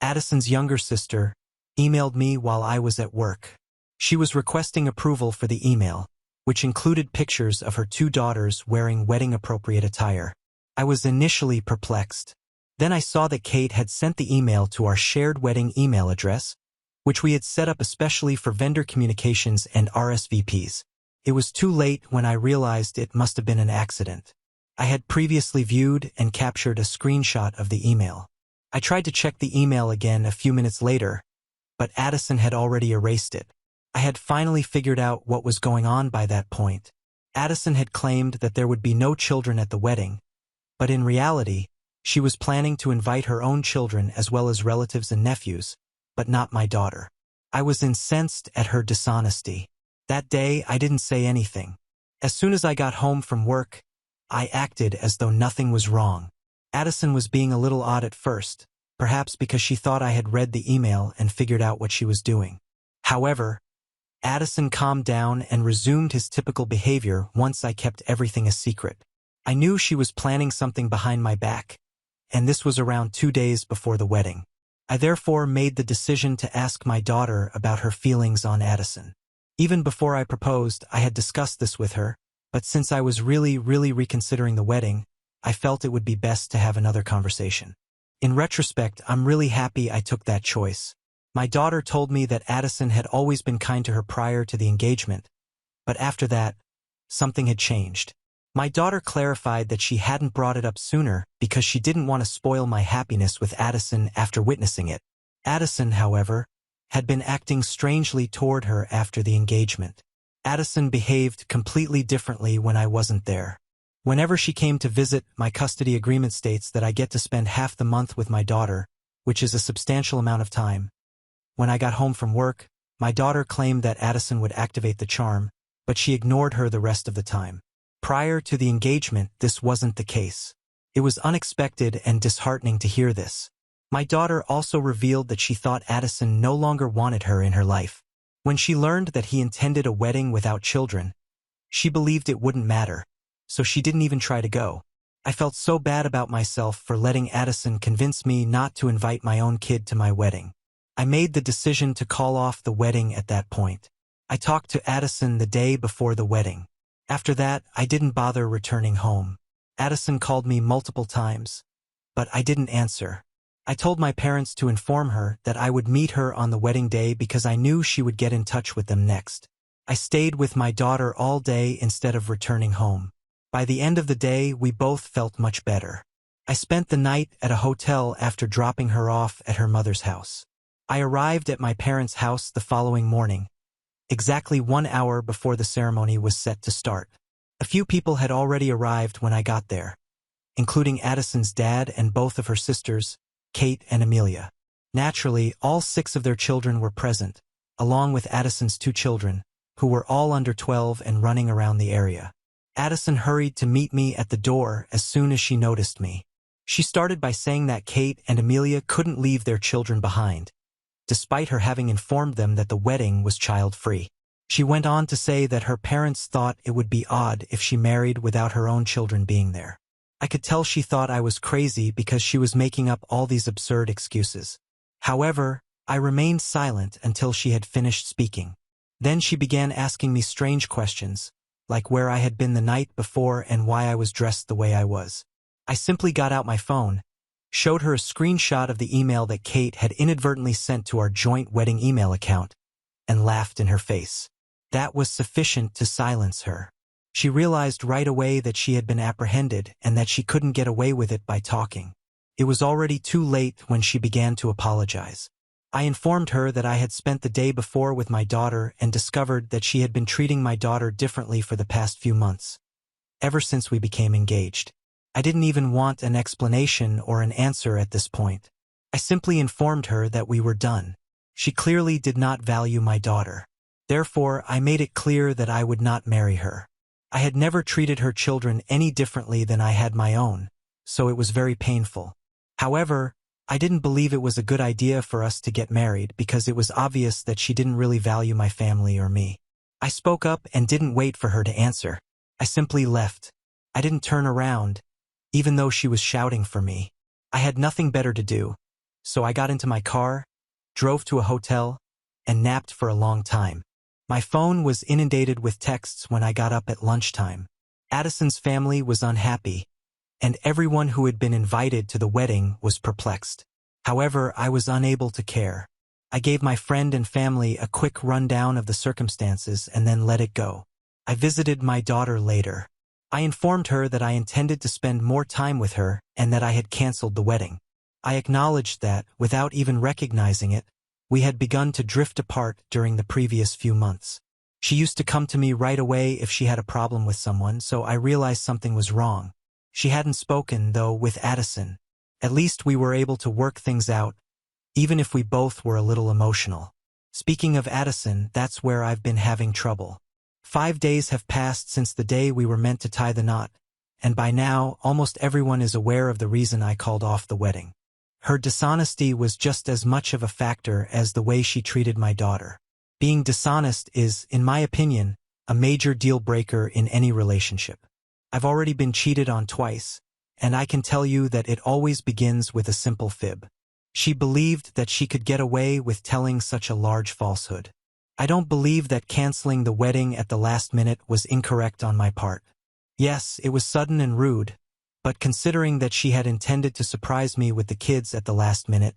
Addison's younger sister, emailed me while I was at work. She was requesting approval for the email, which included pictures of her 2 daughters wearing wedding-appropriate attire. I was initially perplexed. Then I saw that Kate had sent the email to our shared wedding email address, which we had set up especially for vendor communications and RSVPs. It was too late when I realized it must have been an accident. I had previously viewed and captured a screenshot of the email. I tried to check the email again a few minutes later, but Addison had already erased it. I had finally figured out what was going on by that point. Addison had claimed that there would be no children at the wedding, but in reality, she was planning to invite her own children as well as relatives and nephews, but not my daughter. I was incensed at her dishonesty. That day, I didn't say anything. As soon as I got home from work, I acted as though nothing was wrong. Addison was being a little odd at first, perhaps because she thought I had read the email and figured out what she was doing. However, Addison calmed down and resumed his typical behavior once I kept everything a secret. I knew she was planning something behind my back, and this was around 2 days before the wedding. I therefore made the decision to ask my daughter about her feelings on Addison. Even before I proposed, I had discussed this with her, but since I was really reconsidering the wedding, I felt it would be best to have another conversation. In retrospect, I'm really happy I took that choice. My daughter told me that Addison had always been kind to her prior to the engagement, but after that, something had changed. My daughter clarified that she hadn't brought it up sooner because she didn't want to spoil my happiness with Addison after witnessing it. Addison, however, had been acting strangely toward her after the engagement. Addison behaved completely differently when I wasn't there. Whenever she came to visit, my custody agreement states that I get to spend half the month with my daughter, which is a substantial amount of time. When I got home from work, my daughter claimed that Addison would activate the charm, but she ignored her the rest of the time. Prior to the engagement, this wasn't the case. It was unexpected and disheartening to hear this. My daughter also revealed that she thought Addison no longer wanted her in her life. When she learned that he intended a wedding without children, she believed it wouldn't matter, so she didn't even try to go. I felt so bad about myself for letting Addison convince me not to invite my own kid to my wedding. I made the decision to call off the wedding at that point. I talked to Addison the day before the wedding. After that, I didn't bother returning home. Addison called me multiple times, but I didn't answer. I told my parents to inform her that I would meet her on the wedding day because I knew she would get in touch with them next. I stayed with my daughter all day instead of returning home. By the end of the day, we both felt much better. I spent the night at a hotel after dropping her off at her mother's house. I arrived at my parents' house the following morning, exactly 1 hour before the ceremony was set to start. A few people had already arrived when I got there, including Addison's dad and both of her sisters, Kate and Amelia. Naturally, all 6 of their children were present, along with Addison's 2 children, who were all under 12 and running around the area. Addison hurried to meet me at the door as soon as she noticed me. She started by saying that Kate and Amelia couldn't leave their children behind, despite her having informed them that the wedding was child-free. She went on to say that her parents thought it would be odd if she married without her own children being there. I could tell she thought I was crazy because she was making up all these absurd excuses. However, I remained silent until she had finished speaking. Then she began asking me strange questions, like where I had been the night before and why I was dressed the way I was. I simply got out my phone, showed her a screenshot of the email that Kate had inadvertently sent to our joint wedding email account, and laughed in her face. That was sufficient to silence her. She realized right away that she had been apprehended and that she couldn't get away with it by talking. It was already too late when she began to apologize. I informed her that I had spent the day before with my daughter and discovered that she had been treating my daughter differently for the past few months, ever since we became engaged. I didn't even want an explanation or an answer at this point. I simply informed her that we were done. She clearly did not value my daughter. Therefore, I made it clear that I would not marry her. I had never treated her children any differently than I had my own, so it was very painful. However, I didn't believe it was a good idea for us to get married because it was obvious that she didn't really value my family or me. I spoke up and didn't wait for her to answer. I simply left. I didn't turn around, even though she was shouting for me. I had nothing better to do, so I got into my car, drove to a hotel, and napped for a long time. My phone was inundated with texts when I got up at lunchtime. Addison's family was unhappy, and everyone who had been invited to the wedding was perplexed. However, I was unable to care. I gave my friend and family a quick rundown of the circumstances and then let it go. I visited my daughter later. I informed her that I intended to spend more time with her and that I had canceled the wedding. I acknowledged that, without even recognizing it, we had begun to drift apart during the previous few months. She used to come to me right away if she had a problem with someone, so I realized something was wrong. She hadn't spoken, though, with Addison. At least we were able to work things out, even if we both were a little emotional. Speaking of Addison, that's where I've been having trouble. 5 days have passed since the day we were meant to tie the knot, and by now, almost everyone is aware of the reason I called off the wedding. Her dishonesty was just as much of a factor as the way she treated my daughter. Being dishonest is, in my opinion, a major deal breaker in any relationship. I've already been cheated on twice, and I can tell you that it always begins with a simple fib. She believed that she could get away with telling such a large falsehood. I don't believe that canceling the wedding at the last minute was incorrect on my part. Yes, it was sudden and rude, but considering that she had intended to surprise me with the kids at the last minute,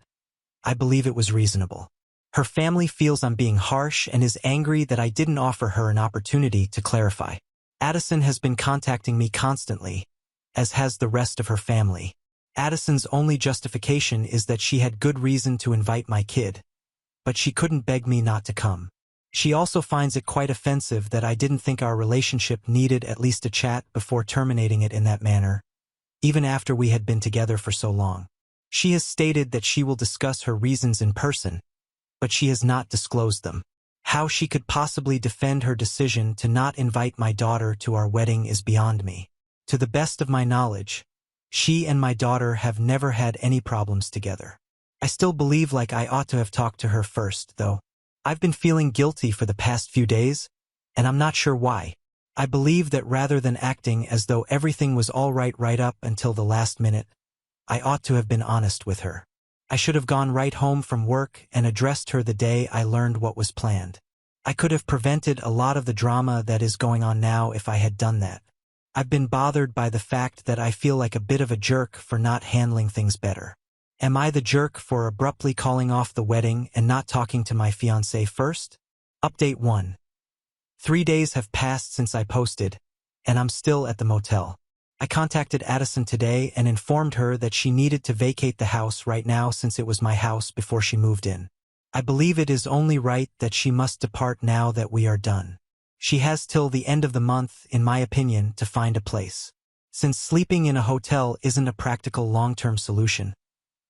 I believe it was reasonable. Her family feels I'm being harsh and is angry that I didn't offer her an opportunity to clarify. Addison has been contacting me constantly, as has the rest of her family. Addison's only justification is that she had good reason to invite my kid, but she couldn't beg me not to come. She also finds it quite offensive that I didn't think our relationship needed at least a chat before terminating it in that manner, even after we had been together for so long. She has stated that she will discuss her reasons in person, but she has not disclosed them. How she could possibly defend her decision to not invite my daughter to our wedding is beyond me. To the best of my knowledge, she and my daughter have never had any problems together. I still believe like I ought to have talked to her first, though. I've been feeling guilty for the past few days, and I'm not sure why. I believe that rather than acting as though everything was all right up until the last minute, I ought to have been honest with her. I should have gone right home from work and addressed her the day I learned what was planned. I could have prevented a lot of the drama that is going on now if I had done that. I've been bothered by the fact that I feel like a bit of a jerk for not handling things better. Am I the jerk for abruptly calling off the wedding and not talking to my fiancé first? Update 1. 3 days have passed since I posted, and I'm still at the motel. I contacted Addison today and informed her that she needed to vacate the house right now since it was my house before she moved in. I believe it is only right that she must depart now that we are done. She has till the end of the month, in my opinion, to find a place. Since sleeping in a hotel isn't a practical long-term solution,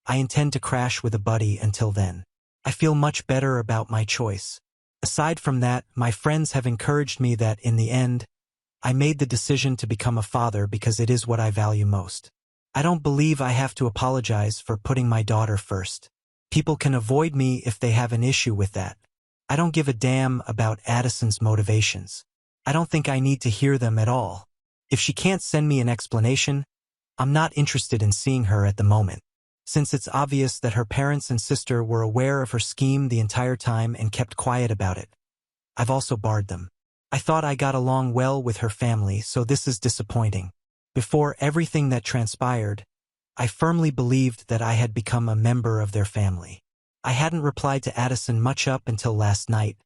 I intend to crash with a buddy until then. I feel much better about my choice. Aside from that, my friends have encouraged me that, in the end, I made the decision to become a father because it is what I value most. I don't believe I have to apologize for putting my daughter first. People can avoid me if they have an issue with that. I don't give a damn about Addison's motivations. I don't think I need to hear them at all. If she can't send me an explanation, I'm not interested in seeing her at the moment. Since it's obvious that her parents and sister were aware of her scheme the entire time and kept quiet about it, I've also barred them. I thought I got along well with her family, so this is disappointing. Before everything that transpired, I firmly believed that I had become a member of their family. I hadn't replied to Addison much up until last night,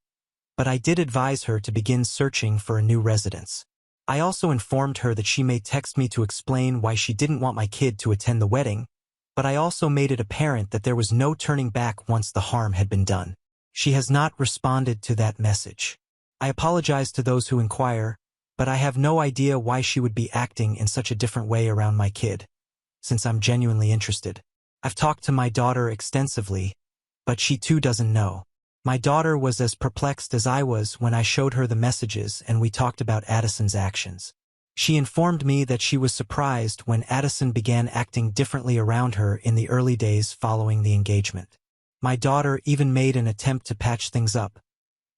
but I did advise her to begin searching for a new residence. I also informed her that she may text me to explain why she didn't want my kid to attend the wedding, but I also made it apparent that there was no turning back once the harm had been done. She has not responded to that message. I apologize to those who inquire, but I have no idea why she would be acting in such a different way around my kid, since I'm genuinely interested. I've talked to my daughter extensively, but she too doesn't know. My daughter was as perplexed as I was when I showed her the messages and we talked about Addison's actions. She informed me that she was surprised when Addison began acting differently around her in the early days following the engagement. My daughter even made an attempt to patch things up,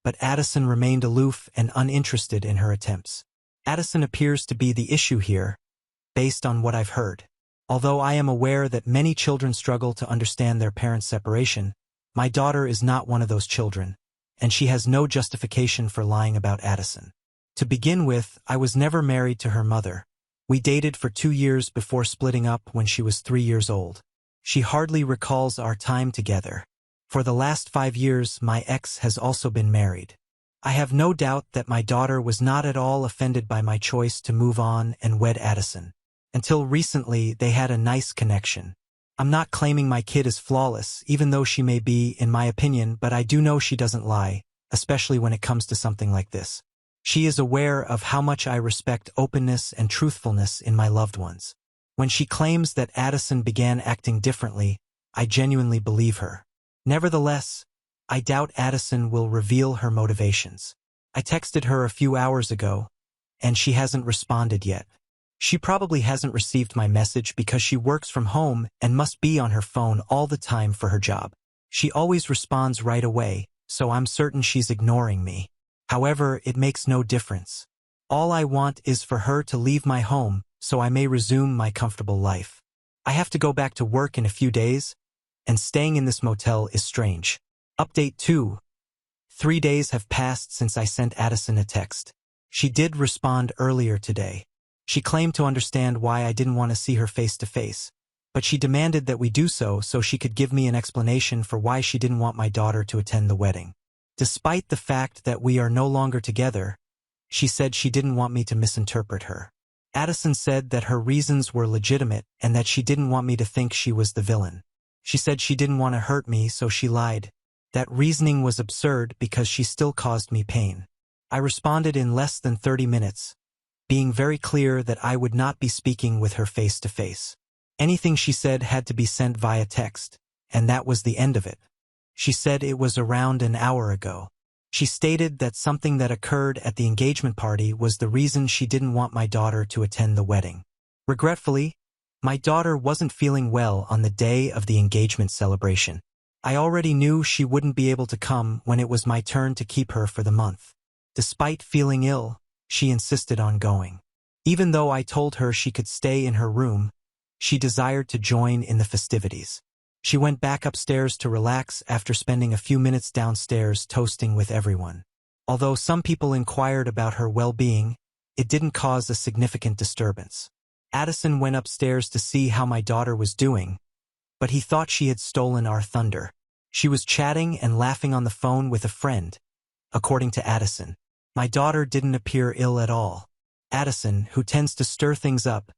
but Addison remained aloof and uninterested in her attempts. Addison appears to be the issue here, based on what I've heard. Although I am aware that many children struggle to understand their parents' separation, my daughter is not one of those children, and she has no justification for lying about Addison. To begin with, I was never married to her mother. We dated for 2 years before splitting up when she was 3 years old. She hardly recalls our time together. For the last 5 years, my ex has also been married. I have no doubt that my daughter was not at all offended by my choice to move on and wed Addison. Until recently, they had a nice connection. I'm not claiming my kid is flawless, even though she may be, in my opinion, but I do know she doesn't lie, especially when it comes to something like this. She is aware of how much I respect openness and truthfulness in my loved ones. When she claims that Addison began acting differently, I genuinely believe her. Nevertheless, I doubt Addison will reveal her motivations. I texted her a few hours ago, and she hasn't responded yet. She probably hasn't received my message because she works from home and must be on her phone all the time for her job. She always responds right away, so I'm certain she's ignoring me. However, it makes no difference. All I want is for her to leave my home so I may resume my comfortable life. I have to go back to work in a few days, and staying in this motel is strange. Update 2. 3 days have passed since I sent Addison a text. She did respond earlier today. She claimed to understand why I didn't want to see her face to face, but she demanded that we do so she could give me an explanation for why she didn't want my daughter to attend the wedding. Despite the fact that we are no longer together, she said she didn't want me to misinterpret her. Addison said that her reasons were legitimate and that she didn't want me to think she was the villain. She said she didn't want to hurt me, so she lied. That reasoning was absurd because she still caused me pain. I responded in less than 30 minutes, being very clear that I would not be speaking with her face to face. Anything she said had to be sent via text, and that was the end of it. She said it was around an hour ago. She stated that something that occurred at the engagement party was the reason she didn't want my daughter to attend the wedding. Regretfully, my daughter wasn't feeling well on the day of the engagement celebration. I already knew she wouldn't be able to come when it was my turn to keep her for the month. Despite feeling ill, she insisted on going. Even though I told her she could stay in her room, she desired to join in the festivities. She went back upstairs to relax after spending a few minutes downstairs toasting with everyone. Although some people inquired about her well-being, it didn't cause a significant disturbance. Addison went upstairs to see how my daughter was doing, but he thought she had stolen our thunder. She was chatting and laughing on the phone with a friend, according to Addison. My daughter didn't appear ill at all. Addison, who tends to stir things up,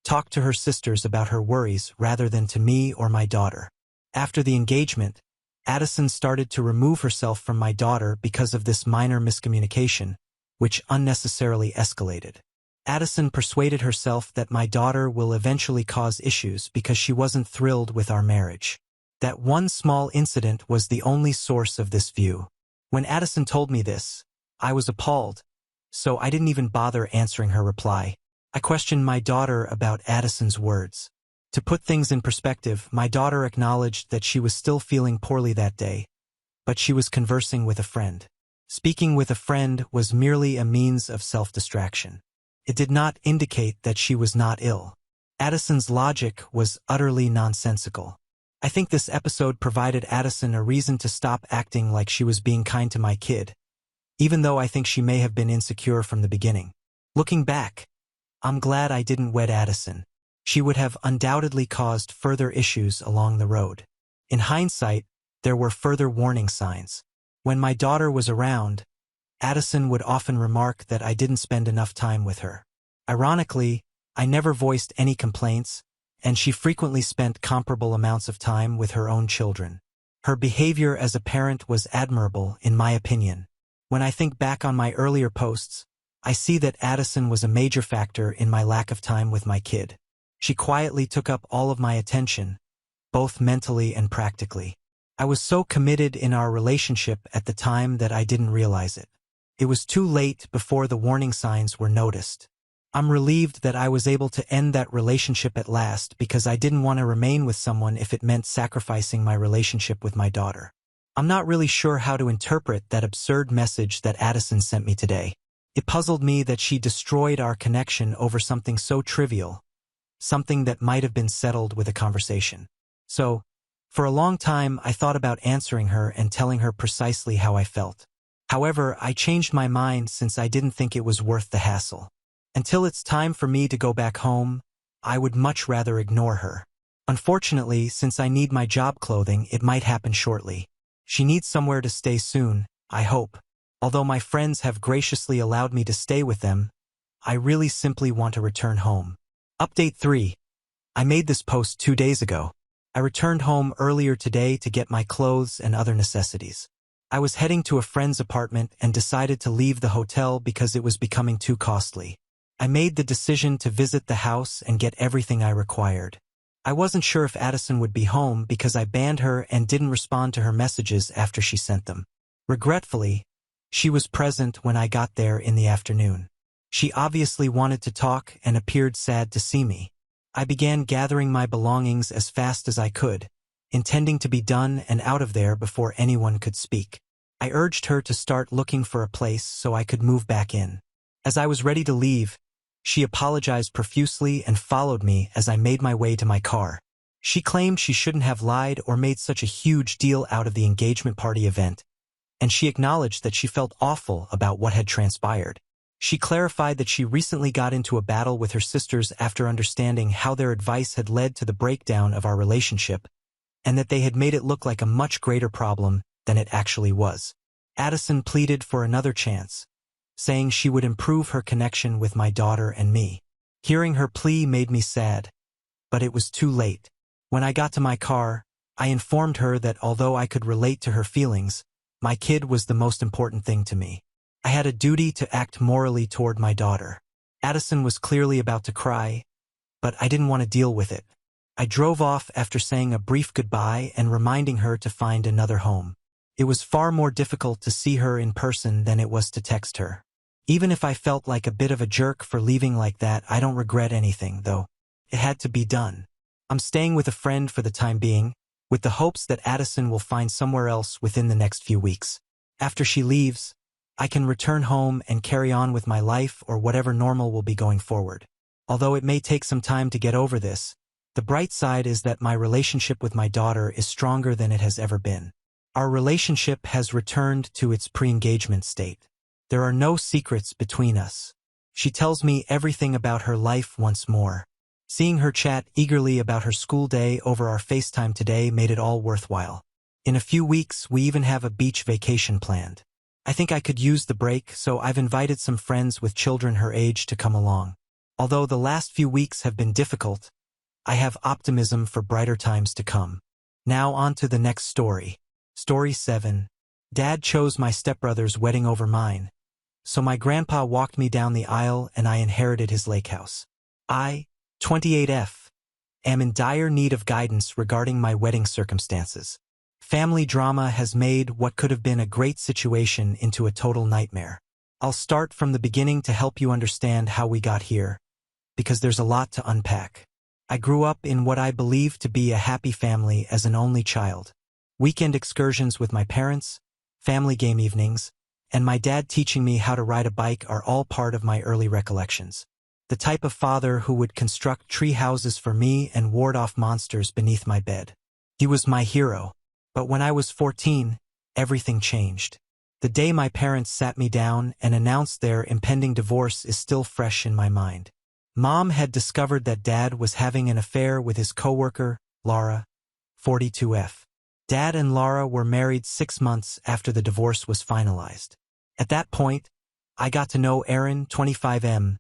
talked to her sisters about her worries rather than to me or my daughter. After the engagement, Addison started to remove herself from my daughter because of this minor miscommunication, which unnecessarily escalated. Addison persuaded herself that my daughter will eventually cause issues because she wasn't thrilled with our marriage. That one small incident was the only source of this view. When Addison told me this, I was appalled, so I didn't even bother answering her reply. I questioned my daughter about Addison's words. To put things in perspective, my daughter acknowledged that she was still feeling poorly that day, but she was conversing with a friend. Speaking with a friend was merely a means of self-distraction. It did not indicate that she was not ill. Addison's logic was utterly nonsensical. I think this episode provided Addison a reason to stop acting like she was being kind to my kid, even though I think she may have been insecure from the beginning. Looking back, I'm glad I didn't wed Addison. She would have undoubtedly caused further issues along the road. In hindsight, there were further warning signs. When my daughter was around, Addison would often remark that I didn't spend enough time with her. Ironically, I never voiced any complaints, and she frequently spent comparable amounts of time with her own children. Her behavior as a parent was admirable, in my opinion. When I think back on my earlier posts, I see that Addison was a major factor in my lack of time with my kid. She quietly took up all of my attention, both mentally and practically. I was so committed in our relationship at the time that I didn't realize it. It was too late before the warning signs were noticed. I'm relieved that I was able to end that relationship at last because I didn't want to remain with someone if it meant sacrificing my relationship with my daughter. I'm not really sure how to interpret that absurd message that Addison sent me today. It puzzled me that she destroyed our connection over something so trivial, something that might have been settled with a conversation. So, for a long time I thought about answering her and telling her precisely how I felt. However, I changed my mind since I didn't think it was worth the hassle. Until it's time for me to go back home, I would much rather ignore her. Unfortunately, since I need my job clothing, it might happen shortly. She needs somewhere to stay soon, I hope. Although my friends have graciously allowed me to stay with them, I really simply want to return home. Update 3. I made this post 2 days ago. I returned home earlier today to get my clothes and other necessities. I was heading to a friend's apartment and decided to leave the hotel because it was becoming too costly. I made the decision to visit the house and get everything I required. I wasn't sure if Addison would be home because I banned her and didn't respond to her messages after she sent them. Regretfully, she was present when I got there in the afternoon. She obviously wanted to talk and appeared sad to see me. I began gathering my belongings as fast as I could, intending to be done and out of there before anyone could speak. I urged her to start looking for a place so I could move back in. As I was ready to leave, she apologized profusely and followed me as I made my way to my car. She claimed she shouldn't have lied or made such a huge deal out of the engagement party event, and she acknowledged that she felt awful about what had transpired. She clarified that she recently got into a battle with her sisters after understanding how their advice had led to the breakdown of our relationship, and that they had made it look like a much greater problem than it actually was. Addison pleaded for another chance, saying she would improve her connection with my daughter and me. Hearing her plea made me sad, but it was too late. When I got to my car, I informed her that although I could relate to her feelings, my kid was the most important thing to me. I had a duty to act morally toward my daughter. Addison was clearly about to cry, but I didn't want to deal with it. I drove off after saying a brief goodbye and reminding her to find another home. It was far more difficult to see her in person than it was to text her. Even if I felt like a bit of a jerk for leaving like that, I don't regret anything, though. It had to be done. I'm staying with a friend for the time being, with the hopes that Addison will find somewhere else within the next few weeks. After she leaves, I can return home and carry on with my life or whatever normal will be going forward. Although it may take some time to get over this, the bright side is that my relationship with my daughter is stronger than it has ever been. Our relationship has returned to its pre-engagement state. There are no secrets between us. She tells me everything about her life once more. Seeing her chat eagerly about her school day over our FaceTime today made it all worthwhile. In a few weeks, we even have a beach vacation planned. I think I could use the break, so I've invited some friends with children her age to come along. Although the last few weeks have been difficult, I have optimism for brighter times to come. Now on to the next story. Story 7. Dad chose my stepbrother's wedding over mine, so my grandpa walked me down the aisle and I inherited his lake house. I, 28F, am in dire need of guidance regarding my wedding circumstances. Family drama has made what could have been a great situation into a total nightmare. I'll start from the beginning to help you understand how we got here, because there's a lot to unpack. I grew up in what I believe to be a happy family as an only child. Weekend excursions with my parents, family game evenings, and my dad teaching me how to ride a bike are all part of my early recollections. The type of father who would construct tree houses for me and ward off monsters beneath my bed. He was my hero. But when I was 14, everything changed. The day my parents sat me down and announced their impending divorce is still fresh in my mind. Mom had discovered that Dad was having an affair with his coworker, Laura, 42F. Dad and Laura were married 6 months after the divorce was finalized. At that point, I got to know Aaron, 25M,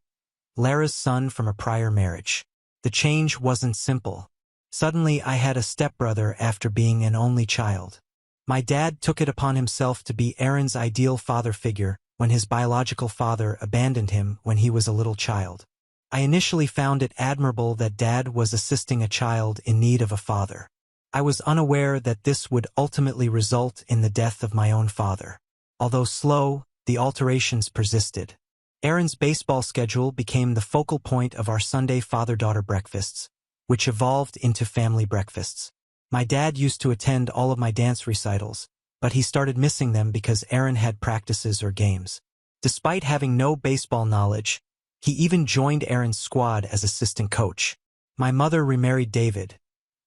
Lara's son from a prior marriage. The change wasn't simple. Suddenly I had a stepbrother after being an only child. My dad took it upon himself to be Aaron's ideal father figure when his biological father abandoned him when he was a little child. I initially found it admirable that Dad was assisting a child in need of a father. I was unaware that this would ultimately result in the death of my own father. Although slow, the alterations persisted. Aaron's baseball schedule became the focal point of our Sunday father-daughter breakfasts, which evolved into family breakfasts. My dad used to attend all of my dance recitals, but he started missing them because Aaron had practices or games. Despite having no baseball knowledge, he even joined Aaron's squad as assistant coach. My mother remarried David,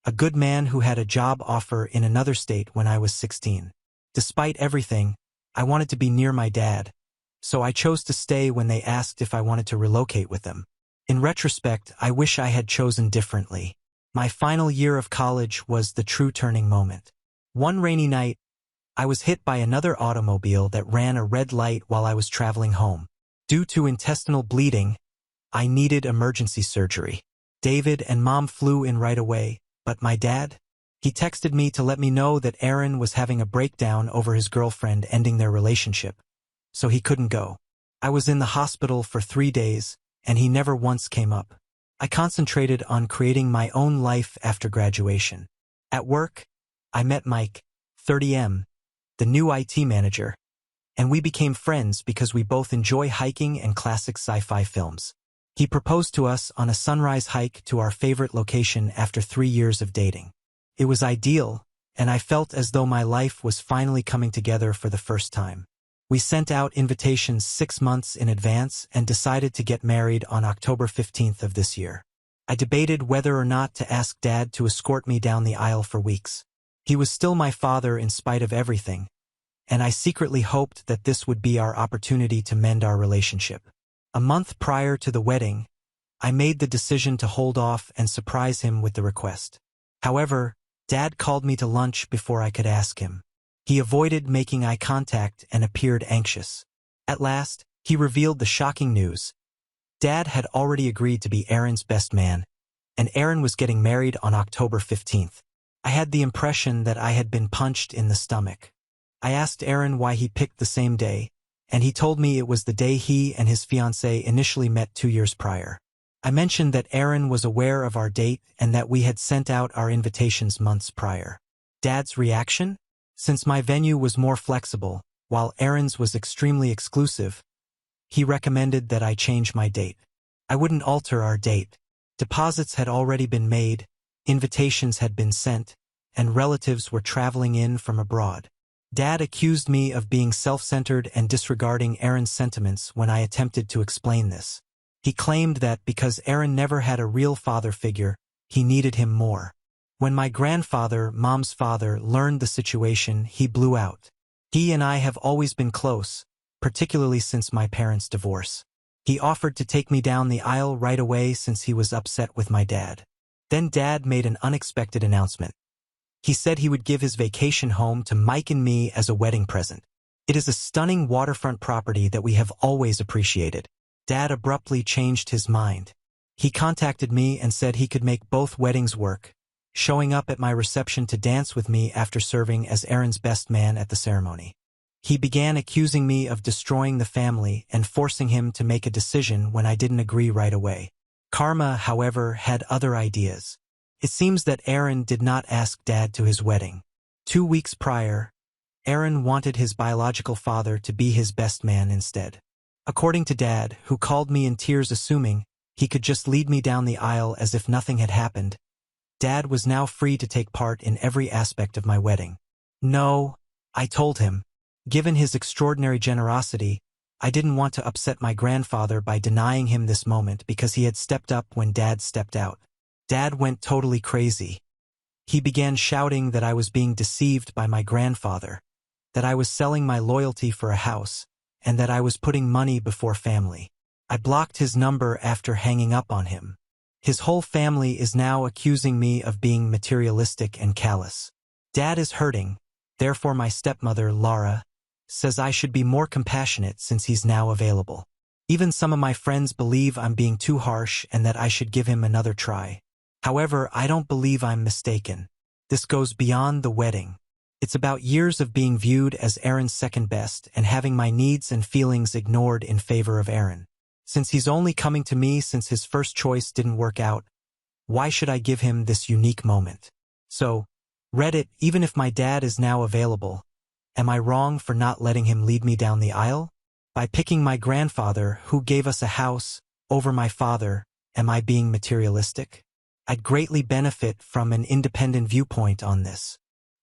a good man who had a job offer in another state when I was 16. Despite everything, I wanted to be near my dad, so I chose to stay when they asked if I wanted to relocate with them. In retrospect, I wish I had chosen differently. My final year of college was the true turning moment. One rainy night, I was hit by another automobile that ran a red light while I was traveling home. Due to intestinal bleeding, I needed emergency surgery. David and Mom flew in right away, but my dad? He texted me to let me know that Aaron was having a breakdown over his girlfriend ending their relationship, so he couldn't go. I was in the hospital for 3 days, and he never once came up. I concentrated on creating my own life after graduation. At work, I met Mike, 30M, the new IT manager, and we became friends because we both enjoy hiking and classic sci-fi films. He proposed to us on a sunrise hike to our favorite location after 3 years of dating. It was ideal, and I felt as though my life was finally coming together for the first time. We sent out invitations 6 months in advance and decided to get married on October 15th of this year. I debated whether or not to ask Dad to escort me down the aisle for weeks. He was still my father in spite of everything, and I secretly hoped that this would be our opportunity to mend our relationship. A month prior to the wedding, I made the decision to hold off and surprise him with the request. However, Dad called me to lunch before I could ask him. He avoided making eye contact and appeared anxious. At last, he revealed the shocking news. Dad had already agreed to be Aaron's best man, and Aaron was getting married on October 15th. I had the impression that I had been punched in the stomach. I asked Aaron why he picked the same day, and he told me it was the day he and his fiancée initially met 2 years prior. I mentioned that Aaron was aware of our date and that we had sent out our invitations months prior. Dad's reaction? Since my venue was more flexible, while Aaron's was extremely exclusive, he recommended that I change my date. I wouldn't alter our date. Deposits had already been made, invitations had been sent, and relatives were traveling in from abroad. Dad accused me of being self-centered and disregarding Aaron's sentiments when I attempted to explain this. He claimed that because Aaron never had a real father figure, he needed him more. When my grandfather, Mom's father, learned the situation, he blew out. He and I have always been close, particularly since my parents' divorce. He offered to take me down the aisle right away since he was upset with my dad. Then Dad made an unexpected announcement. He said he would give his vacation home to Mike and me as a wedding present. It is a stunning waterfront property that we have always appreciated. Dad abruptly changed his mind. He contacted me and said he could make both weddings work, showing up at my reception to dance with me after serving as Aaron's best man at the ceremony. He began accusing me of destroying the family and forcing him to make a decision when I didn't agree right away. Karma, however, had other ideas. It seems that Aaron did not ask Dad to his wedding. 2 weeks prior, Aaron wanted his biological father to be his best man instead. According to Dad, who called me in tears assuming He could just lead me down the aisle as if nothing had happened. Dad was now free to take part in every aspect of my wedding. No, I told him. Given his extraordinary generosity, I didn't want to upset my grandfather by denying him this moment because he had stepped up when Dad stepped out. Dad went totally crazy. He began shouting that I was being deceived by my grandfather, that I was selling my loyalty for a house, and that I was putting money before family. I blocked his number after hanging up on him. His whole family is now accusing me of being materialistic and callous. Dad is hurting, therefore my stepmother, Laura, says I should be more compassionate since he's now available. Even some of my friends believe I'm being too harsh and that I should give him another try. However, I don't believe I'm mistaken. This goes beyond the wedding. It's about years of being viewed as Aaron's second best and having my needs and feelings ignored in favor of Aaron. Since he's only coming to me since his first choice didn't work out, why should I give him this unique moment? So, Reddit, even if my dad is now available, am I wrong for not letting him lead me down the aisle? By picking my grandfather, who gave us a house, over my father, am I being materialistic? I'd greatly benefit from an independent viewpoint on this.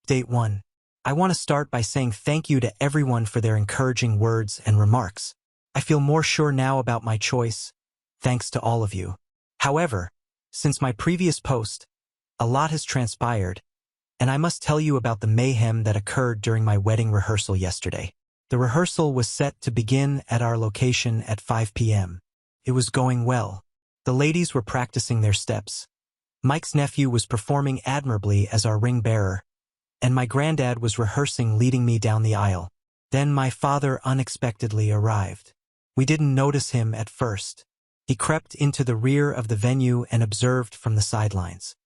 Date 1. I want to start by saying thank you to everyone for their encouraging words and remarks. I feel more sure now about my choice, thanks to all of you. However, since my previous post, a lot has transpired, and I must tell you about the mayhem that occurred during my wedding rehearsal yesterday. The rehearsal was set to begin at our location at 5 p.m. It was going well. The ladies were practicing their steps. Mike's nephew was performing admirably as our ring bearer, and my granddad was rehearsing leading me down the aisle. Then my father unexpectedly arrived. We didn't notice him at first. He crept into the rear of the venue and observed from the sidelines.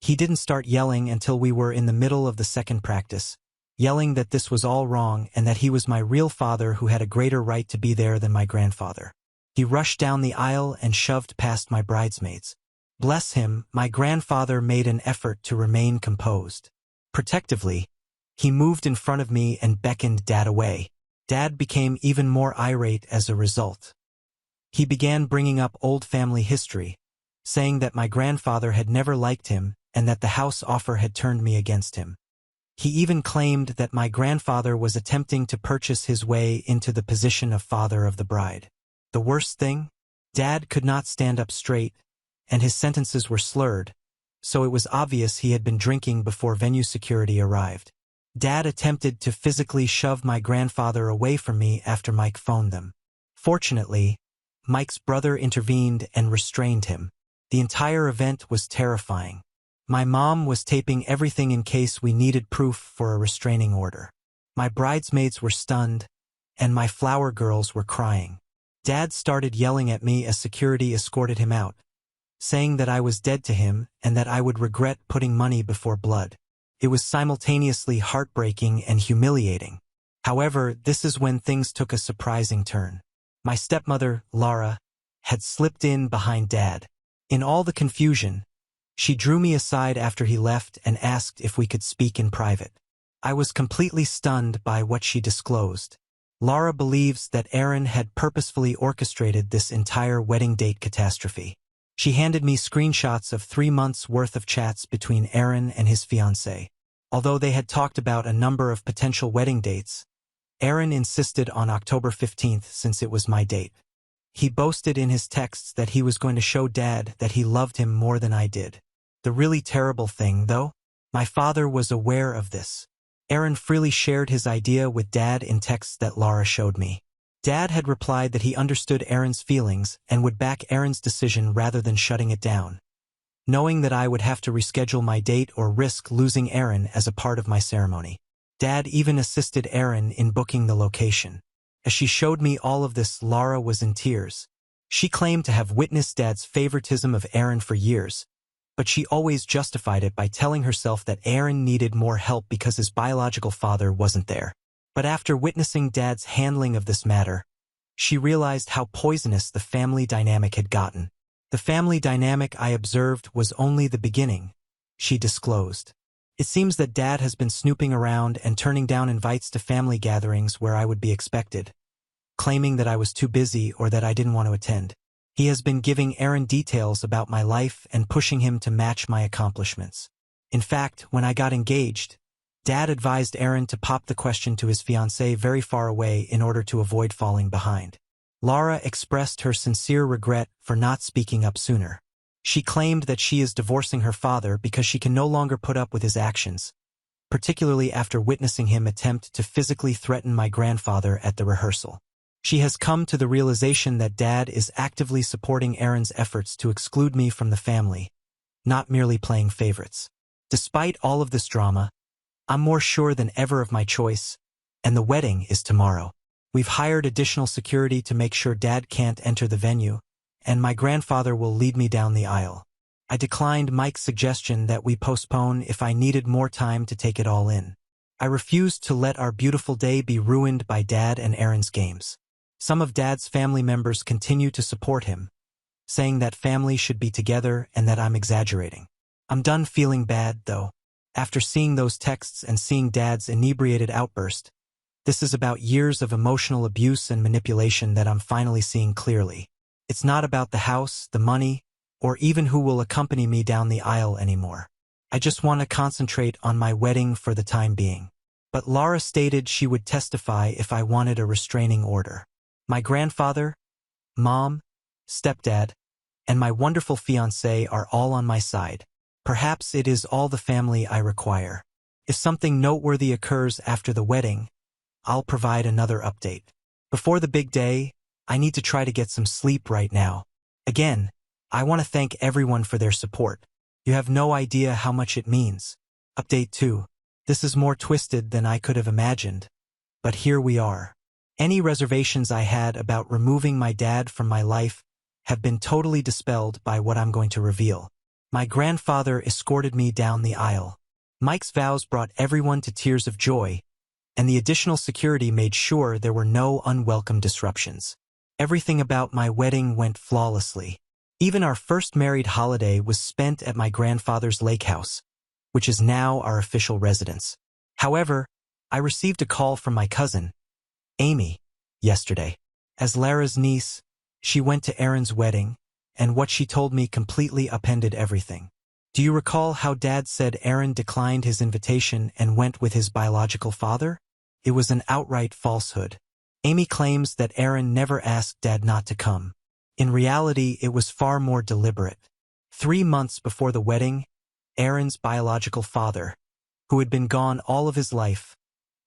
He didn't start yelling until we were in the middle of the second practice, yelling that this was all wrong and that he was my real father who had a greater right to be there than my grandfather. He rushed down the aisle and shoved past my bridesmaids. Bless him, my grandfather made an effort to remain composed. Protectively, he moved in front of me and beckoned Dad away. Dad became even more irate as a result. He began bringing up old family history, saying that my grandfather had never liked him and that the house offer had turned me against him. He even claimed that my grandfather was attempting to purchase his way into the position of father of the bride. The worst thing? Dad could not stand up straight, and his sentences were slurred, so it was obvious he had been drinking before venue security arrived. Dad attempted to physically shove my grandfather away from me after Mike phoned them. Fortunately, Mike's brother intervened and restrained him. The entire event was terrifying. My mom was taping everything in case we needed proof for a restraining order. My bridesmaids were stunned, and my flower girls were crying. Dad started yelling at me as security escorted him out, saying that I was dead to him and that I would regret putting money before blood. It was simultaneously heartbreaking and humiliating. However, this is when things took a surprising turn. My stepmother, Laura, had slipped in behind Dad. In all the confusion, she drew me aside after he left and asked if we could speak in private. I was completely stunned by what she disclosed. Laura believes that Aaron had purposefully orchestrated this entire wedding date catastrophe. She handed me screenshots of 3 months' worth of chats between Aaron and his fiancée. Although they had talked about a number of potential wedding dates, Aaron insisted on October 15th since it was my date. He boasted in his texts that he was going to show Dad that he loved him more than I did. The really terrible thing, though, my father was aware of this. Aaron freely shared his idea with Dad in texts that Laura showed me. Dad had replied that he understood Aaron's feelings and would back Aaron's decision rather than shutting it down, knowing that I would have to reschedule my date or risk losing Aaron as a part of my ceremony. Dad even assisted Aaron in booking the location. As she showed me all of this, Laura was in tears. She claimed to have witnessed Dad's favoritism of Aaron for years, but she always justified it by telling herself that Aaron needed more help because his biological father wasn't there. But after witnessing Dad's handling of this matter, she realized how poisonous the family dynamic had gotten. The family dynamic I observed was only the beginning, she disclosed. It seems that Dad has been snooping around and turning down invites to family gatherings where I would be expected, claiming that I was too busy or that I didn't want to attend. He has been giving Aaron details about my life and pushing him to match my accomplishments. In fact, when I got engaged, Dad advised Aaron to pop the question to his fiancée very far away in order to avoid falling behind. Laura expressed her sincere regret for not speaking up sooner. She claimed that she is divorcing her father because she can no longer put up with his actions, particularly after witnessing him attempt to physically threaten my grandfather at the rehearsal. She has come to the realization that Dad is actively supporting Aaron's efforts to exclude me from the family, not merely playing favorites. Despite all of this drama, I'm more sure than ever of my choice, and the wedding is tomorrow. We've hired additional security to make sure Dad can't enter the venue, and my grandfather will lead me down the aisle. I declined Mike's suggestion that we postpone if I needed more time to take it all in. I refused to let our beautiful day be ruined by Dad and Aaron's games. Some of Dad's family members continue to support him, saying that family should be together and that I'm exaggerating. I'm done feeling bad, though. After seeing those texts and seeing Dad's inebriated outburst, this is about years of emotional abuse and manipulation that I'm finally seeing clearly. It's not about the house, the money, or even who will accompany me down the aisle anymore. I just want to concentrate on my wedding for the time being. But Laura stated she would testify if I wanted a restraining order. My grandfather, mom, stepdad, and my wonderful fiancé are all on my side. Perhaps it is all the family I require. If something noteworthy occurs after the wedding, I'll provide another update. Before the big day, I need to try to get some sleep right now. Again, I want to thank everyone for their support. You have no idea how much it means. Update 2. This is more twisted than I could have imagined, but here we are. Any reservations I had about removing my dad from my life have been totally dispelled by what I'm going to reveal. My grandfather escorted me down the aisle. Mike's vows brought everyone to tears of joy, and the additional security made sure there were no unwelcome disruptions. Everything about my wedding went flawlessly. Even our first married holiday was spent at my grandfather's lake house, which is now our official residence. However, I received a call from my cousin, Amy, yesterday. As Lara's niece, she went to Aaron's wedding, and what she told me completely upended everything. Do you recall how Dad said Aaron declined his invitation and went with his biological father? It was an outright falsehood. Amy claims that Aaron never asked Dad not to come. In reality, it was far more deliberate. 3 months before the wedding, Aaron's biological father, who had been gone all of his life,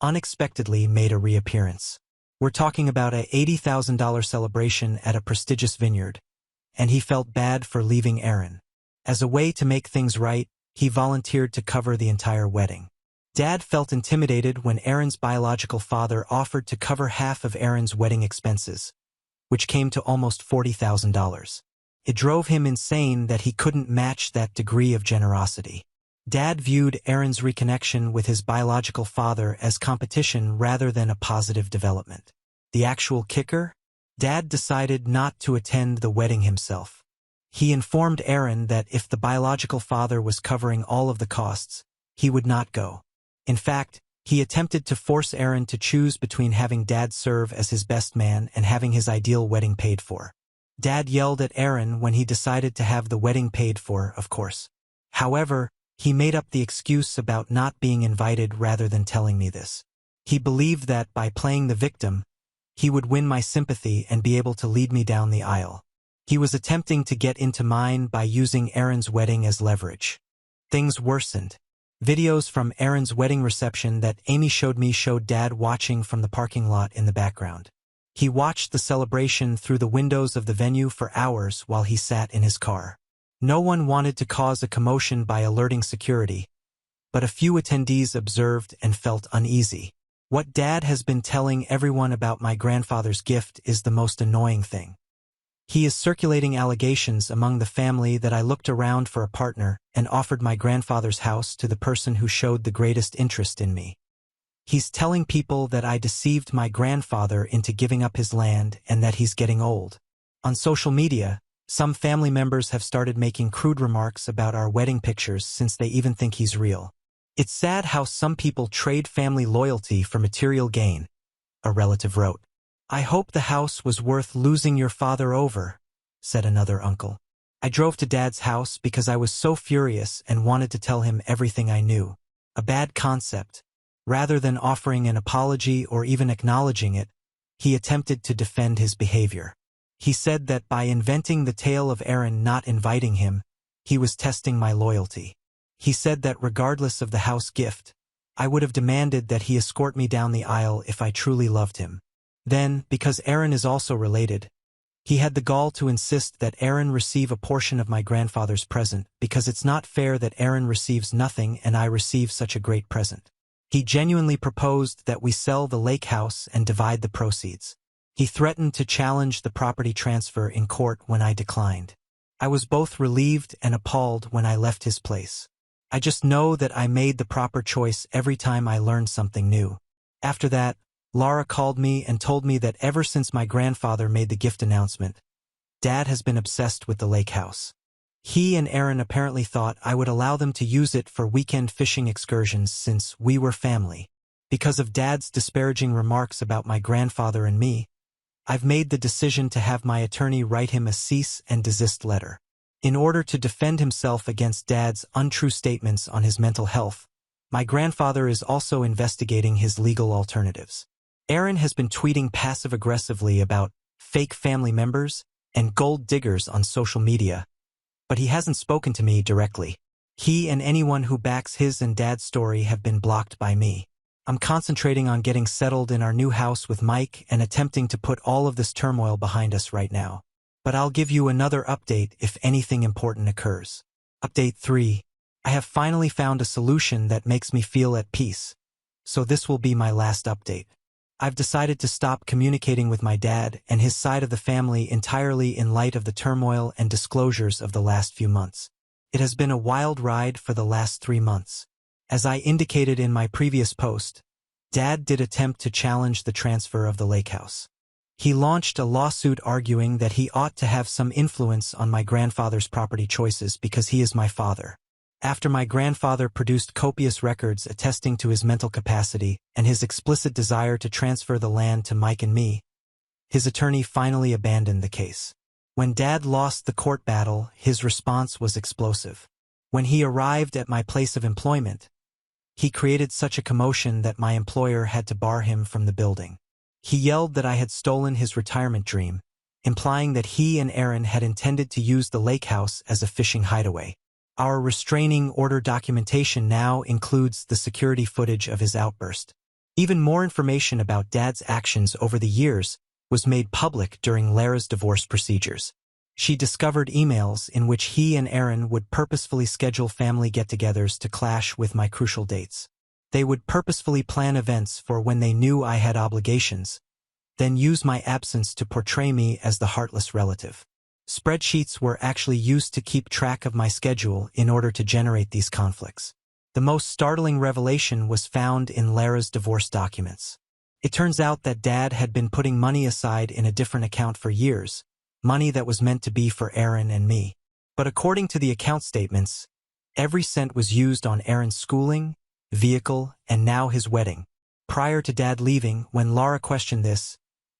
unexpectedly made a reappearance. We're talking about a $80,000 celebration at a prestigious vineyard, and he felt bad for leaving Aaron. As a way to make things right, he volunteered to cover the entire wedding. Dad felt intimidated when Aaron's biological father offered to cover half of Aaron's wedding expenses, which came to almost $40,000. It drove him insane that he couldn't match that degree of generosity. Dad viewed Aaron's reconnection with his biological father as competition rather than a positive development. The actual kicker? Dad decided not to attend the wedding himself. He informed Aaron that if the biological father was covering all of the costs, he would not go. In fact, he attempted to force Aaron to choose between having Dad serve as his best man and having his ideal wedding paid for. Dad yelled at Aaron when he decided to have the wedding paid for, of course. However, he made up the excuse about not being invited rather than telling me this. He believed that by playing the victim, he would win my sympathy and be able to lead me down the aisle. He was attempting to get into mine by using Aaron's wedding as leverage. Things worsened. Videos from Aaron's wedding reception that Amy showed me showed Dad watching from the parking lot in the background. He watched the celebration through the windows of the venue for hours while he sat in his car. No one wanted to cause a commotion by alerting security, but a few attendees observed and felt uneasy. What Dad has been telling everyone about my grandfather's gift is the most annoying thing. He is circulating allegations among the family that I looked around for a partner and offered my grandfather's house to the person who showed the greatest interest in me. He's telling people that I deceived my grandfather into giving up his land and that he's getting old. On social media, some family members have started making crude remarks about our wedding pictures since they even think he's real. It's sad how some people trade family loyalty for material gain, a relative wrote. I hope the house was worth losing your father over. said another uncle. I drove to Dad's house because I was so furious and wanted to tell him everything I knew. A bad concept. Rather than offering an apology or even acknowledging it, he attempted to defend his behavior. He said that by inventing the tale of Aaron not inviting him, he was testing my loyalty. He said that regardless of the house gift, I would have demanded that he escort me down the aisle if I truly loved him. Then, because Aaron is also related, he had the gall to insist that Aaron receive a portion of my grandfather's present because it's not fair that Aaron receives nothing and I receive such a great present. He genuinely proposed that we sell the lake house and divide the proceeds. He threatened to challenge the property transfer in court when I declined. I was both relieved and appalled when I left his place. I just know that I made the proper choice every time I learned something new. After that, Laura called me and told me that ever since my grandfather made the gift announcement, Dad has been obsessed with the lake house. He and Aaron apparently thought I would allow them to use it for weekend fishing excursions since we were family. Because of Dad's disparaging remarks about my grandfather and me, I've made the decision to have my attorney write him a cease and desist letter. In order to defend himself against Dad's untrue statements on his mental health, my grandfather is also investigating his legal alternatives. Aaron has been tweeting passive-aggressively about fake family members and gold diggers on social media, but he hasn't spoken to me directly. He and anyone who backs his and Dad's story have been blocked by me. I'm concentrating on getting settled in our new house with Mike and attempting to put all of this turmoil behind us right now. But I'll give you another update if anything important occurs. Update 3. I have finally found a solution that makes me feel at peace, so this will be my last update. I've decided to stop communicating with my dad and his side of the family entirely in light of the turmoil and disclosures of the last few months. It has been a wild ride for the last 3 months. As I indicated in my previous post, Dad did attempt to challenge the transfer of the lake house. He launched a lawsuit arguing that he ought to have some influence on my grandfather's property choices because he is my father. After my grandfather produced copious records attesting to his mental capacity and his explicit desire to transfer the land to Mike and me, his attorney finally abandoned the case. When Dad lost the court battle, his response was explosive. When he arrived at my place of employment, he created such a commotion that my employer had to bar him from the building. He yelled that I had stolen his retirement dream, implying that he and Aaron had intended to use the lake house as a fishing hideaway. Our restraining order documentation now includes the security footage of his outburst. Even more information about Dad's actions over the years was made public during Lara's divorce procedures. She discovered emails in which he and Aaron would purposefully schedule family get-togethers to clash with my crucial dates. They would purposefully plan events for when they knew I had obligations, then use my absence to portray me as the heartless relative. Spreadsheets were actually used to keep track of my schedule in order to generate these conflicts. The most startling revelation was found in Lara's divorce documents. It turns out that Dad had been putting money aside in a different account for years, money that was meant to be for Aaron and me. But according to the account statements, every cent was used on Aaron's schooling, vehicle, and now his wedding. Prior to Dad leaving, when Lara questioned this,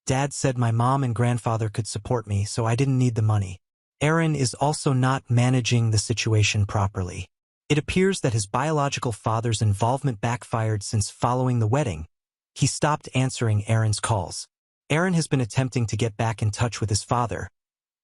Dad said my mom and grandfather could support me, so I didn't need the money. Aaron is also not managing the situation properly. It appears that his biological father's involvement backfired since following the wedding. He stopped answering Aaron's calls. Aaron has been attempting to get back in touch with his father,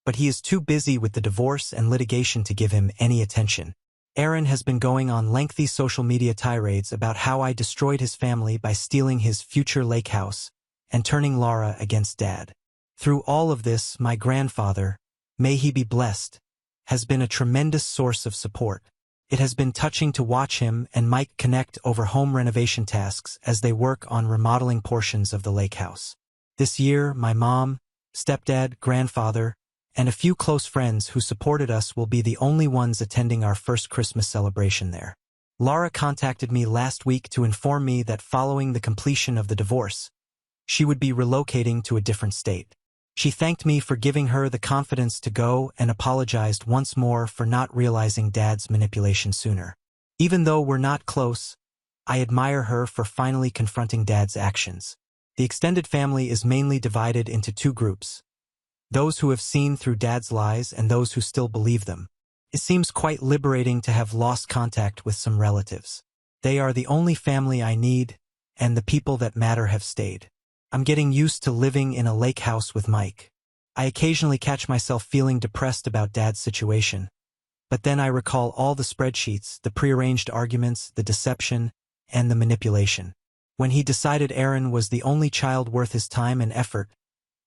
but he is too busy with the divorce and litigation to give him any attention. Aaron has been going on lengthy social media tirades about how I destroyed his family by stealing his future lake house and turning Lara against Dad. Through all of this, my grandfather, may he be blessed, has been a tremendous source of support. It has been touching to watch him and Mike connect over home renovation tasks as they work on remodeling portions of the lake house. This year, my mom, stepdad, grandfather, and a few close friends who supported us will be the only ones attending our first Christmas celebration there. Lara contacted me last week to inform me that following the completion of the divorce, she would be relocating to a different state. She thanked me for giving her the confidence to go and apologized once more for not realizing Dad's manipulation sooner. Even though we're not close, I admire her for finally confronting Dad's actions. The extended family is mainly divided into 2 groups. those who have seen through Dad's lies and those who still believe them. It seems quite liberating to have lost contact with some relatives. They are the only family I need, and the people that matter have stayed. I'm getting used to living in a lake house with Mike. I occasionally catch myself feeling depressed about Dad's situation. But then I recall all the spreadsheets, the prearranged arguments, the deception, and the manipulation. When he decided Aaron was the only child worth his time and effort,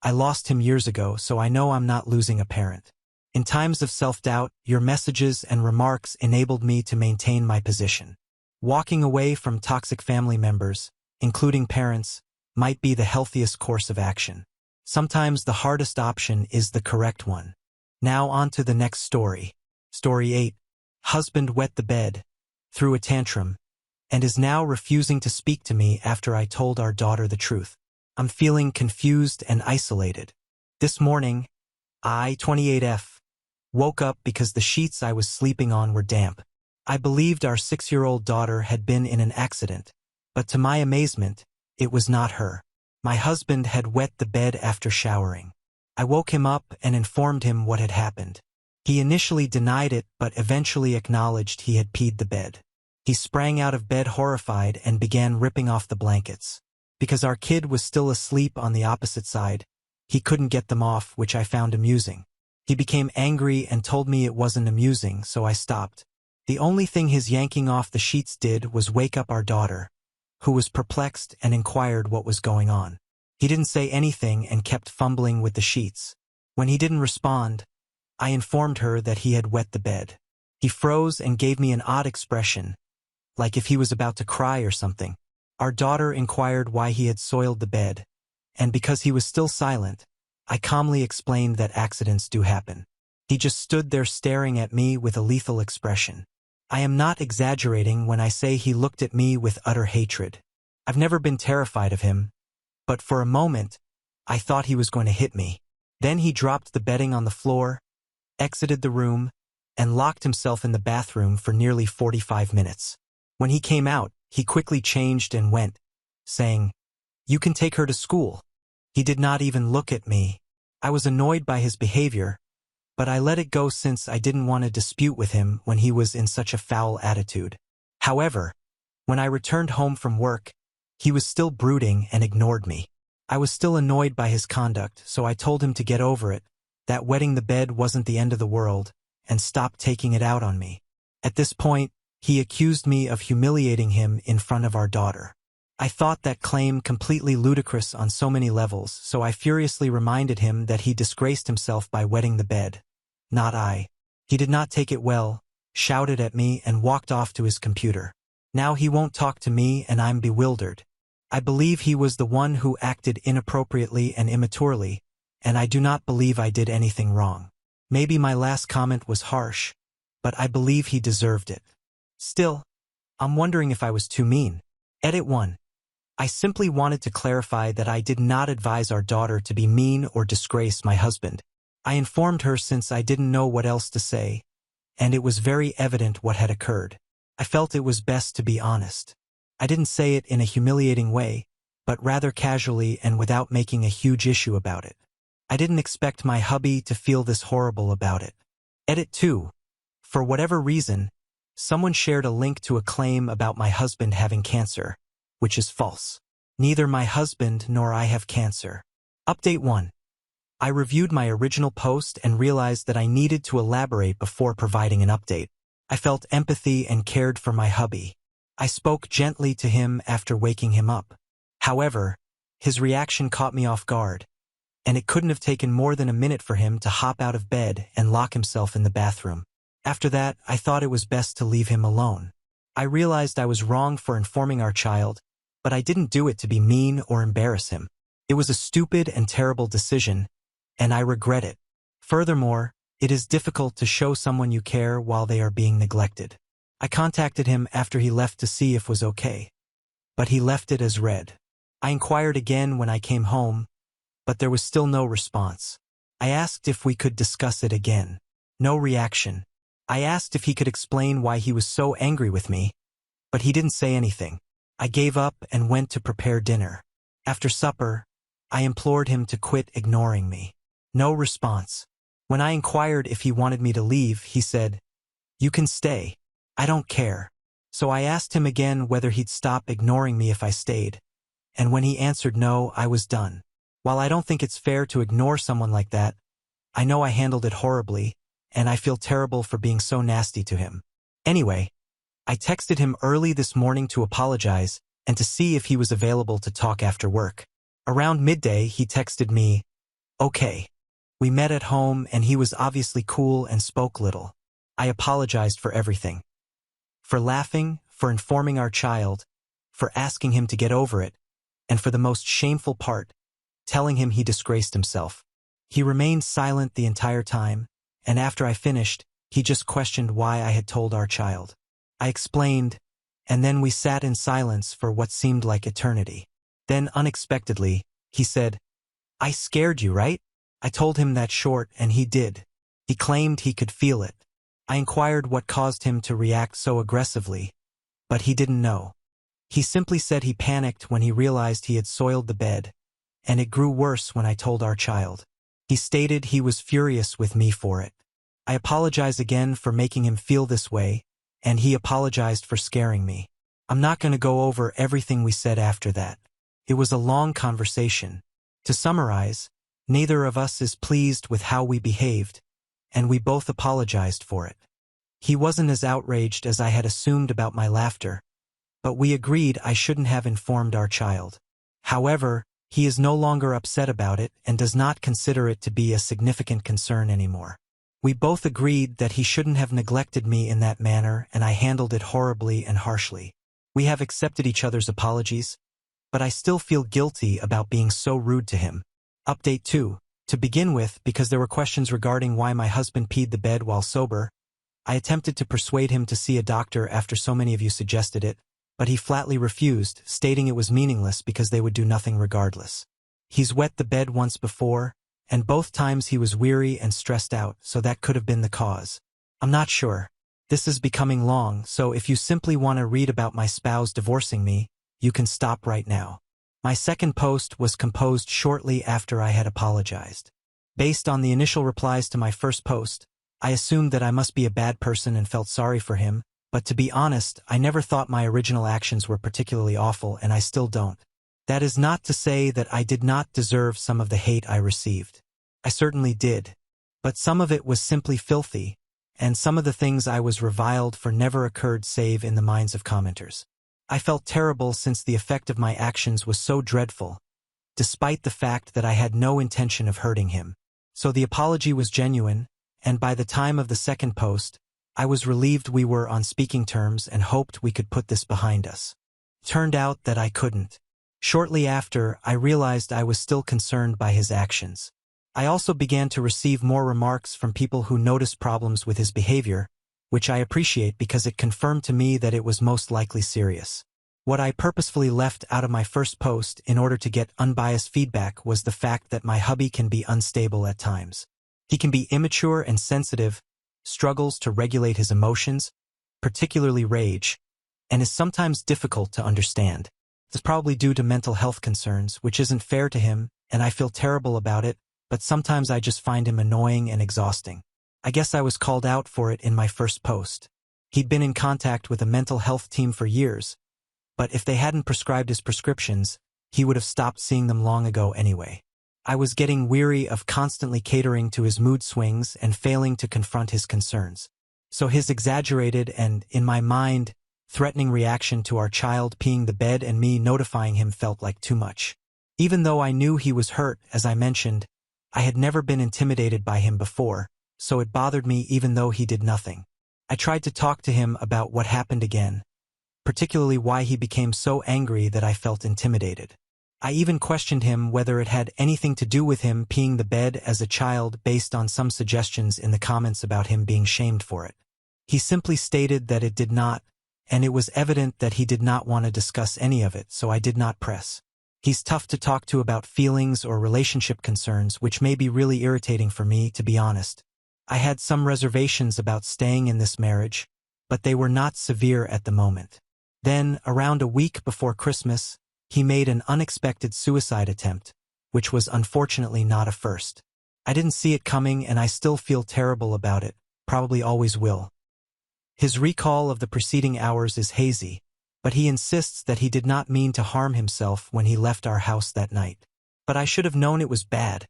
I lost him years ago, so I know I'm not losing a parent. In times of self-doubt, your messages and remarks enabled me to maintain my position. Walking away from toxic family members, including parents, might be the healthiest course of action. Sometimes the hardest option is the correct one. Now on to the next story. Story 8. Husband wet the bed, threw a tantrum, and is now refusing to speak to me after I told our daughter the truth. I'm feeling confused and isolated. This morning, I, 28F, woke up because the sheets I was sleeping on were damp. I believed our 6-year-old daughter had been in an accident, but to my amazement, it was not her. My husband had wet the bed after showering. I woke him up and informed him what had happened. He initially denied it but eventually acknowledged he had peed the bed. He sprang out of bed horrified and began ripping off the blankets. Because our kid was still asleep on the opposite side, he couldn't get them off, which I found amusing. He became angry and told me it wasn't amusing, so I stopped. The only thing his yanking off the sheets did was wake up our daughter, who was perplexed and inquired what was going on. He didn't say anything and kept fumbling with the sheets. When he didn't respond, I informed her that he had wet the bed. He froze and gave me an odd expression, like if he was about to cry or something. Our daughter inquired why he had soiled the bed, and because he was still silent, I calmly explained that accidents do happen. He just stood there staring at me with a lethal expression. I am not exaggerating when I say he looked at me with utter hatred. I've never been terrified of him, but for a moment, I thought he was going to hit me. Then he dropped the bedding on the floor, exited the room, and locked himself in the bathroom for nearly 45 minutes. When he came out, he quickly changed and went, saying, "You can take her to school." He did not even look at me. I was annoyed by his behavior, but I let it go since I didn't want to dispute with him when he was in such a foul attitude. However, when I returned home from work, he was still brooding and ignored me. I was still annoyed by his conduct, so I told him to get over it, that wetting the bed wasn't the end of the world, and stop taking it out on me. At this point, he accused me of humiliating him in front of our daughter. I thought that claim completely ludicrous on so many levels, so I furiously reminded him that he disgraced himself by wetting the bed, not I. He did not take it well, shouted at me, and walked off to his computer. Now he won't talk to me and I'm bewildered. I believe he was the one who acted inappropriately and immaturely, and I do not believe I did anything wrong. Maybe my last comment was harsh, but I believe he deserved it. Still, I'm wondering if I was too mean. Edit 1. I simply wanted to clarify that I did not advise our daughter to be mean or disgrace my husband. I informed her since I didn't know what else to say, and it was very evident what had occurred. I felt it was best to be honest. I didn't say it in a humiliating way, but rather casually and without making a huge issue about it. I didn't expect my hubby to feel this horrible about it. Edit 2. For whatever reason, someone shared a link to a claim about my husband having cancer, which is false. Neither my husband nor I have cancer. Update 1. I reviewed my original post and realized that I needed to elaborate before providing an update. I felt empathy and cared for my hubby. I spoke gently to him after waking him up. However, his reaction caught me off guard, and it couldn't have taken more than a minute for him to hop out of bed and lock himself in the bathroom. After that, I thought it was best to leave him alone. I realized I was wrong for informing our child, but I didn't do it to be mean or embarrass him. It was a stupid and terrible decision, and I regret it. Furthermore, it is difficult to show someone you care while they are being neglected. I contacted him after he left to see if it was okay, but he left it as read. I inquired again when I came home, but there was still no response. I asked if we could discuss it again. No reaction. I asked if he could explain why he was so angry with me, but he didn't say anything. I gave up and went to prepare dinner. After supper, I implored him to quit ignoring me. No response. When I inquired if he wanted me to leave, he said, "You can stay. I don't care." So I asked him again whether he'd stop ignoring me if I stayed, and when he answered no, I was done. While I don't think it's fair to ignore someone like that, I know I handled it horribly, and I feel terrible for being so nasty to him. Anyway, I texted him early this morning to apologize and to see if he was available to talk after work. Around midday, he texted me, "Okay." We met at home and he was obviously cool and spoke little. I apologized for everything. For laughing, for informing our child, for asking him to get over it, and for the most shameful part, telling him he disgraced himself. He remained silent the entire time, and after I finished, he just questioned why I had told our child. I explained, and then we sat in silence for what seemed like eternity. Then, unexpectedly, he said, "I scared you, right?" I told him that short, and he did. He claimed he could feel it. I inquired what caused him to react so aggressively, but he didn't know. He simply said he panicked when he realized he had soiled the bed, and it grew worse when I told our child. He stated he was furious with me for it. I apologized again for making him feel this way, and he apologized for scaring me. I'm not going to go over everything we said after that. It was a long conversation. To summarize, neither of us is pleased with how we behaved, and we both apologized for it. He wasn't as outraged as I had assumed about my laughter, but we agreed I shouldn't have informed our child. However, he is no longer upset about it and does not consider it to be a significant concern anymore. We both agreed that he shouldn't have neglected me in that manner, and I handled it horribly and harshly. We have accepted each other's apologies, but I still feel guilty about being so rude to him. Update 2. To begin with, because there were questions regarding why my husband peed the bed while sober, I attempted to persuade him to see a doctor after so many of you suggested it, but he flatly refused, stating it was meaningless because they would do nothing regardless. He's wet the bed once before, and both times he was weary and stressed out, so that could have been the cause. I'm not sure. This is becoming long, so if you simply want to read about my spouse divorcing me, you can stop right now. My second post was composed shortly after I had apologized. Based on the initial replies to my first post, I assumed that I must be a bad person and felt sorry for him, but to be honest, I never thought my original actions were particularly awful, and I still don't. That is not to say that I did not deserve some of the hate I received. I certainly did. But some of it was simply filthy, and some of the things I was reviled for never occurred save in the minds of commenters. I felt terrible since the effect of my actions was so dreadful, despite the fact that I had no intention of hurting him. So the apology was genuine, and by the time of the second post, I was relieved we were on speaking terms and hoped we could put this behind us. Turned out that I couldn't. Shortly after, I realized I was still concerned by his actions. I also began to receive more remarks from people who noticed problems with his behavior, which I appreciate because it confirmed to me that it was most likely serious. What I purposefully left out of my first post in order to get unbiased feedback was the fact that my hubby can be unstable at times. He can be immature and sensitive, struggles to regulate his emotions, particularly rage, and is sometimes difficult to understand. It's probably due to mental health concerns, which isn't fair to him, and I feel terrible about it, but sometimes I just find him annoying and exhausting. I guess I was called out for it in my first post. He'd been in contact with a mental health team for years, but if they hadn't prescribed his prescriptions, he would have stopped seeing them long ago anyway. I was getting weary of constantly catering to his mood swings and failing to confront his concerns. So his exaggerated and, in my mind, threatening reaction to our child peeing the bed and me notifying him felt like too much. Even though I knew he was hurt, as I mentioned, I had never been intimidated by him before, so it bothered me even though he did nothing. I tried to talk to him about what happened again, particularly why he became so angry that I felt intimidated. I even questioned him whether it had anything to do with him peeing the bed as a child based on some suggestions in the comments about him being shamed for it. He simply stated that it did not, and it was evident that he did not want to discuss any of it, so I did not press. He's tough to talk to about feelings or relationship concerns, which may be really irritating for me, to be honest. I had some reservations about staying in this marriage, but they were not severe at the moment. Then, around a week before Christmas, he made an unexpected suicide attempt, which was unfortunately not a first. I didn't see it coming and I still feel terrible about it, probably always will. His recall of the preceding hours is hazy, but he insists that he did not mean to harm himself when he left our house that night. But I should have known it was bad,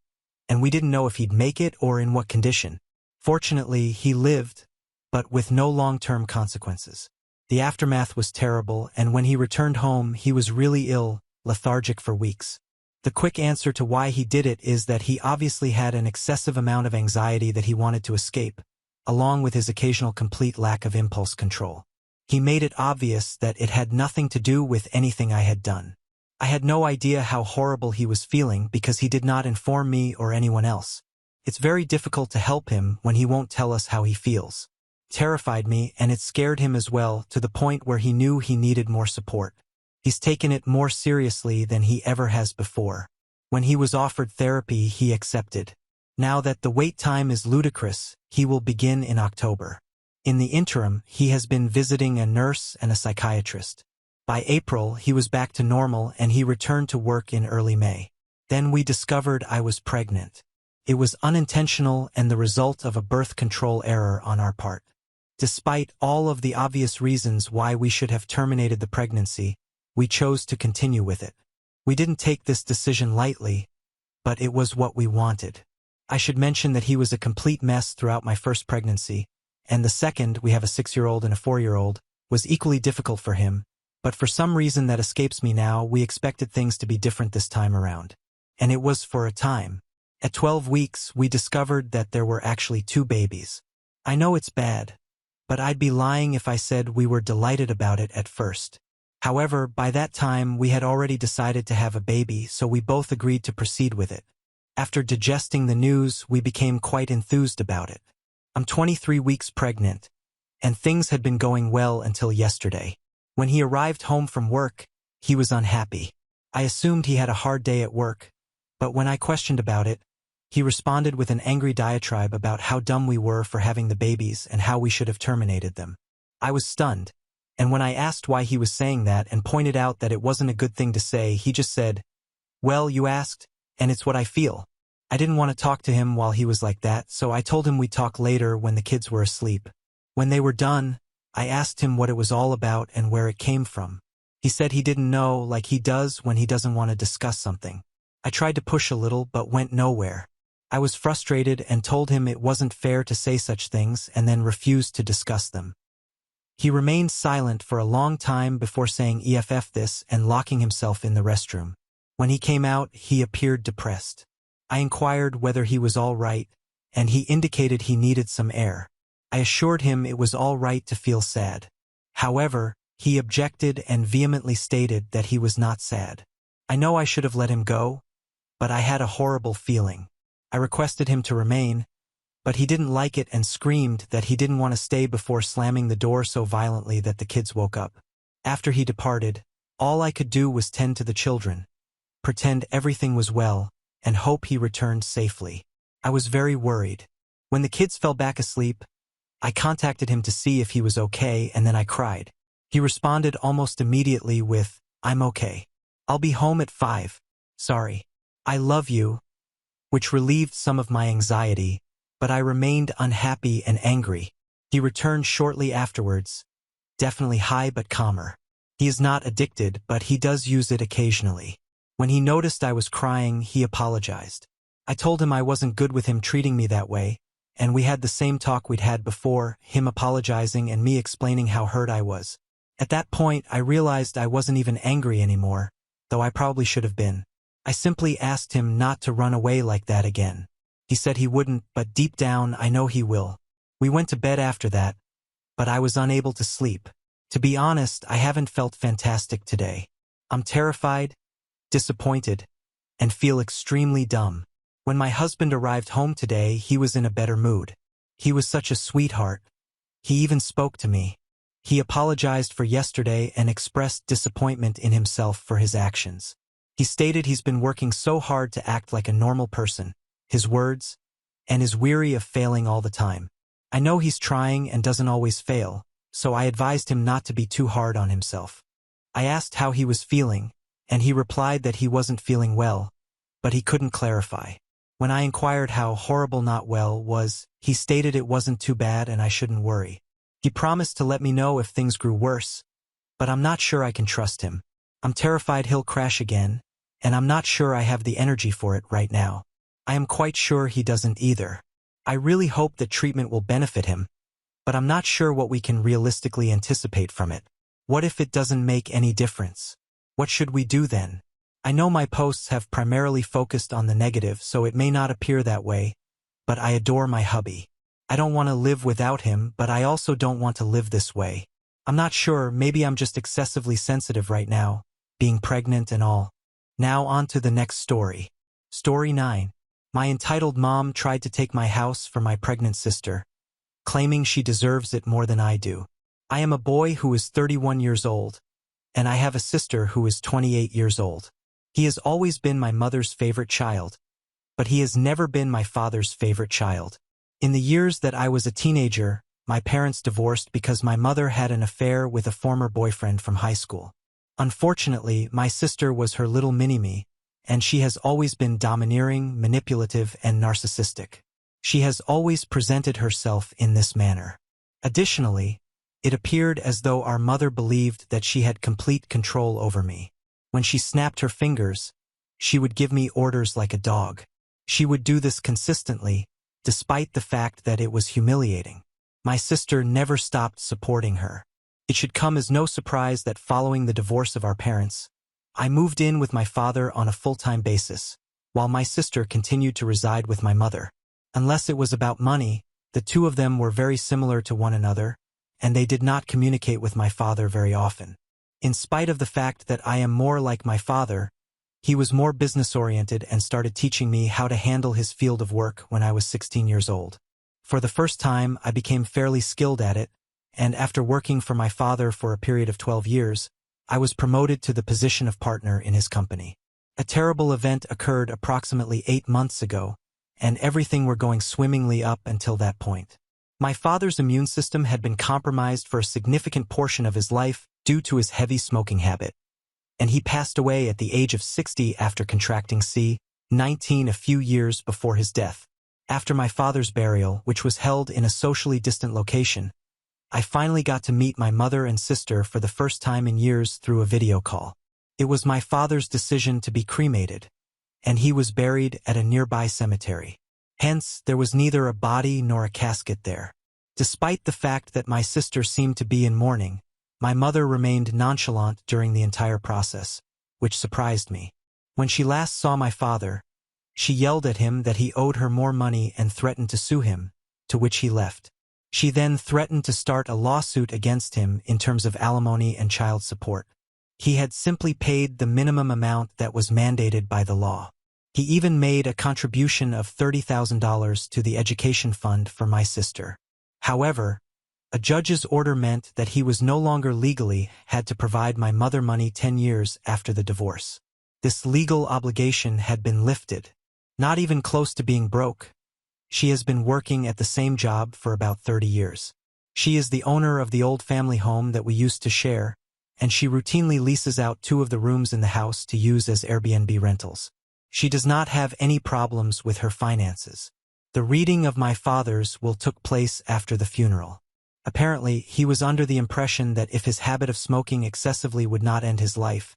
and we didn't know if he'd make it or in what condition. Fortunately, he lived, but with no long-term consequences. The aftermath was terrible, and when he returned home, he was really ill, lethargic for weeks. The quick answer to why he did it is that he obviously had an excessive amount of anxiety that he wanted to escape, along with his occasional complete lack of impulse control. He made it obvious that it had nothing to do with anything I had done. I had no idea how horrible he was feeling because he did not inform me or anyone else. It's very difficult to help him when he won't tell us how he feels. It terrified me, and it scared him as well, to the point where he knew he needed more support. He's taken it more seriously than he ever has before. When he was offered therapy, he accepted. Now that the wait time is ludicrous, he will begin in October. In the interim, he has been visiting a nurse and a psychiatrist. By April, he was back to normal and he returned to work in early May. Then we discovered I was pregnant. It was unintentional and the result of a birth control error on our part. Despite all of the obvious reasons why we should have terminated the pregnancy, we chose to continue with it. We didn't take this decision lightly, but it was what we wanted. I should mention that he was a complete mess throughout my first pregnancy, and the second, we have a 6-year-old and a 4-year-old, was equally difficult for him, but for some reason that escapes me now, we expected things to be different this time around. And it was for a time. At 12 weeks, we discovered that there were actually 2 babies. I know it's bad, but I'd be lying if I said we were delighted about it at first. However, by that time, we had already decided to have a baby, so we both agreed to proceed with it. After digesting the news, we became quite enthused about it. I'm 23 weeks pregnant, and things had been going well until yesterday. When he arrived home from work, he was unhappy. I assumed he had a hard day at work, but when I questioned about it, he responded with an angry diatribe about how dumb we were for having the babies and how we should have terminated them. I was stunned, and when I asked why he was saying that and pointed out that it wasn't a good thing to say, he just said, "Well, you asked, and it's what I feel." I didn't want to talk to him while he was like that, so I told him we'd talk later when the kids were asleep. When they were done, I asked him what it was all about and where it came from. He said he didn't know, like he does when he doesn't want to discuss something. I tried to push a little but went nowhere. I was frustrated and told him it wasn't fair to say such things and then refused to discuss them. He remained silent for a long time before saying EFF this and locking himself in the restroom. When he came out, he appeared depressed. I inquired whether he was all right, and he indicated he needed some air. I assured him it was all right to feel sad. However, he objected and vehemently stated that he was not sad. I know I should have let him go, but I had a horrible feeling. I requested him to remain, but he didn't like it and screamed that he didn't want to stay before slamming the door so violently that the kids woke up. After he departed, all I could do was tend to the children, pretend everything was well, and hope he returned safely. I was very worried. When the kids fell back asleep, I contacted him to see if he was okay, and then I cried. He responded almost immediately with, "I'm okay. I'll be home at 5. Sorry. I love you," which relieved some of my anxiety, but I remained unhappy and angry. He returned shortly afterwards, definitely high but calmer. He is not addicted, but he does use it occasionally. When he noticed I was crying, he apologized. I told him I wasn't good with him treating me that way, and we had the same talk we'd had before, him apologizing and me explaining how hurt I was. At that point, I realized I wasn't even angry anymore, though I probably should have been. I simply asked him not to run away like that again. He said he wouldn't, but deep down, I know he will. We went to bed after that, but I was unable to sleep. To be honest, I haven't felt fantastic today. I'm terrified, disappointed, and feel extremely dumb. When my husband arrived home today, he was in a better mood. He was such a sweetheart. He even spoke to me. He apologized for yesterday and expressed disappointment in himself for his actions. He stated he's been working so hard to act like a normal person, his words, and is weary of failing all the time. I know he's trying and doesn't always fail, so I advised him not to be too hard on himself. I asked how he was feeling, and he replied that he wasn't feeling well, but he couldn't clarify. When I inquired how horrible not well was, he stated it wasn't too bad and I shouldn't worry. He promised to let me know if things grew worse, but I'm not sure I can trust him. I'm terrified he'll crash again, and I'm not sure I have the energy for it right now. I am quite sure he doesn't either. I really hope that treatment will benefit him, but I'm not sure what we can realistically anticipate from it. What if it doesn't make any difference? What should we do then? I know my posts have primarily focused on the negative, so it may not appear that way, but I adore my hubby. I don't want to live without him, but I also don't want to live this way. I'm not sure, maybe I'm just excessively sensitive right now, being pregnant and all. Now on to the next story. Story 9. My entitled mom tried to take my house for my pregnant sister, claiming she deserves it more than I do. I am a boy who is 31 years old, and I have a sister who is 28 years old. He has always been my mother's favorite child, but he has never been my father's favorite child. In the years that I was a teenager, my parents divorced because my mother had an affair with a former boyfriend from high school. Unfortunately, my sister was her little mini-me, and she has always been domineering, manipulative, and narcissistic. She has always presented herself in this manner. Additionally, it appeared as though our mother believed that she had complete control over me. When she snapped her fingers, she would give me orders like a dog. She would do this consistently, despite the fact that it was humiliating. My sister never stopped supporting her. It should come as no surprise that following the divorce of our parents, I moved in with my father on a full-time basis, while my sister continued to reside with my mother. Unless it was about money, the two of them were very similar to one another, and they did not communicate with my father very often. In spite of the fact that I am more like my father, he was more business-oriented and started teaching me how to handle his field of work when I was 16 years old. For the first time, I became fairly skilled at it, and after working for my father for a period of 12 years, I was promoted to the position of partner in his company. A terrible event occurred approximately 8 months ago, and everything were going swimmingly up until that point. My father's immune system had been compromised for a significant portion of his life due to his heavy smoking habit, and he passed away at the age of 60 after contracting C-19 a few years before his death. After my father's burial, which was held in a socially distant location, I finally got to meet my mother and sister for the first time in years through a video call. It was my father's decision to be cremated, and he was buried at a nearby cemetery. Hence, there was neither a body nor a casket there. Despite the fact that my sister seemed to be in mourning, my mother remained nonchalant during the entire process, which surprised me. When she last saw my father, she yelled at him that he owed her more money and threatened to sue him, to which he left. She then threatened to start a lawsuit against him in terms of alimony and child support. He had simply paid the minimum amount that was mandated by the law. He even made a contribution of $30,000 to the education fund for my sister. However, a judge's order meant that he was no longer legally had to provide my mother money 10 years after the divorce. This legal obligation had been lifted. Not even close to being broke. She has been working at the same job for about 30 years. She is the owner of the old family home that we used to share, and she routinely leases out 2 of the rooms in the house to use as Airbnb rentals. She does not have any problems with her finances. The reading of my father's will took place after the funeral. Apparently, he was under the impression that if his habit of smoking excessively would not end his life,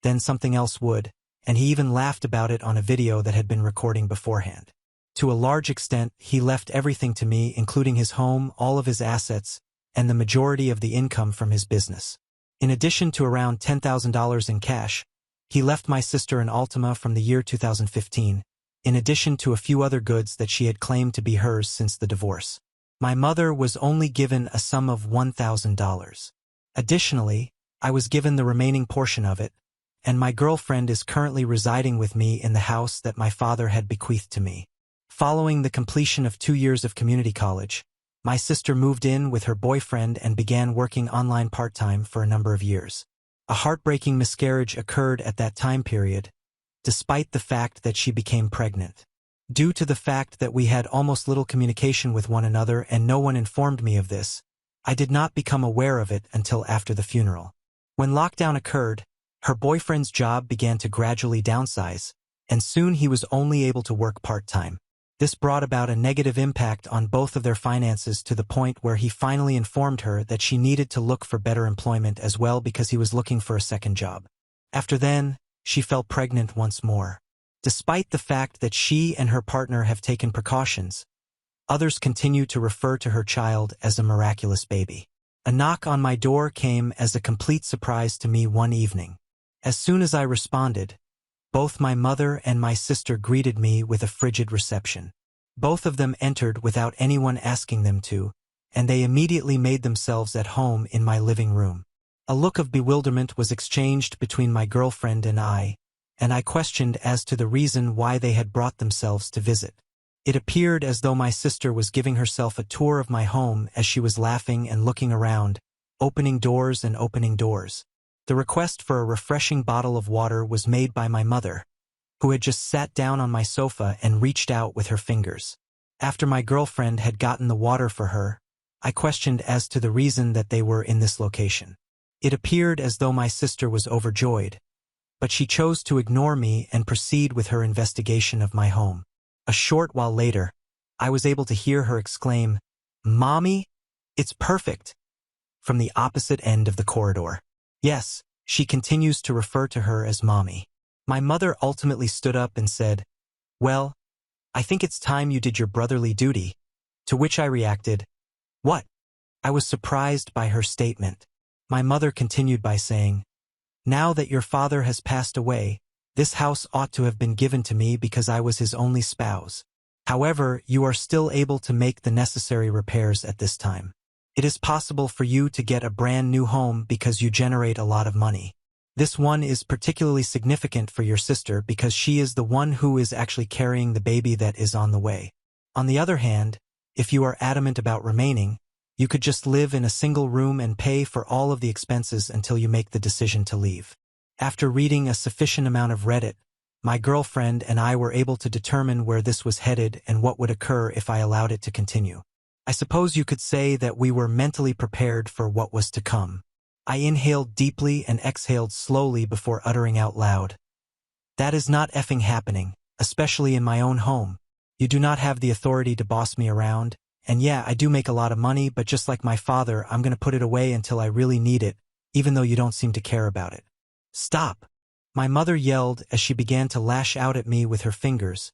then something else would, and he even laughed about it on a video that had been recording beforehand. To a large extent, he left everything to me, including his home, all of his assets, and the majority of the income from his business. In addition to around $10,000 in cash, he left my sister an Altima from the year 2015, in addition to a few other goods that she had claimed to be hers since the divorce. My mother was only given a sum of $1,000. Additionally, I was given the remaining portion of it, and my girlfriend is currently residing with me in the house that my father had bequeathed to me. Following the completion of 2 years of community college, my sister moved in with her boyfriend and began working online part-time for a number of years. A heartbreaking miscarriage occurred at that time period, despite the fact that she became pregnant. Due to the fact that we had almost little communication with one another and no one informed me of this, I did not become aware of it until after the funeral. When lockdown occurred, her boyfriend's job began to gradually downsize, and soon he was only able to work part-time. This brought about a negative impact on both of their finances to the point where he finally informed her that she needed to look for better employment as well because he was looking for a second job. After then, she fell pregnant once more. Despite the fact that she and her partner have taken precautions, others continue to refer to her child as a miraculous baby. A knock on my door came as a complete surprise to me one evening. As soon as I responded, both my mother and my sister greeted me with a frigid reception. Both of them entered without anyone asking them to, and they immediately made themselves at home in my living room. A look of bewilderment was exchanged between my girlfriend and I questioned as to the reason why they had brought themselves to visit. It appeared as though my sister was giving herself a tour of my home as she was laughing and looking around, opening doors and opening doors. The request for a refreshing bottle of water was made by my mother, who had just sat down on my sofa and reached out with her fingers. After my girlfriend had gotten the water for her, I questioned as to the reason that they were in this location. It appeared as though my sister was overjoyed, but she chose to ignore me and proceed with her investigation of my home. A short while later, I was able to hear her exclaim, "Mommy, it's perfect," from the opposite end of the corridor. Yes, she continues to refer to her as Mommy. My mother ultimately stood up and said, "Well, I think it's time you did your brotherly duty," to which I reacted, "What?" I was surprised by her statement. My mother continued by saying, "Now that your father has passed away, this house ought to have been given to me because I was his only spouse. However, you are still able to make the necessary repairs at this time. It is possible for you to get a brand new home because you generate a lot of money. This one is particularly significant for your sister because she is the one who is actually carrying the baby that is on the way. On the other hand, if you are adamant about remaining, you could just live in a single room and pay for all of the expenses until you make the decision to leave." After reading a sufficient amount of Reddit, my girlfriend and I were able to determine where this was headed and what would occur if I allowed it to continue. I suppose you could say that we were mentally prepared for what was to come. I inhaled deeply and exhaled slowly before uttering out loud, "That is not effing happening, especially in my own home. You do not have the authority to boss me around, and yeah, I do make a lot of money, but just like my father, I'm going to put it away until I really need it, even though you don't seem to care about it. Stop!" My mother yelled as she began to lash out at me with her fingers,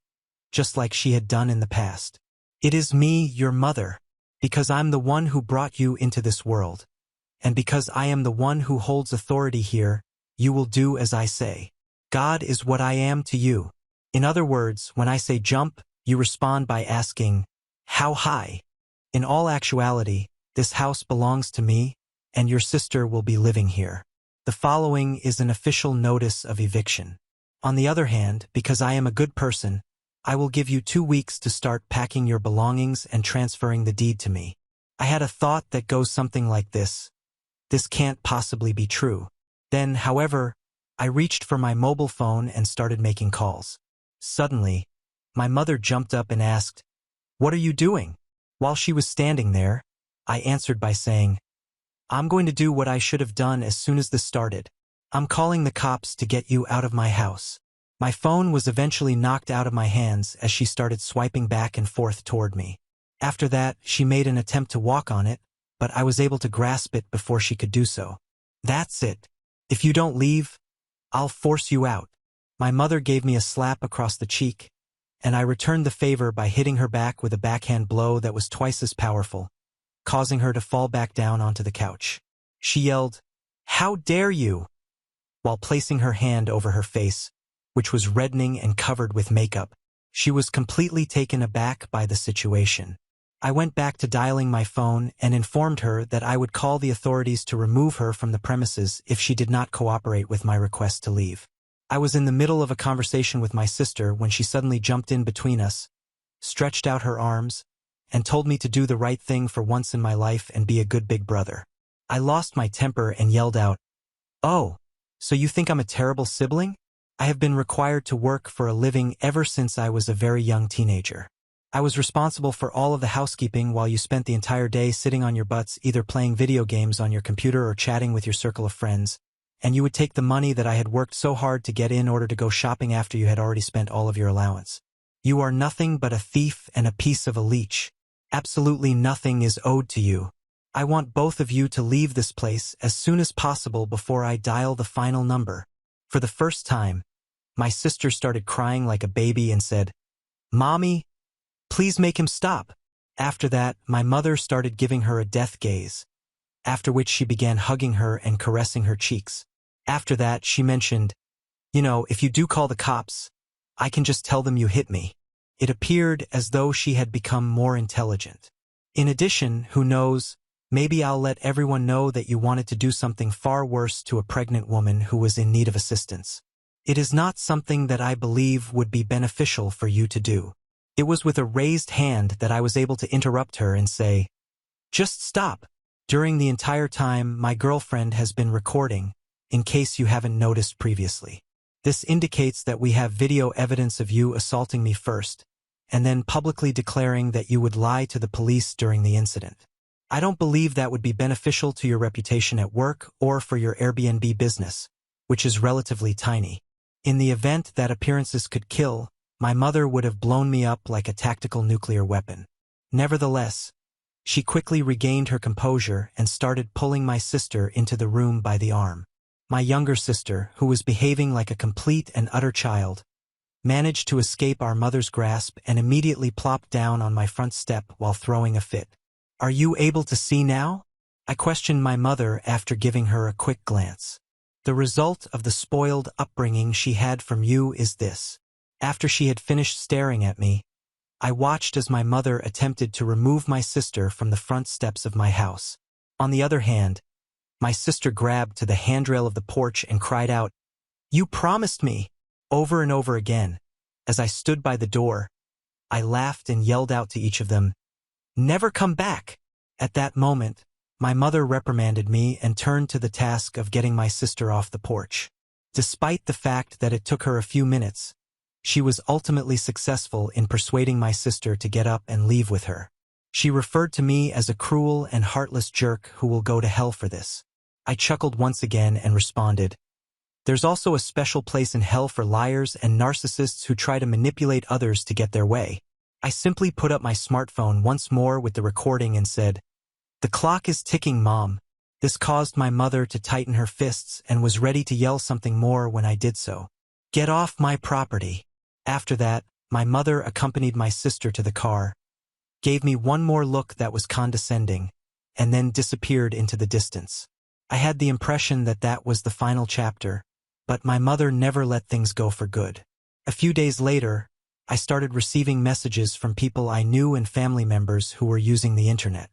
just like she had done in the past. "It is me, your mother, because I'm the one who brought you into this world. And because I am the one who holds authority here, you will do as I say. God is what I am to you." In other words, when I say jump, you respond by asking, "How high?" In all actuality, this house belongs to me, and your sister will be living here. The following is an official notice of eviction. On the other hand, because I am a good person, I will give you 2 weeks to start packing your belongings and transferring the deed to me. I had a thought that goes something like this. This can't possibly be true. Then, however, I reached for my mobile phone and started making calls. Suddenly, my mother jumped up and asked, "What are you doing?" While she was standing there, I answered by saying, "I'm going to do what I should have done as soon as this started. I'm calling the cops to get you out of my house." My phone was eventually knocked out of my hands as she started swiping back and forth toward me. After that, she made an attempt to walk on it, but I was able to grasp it before she could do so. "That's it. If you don't leave, I'll force you out." My mother gave me a slap across the cheek, and I returned the favor by hitting her back with a backhand blow that was twice as powerful, causing her to fall back down onto the couch. She yelled, "How dare you?" while placing her hand over her face, which was reddening and covered with makeup. She was completely taken aback by the situation. I went back to dialing my phone and informed her that I would call the authorities to remove her from the premises if she did not cooperate with my request to leave. I was in the middle of a conversation with my sister when she suddenly jumped in between us, stretched out her arms, and told me to do the right thing for once in my life and be a good big brother. I lost my temper and yelled out, "Oh, so you think I'm a terrible sibling? I have been required to work for a living ever since I was a very young teenager. I was responsible for all of the housekeeping while you spent the entire day sitting on your butts either playing video games on your computer or chatting with your circle of friends, and you would take the money that I had worked so hard to get in order to go shopping after you had already spent all of your allowance. You are nothing but a thief and a piece of a leech. Absolutely nothing is owed to you. I want both of you to leave this place as soon as possible before I dial the final number. For the first time, my sister started crying like a baby and said, "Mommy, please make him stop." After that, my mother started giving her a death gaze, after which she began hugging her and caressing her cheeks. After that, she mentioned, "If you do call the cops, I can just tell them you hit me." It appeared as though she had become more intelligent. In addition, who knows, maybe I'll let everyone know that you wanted to do something far worse to a pregnant woman who was in need of assistance. It is not something that I believe would be beneficial for you to do. It was with a raised hand that I was able to interrupt her and say, "Just stop." During the entire time, my girlfriend has been recording, in case you haven't noticed previously. This indicates that we have video evidence of you assaulting me first, and then publicly declaring that you would lie to the police during the incident. I don't believe that would be beneficial to your reputation at work or for your Airbnb business, which is relatively tiny. In the event that appearances could kill, my mother would have blown me up like a tactical nuclear weapon. Nevertheless, she quickly regained her composure and started pulling my sister into the room by the arm. My younger sister, who was behaving like a complete and utter child, managed to escape our mother's grasp and immediately plopped down on my front step while throwing a fit. "Are you able to see now?" I questioned my mother after giving her a quick glance. "The result of the spoiled upbringing she had from you is this." After she had finished staring at me, I watched as my mother attempted to remove my sister from the front steps of my house. On the other hand, my sister grabbed to the handrail of the porch and cried out, "You promised me!" over and over again. As I stood by the door, I laughed and yelled out to each of them, "Never come back!" At that moment, my mother reprimanded me and turned to the task of getting my sister off the porch. Despite the fact that it took her a few minutes, she was ultimately successful in persuading my sister to get up and leave with her. She referred to me as a cruel and heartless jerk who will go to hell for this. I chuckled once again and responded, "There's also a special place in hell for liars and narcissists who try to manipulate others to get their way." I simply put up my smartphone once more with the recording and said, "The clock is ticking, Mom." This caused my mother to tighten her fists and was ready to yell something more when I did so. "Get off my property." After that, my mother accompanied my sister to the car, gave me one more look that was condescending, and then disappeared into the distance. I had the impression that that was the final chapter, but my mother never let things go for good. A few days later, I started receiving messages from people I knew and family members who were using the internet.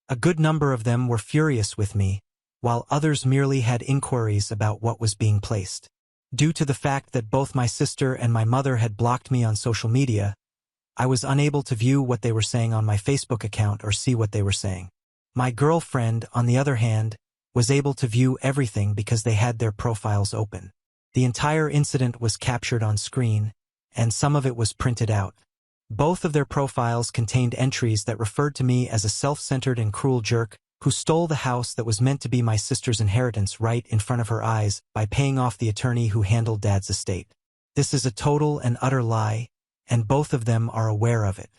A good number of them were furious with me, while others merely had inquiries about what was being placed. Due to the fact that both my sister and my mother had blocked me on social media, I was unable to view what they were saying on my Facebook account or see what they were saying. My girlfriend, on the other hand, was able to view everything because they had their profiles open. The entire incident was captured on screen, and some of it was printed out. Both of their profiles contained entries that referred to me as a self-centered and cruel jerk who stole the house that was meant to be my sister's inheritance right in front of her eyes by paying off the attorney who handled Dad's estate. This is a total and utter lie, and both of them are aware of it.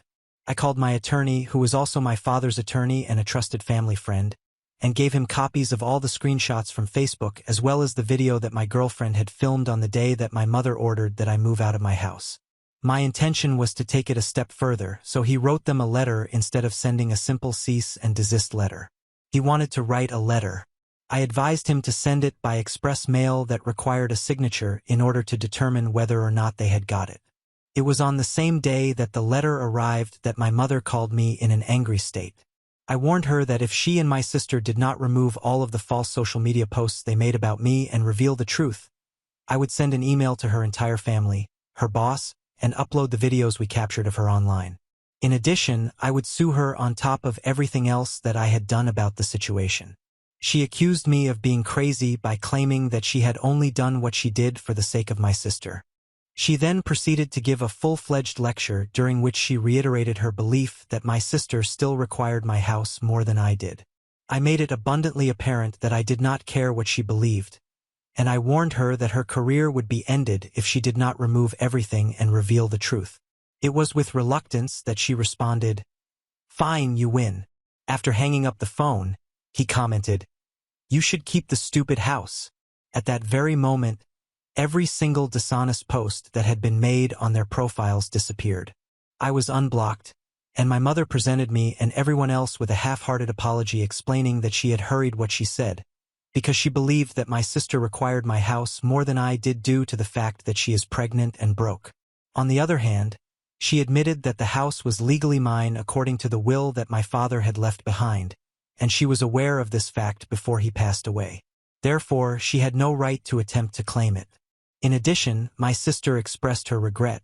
I called my attorney, who was also my father's attorney and a trusted family friend, and gave him copies of all the screenshots from Facebook as well as the video that my girlfriend had filmed on the day that my mother ordered that I move out of my house. My intention was to take it a step further, so he wrote them a letter instead of sending a simple cease and desist letter. He wanted to write a letter. I advised him to send it by express mail that required a signature in order to determine whether or not they had got it. It was on the same day that the letter arrived that my mother called me in an angry state. I warned her that if she and my sister did not remove all of the false social media posts they made about me and reveal the truth, I would send an email to her entire family, her boss, and upload the videos we captured of her online. In addition, I would sue her on top of everything else that I had done about the situation. She accused me of being crazy by claiming that she had only done what she did for the sake of my sister. She then proceeded to give a full-fledged lecture during which she reiterated her belief that my sister still required my house more than I did. I made it abundantly apparent that I did not care what she believed, and I warned her that her career would be ended if she did not remove everything and reveal the truth. It was with reluctance that she responded, "Fine, you win." After hanging up the phone, he commented, "You should keep the stupid house." At that very moment, every single dishonest post that had been made on their profiles disappeared. I was unblocked, and my mother presented me and everyone else with a half-hearted apology explaining that she had hurried what she said, because she believed that my sister required my house more than I did due to the fact that she is pregnant and broke. On the other hand, she admitted that the house was legally mine according to the will that my father had left behind, and she was aware of this fact before he passed away. Therefore, she had no right to attempt to claim it. In addition, my sister expressed her regret,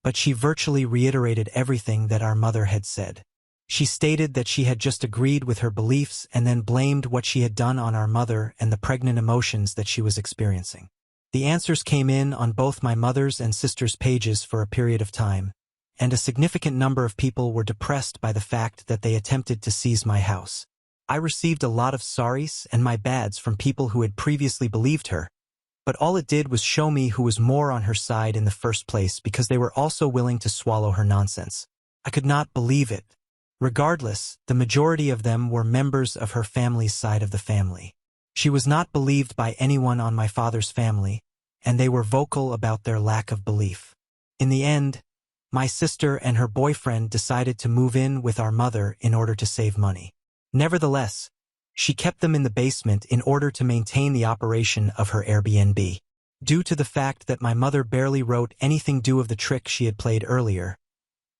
but she virtually reiterated everything that our mother had said. She stated that she had just agreed with her beliefs and then blamed what she had done on our mother and the pregnant emotions that she was experiencing. The answers came in on both my mother's and sister's pages for a period of time, and a significant number of people were depressed by the fact that they attempted to seize my house. I received a lot of sorries and my bads from people who had previously believed her, but all it did was show me who was more on her side in the first place because they were also willing to swallow her nonsense. I could not believe it. Regardless, the majority of them were members of her family's side of the family. She was not believed by anyone on my father's family, and they were vocal about their lack of belief. In the end, my sister and her boyfriend decided to move in with our mother in order to save money. Nevertheless, she kept them in the basement in order to maintain the operation of her Airbnb. Due to the fact that my mother barely wrote anything due of the trick she had played earlier,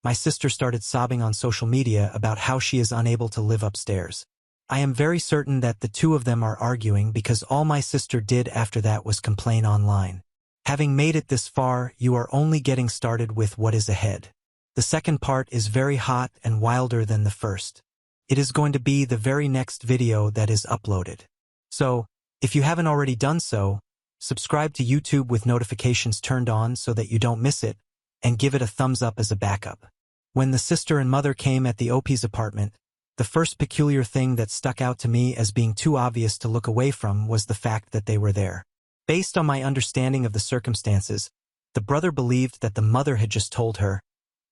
my sister started sobbing on social media about how she is unable to live upstairs. I am very certain that the two of them are arguing because all my sister did after that was complain online. Having made it this far, you are only getting started with what is ahead. The second part is very hot and wilder than the first. It is going to be the very next video that is uploaded. So, if you haven't already done so, subscribe to YouTube with notifications turned on so that you don't miss it, and give it a thumbs up as a backup. When the sister and mother came at the OP's apartment, the first peculiar thing that stuck out to me as being too obvious to look away from was the fact that they were there. Based on my understanding of the circumstances, the brother believed that the mother had just told her,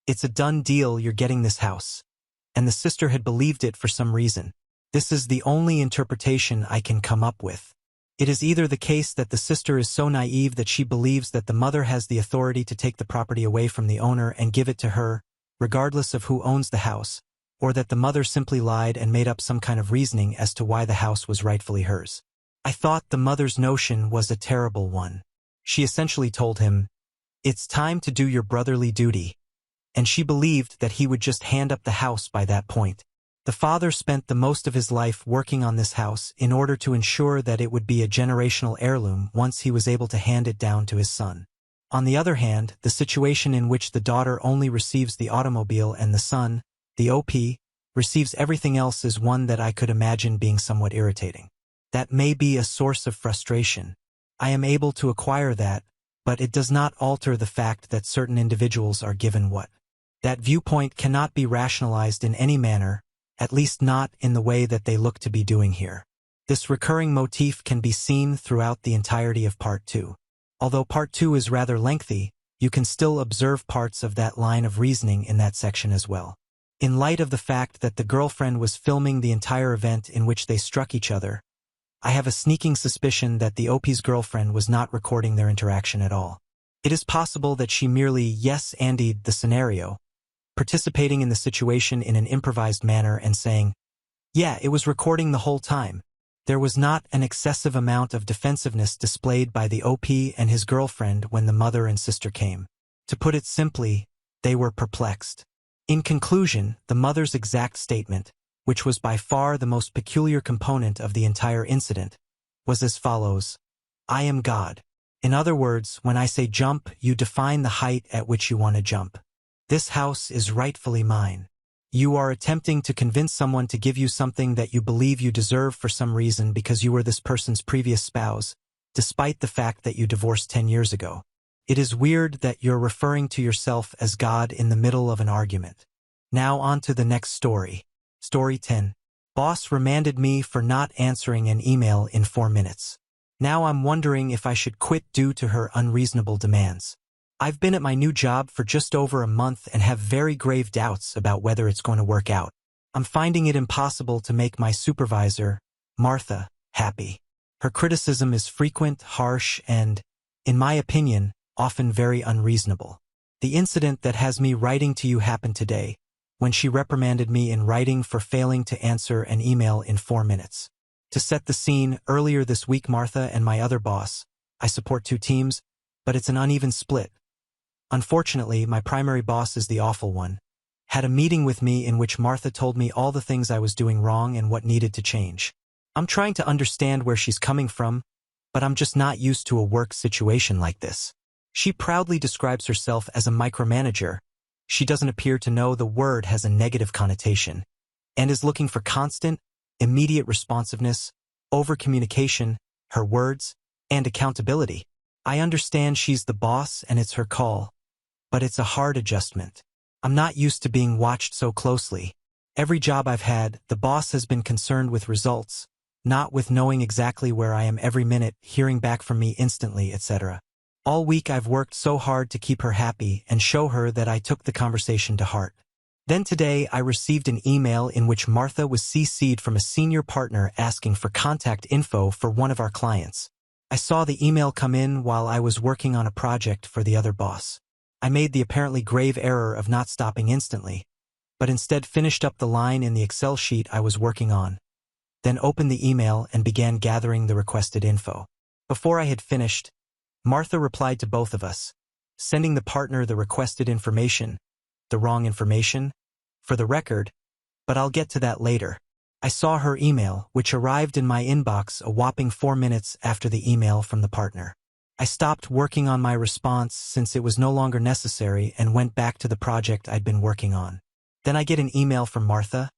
"It's a done deal, you're getting this house." And the sister had believed it for some reason. This is the only interpretation I can come up with. It is either the case that the sister is so naive that she believes that the mother has the authority to take the property away from the owner and give it to her, regardless of who owns the house, or that the mother simply lied and made up some kind of reasoning as to why the house was rightfully hers. I thought the mother's notion was a terrible one. She essentially told him, "It's time to do your brotherly duty," and she believed that he would just hand up the house by that point. The father spent the most of his life working on this house in order to ensure that it would be a generational heirloom once he was able to hand it down to his son. On the other hand, the situation in which the daughter only receives the automobile and the son, the OP, receives everything else is one that I could imagine being somewhat irritating. That may be a source of frustration. I am able to acquire that, but it does not alter the fact that certain individuals are given what. That viewpoint cannot be rationalized in any manner, at least not in the way that they look to be doing here. This recurring motif can be seen throughout the entirety of Part 2. Although Part 2 is rather lengthy, you can still observe parts of that line of reasoning in that section as well. In light of the fact that the girlfriend was filming the entire event in which they struck each other, I have a sneaking suspicion that the OP's girlfriend was not recording their interaction at all. It is possible that she merely yes-andied the scenario, participating in the situation in an improvised manner and saying, "Yeah, it was recording the whole time." There was not an excessive amount of defensiveness displayed by the OP and his girlfriend when the mother and sister came. To put it simply, they were perplexed. In conclusion, the mother's exact statement, which was by far the most peculiar component of the entire incident, was as follows: "I am God." In other words, when I say jump, you define the height at which you want to jump. This house is rightfully mine. You are attempting to convince someone to give you something that you believe you deserve for some reason because you were this person's previous spouse, despite the fact that you divorced 10 years ago. It is weird that you're referring to yourself as God in the middle of an argument. Now on to the next story. Story 10. Boss remanded me for not answering an email in 4 minutes. Now I'm wondering if I should quit due to her unreasonable demands. I've been at my new job for just over a month and have very grave doubts about whether it's going to work out. I'm finding it impossible to make my supervisor, Martha, happy. Her criticism is frequent, harsh, and, in my opinion, often very unreasonable. The incident that has me writing to you happened today, when she reprimanded me in writing for failing to answer an email in 4 minutes. To set the scene, earlier this week Martha and my other boss, I support 2 teams, but it's an uneven split. Unfortunately, my primary boss is the awful one. Had a meeting with me in which Martha told me all the things I was doing wrong and what needed to change. I'm trying to understand where she's coming from, but I'm just not used to a work situation like this. She proudly describes herself as a micromanager. She doesn't appear to know the word has a negative connotation, and is looking for constant, immediate responsiveness, over-communication, her words, and accountability. I understand she's the boss and it's her call, but it's a hard adjustment. I'm not used to being watched so closely. Every job I've had, the boss has been concerned with results, not with knowing exactly where I am every minute, hearing back from me instantly, etc. All week I've worked so hard to keep her happy and show her that I took the conversation to heart. Then today I received an email in which Martha was CC'd from a senior partner asking for contact info for one of our clients. I saw the email come in while I was working on a project for the other boss. I made the apparently grave error of not stopping instantly, but instead finished up the line in the Excel sheet I was working on, then opened the email and began gathering the requested info. Before I had finished, Martha replied to both of us, sending the partner the requested information, the wrong information, for the record, but I'll get to that later. I saw her email, which arrived in my inbox a whopping 4 minutes after the email from the partner. I stopped working on my response since it was no longer necessary and went back to the project I'd been working on. Then I get an email from Martha.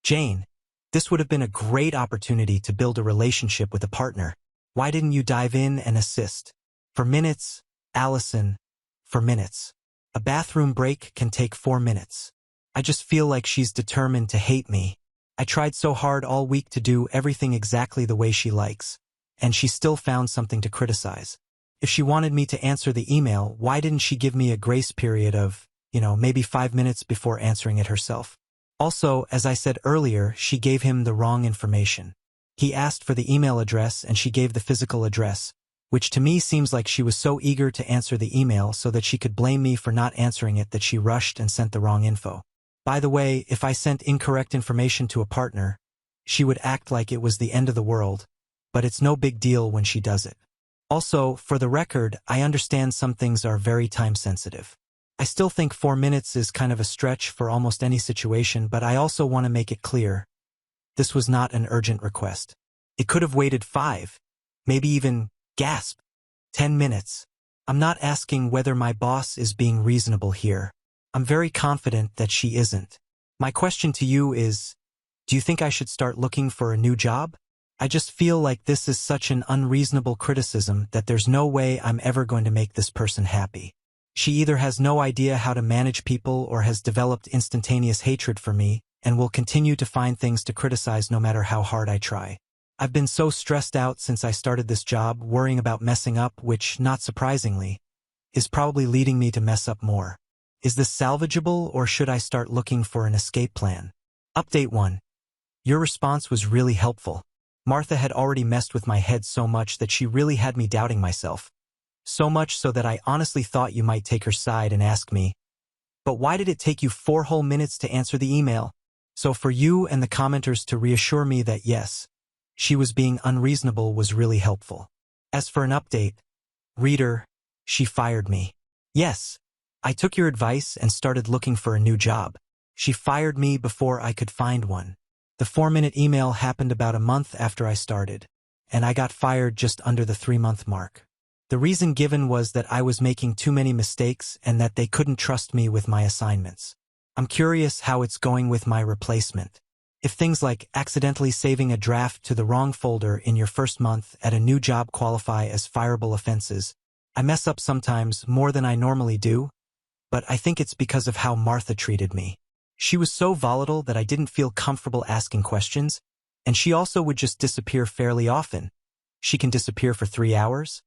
Jane, this would have been a great opportunity to build a relationship with a partner. Why didn't you dive in and assist? For minutes, Allison, for minutes. A bathroom break can take 4 minutes. I just feel like she's determined to hate me. I tried so hard all week to do everything exactly the way she likes, and she still found something to criticize. If she wanted me to answer the email, why didn't she give me a grace period of, maybe 5 minutes before answering it herself? Also, as I said earlier, she gave him the wrong information. He asked for the email address and she gave the physical address, which to me seems like she was so eager to answer the email so that she could blame me for not answering it that she rushed and sent the wrong info. By the way, if I sent incorrect information to a partner, she would act like it was the end of the world, but it's no big deal when she does it. Also, for the record, I understand some things are very time-sensitive. I still think 4 minutes is kind of a stretch for almost any situation, but I also want to make it clear. This was not an urgent request. It could have waited 5, maybe even, 10 minutes. I'm not asking whether my boss is being reasonable here. I'm very confident that she isn't. My question to you is, do you think I should start looking for a new job? I just feel like this is such an unreasonable criticism that there's no way I'm ever going to make this person happy. She either has no idea how to manage people or has developed instantaneous hatred for me and will continue to find things to criticize no matter how hard I try. I've been so stressed out since I started this job, worrying about messing up, which, not surprisingly, is probably leading me to mess up more. Is this salvageable, or should I start looking for an escape plan? Update 1. Your response was really helpful. Martha had already messed with my head so much that she really had me doubting myself. So much so that I honestly thought you might take her side and ask me, but why did it take you 4 whole minutes to answer the email? So for you and the commenters to reassure me that yes, she was being unreasonable was really helpful. As for an update, reader, she fired me. Yes, I took your advice and started looking for a new job. She fired me before I could find one. The 4-minute email happened about a month after I started, and I got fired just under the 3-month mark. The reason given was that I was making too many mistakes and that they couldn't trust me with my assignments. I'm curious how it's going with my replacement. If things like accidentally saving a draft to the wrong folder in your first month at a new job qualify as fireable offenses, I mess up sometimes more than I normally do, but I think it's because of how Martha treated me. She was so volatile that I didn't feel comfortable asking questions, and she also would just disappear fairly often. she can disappear for 3 hours?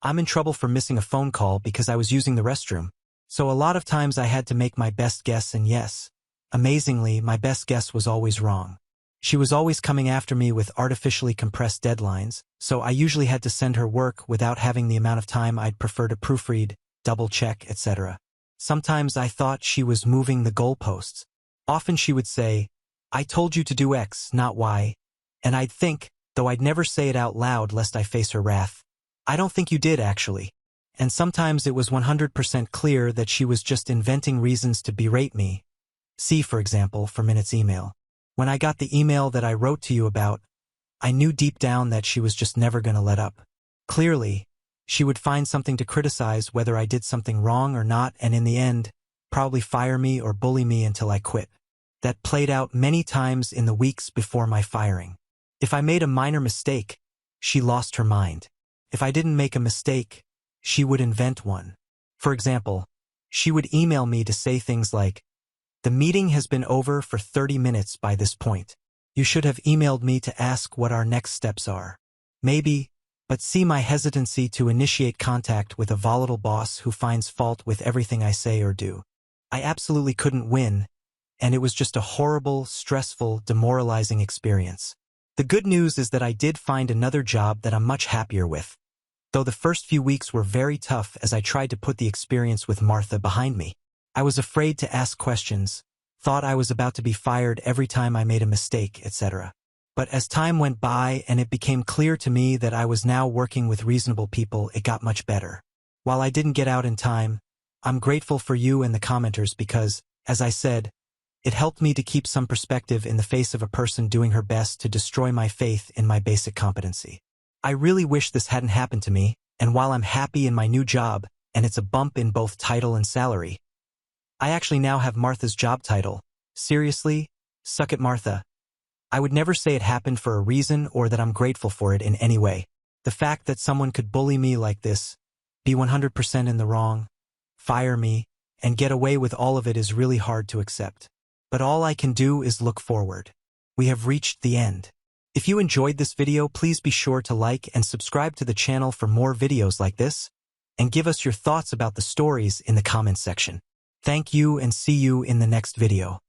I'm in trouble for missing a phone call because I was using the restroom. So a lot of times I had to make my best guess, and yes, amazingly, my best guess was always wrong. She was always coming after me with artificially compressed deadlines, so I usually had to send her work without having the amount of time I'd prefer to proofread, double-check, etc. Sometimes I thought she was moving the goalposts. Often she would say, "I told you to do X, not Y," and I'd think, though I'd never say it out loud lest I face her wrath, "I don't think you did, actually." And sometimes it was 100% clear that she was just inventing reasons to berate me. See, for example, for Minute's email. When I got the email that I wrote to you about, I knew deep down that she was just never going to let up. Clearly, she would find something to criticize whether I did something wrong or not, and in the end, probably fire me or bully me until I quit. That played out many times in the weeks before my firing. If I made a minor mistake, she lost her mind. If I didn't make a mistake, she would invent one. For example, she would email me to say things like, "The meeting has been over for 30 minutes by this point. You should have emailed me to ask what our next steps are." Maybe, but see my hesitancy to initiate contact with a volatile boss who finds fault with everything I say or do. I absolutely couldn't win, and it was just a horrible, stressful, demoralizing experience. The good news is that I did find another job that I'm much happier with. Though the first few weeks were very tough as I tried to put the experience with Martha behind me. I was afraid to ask questions, thought I was about to be fired every time I made a mistake, etc. But as time went by and it became clear to me that I was now working with reasonable people, it got much better. While I didn't get out in time, I'm grateful for you and the commenters because, as I said, it helped me to keep some perspective in the face of a person doing her best to destroy my faith in my basic competency. I really wish this hadn't happened to me, and while I'm happy in my new job, and it's a bump in both title and salary, I actually now have Martha's job title. Seriously? Suck it, Martha. I would never say it happened for a reason or that I'm grateful for it in any way. The fact that someone could bully me like this, be 100% in the wrong, fire me, and get away with all of it is really hard to accept. But all I can do is look forward. We have reached the end. If you enjoyed this video, please be sure to like and subscribe to the channel for more videos like this, and give us your thoughts about the stories in the comments section. Thank you and see you in the next video.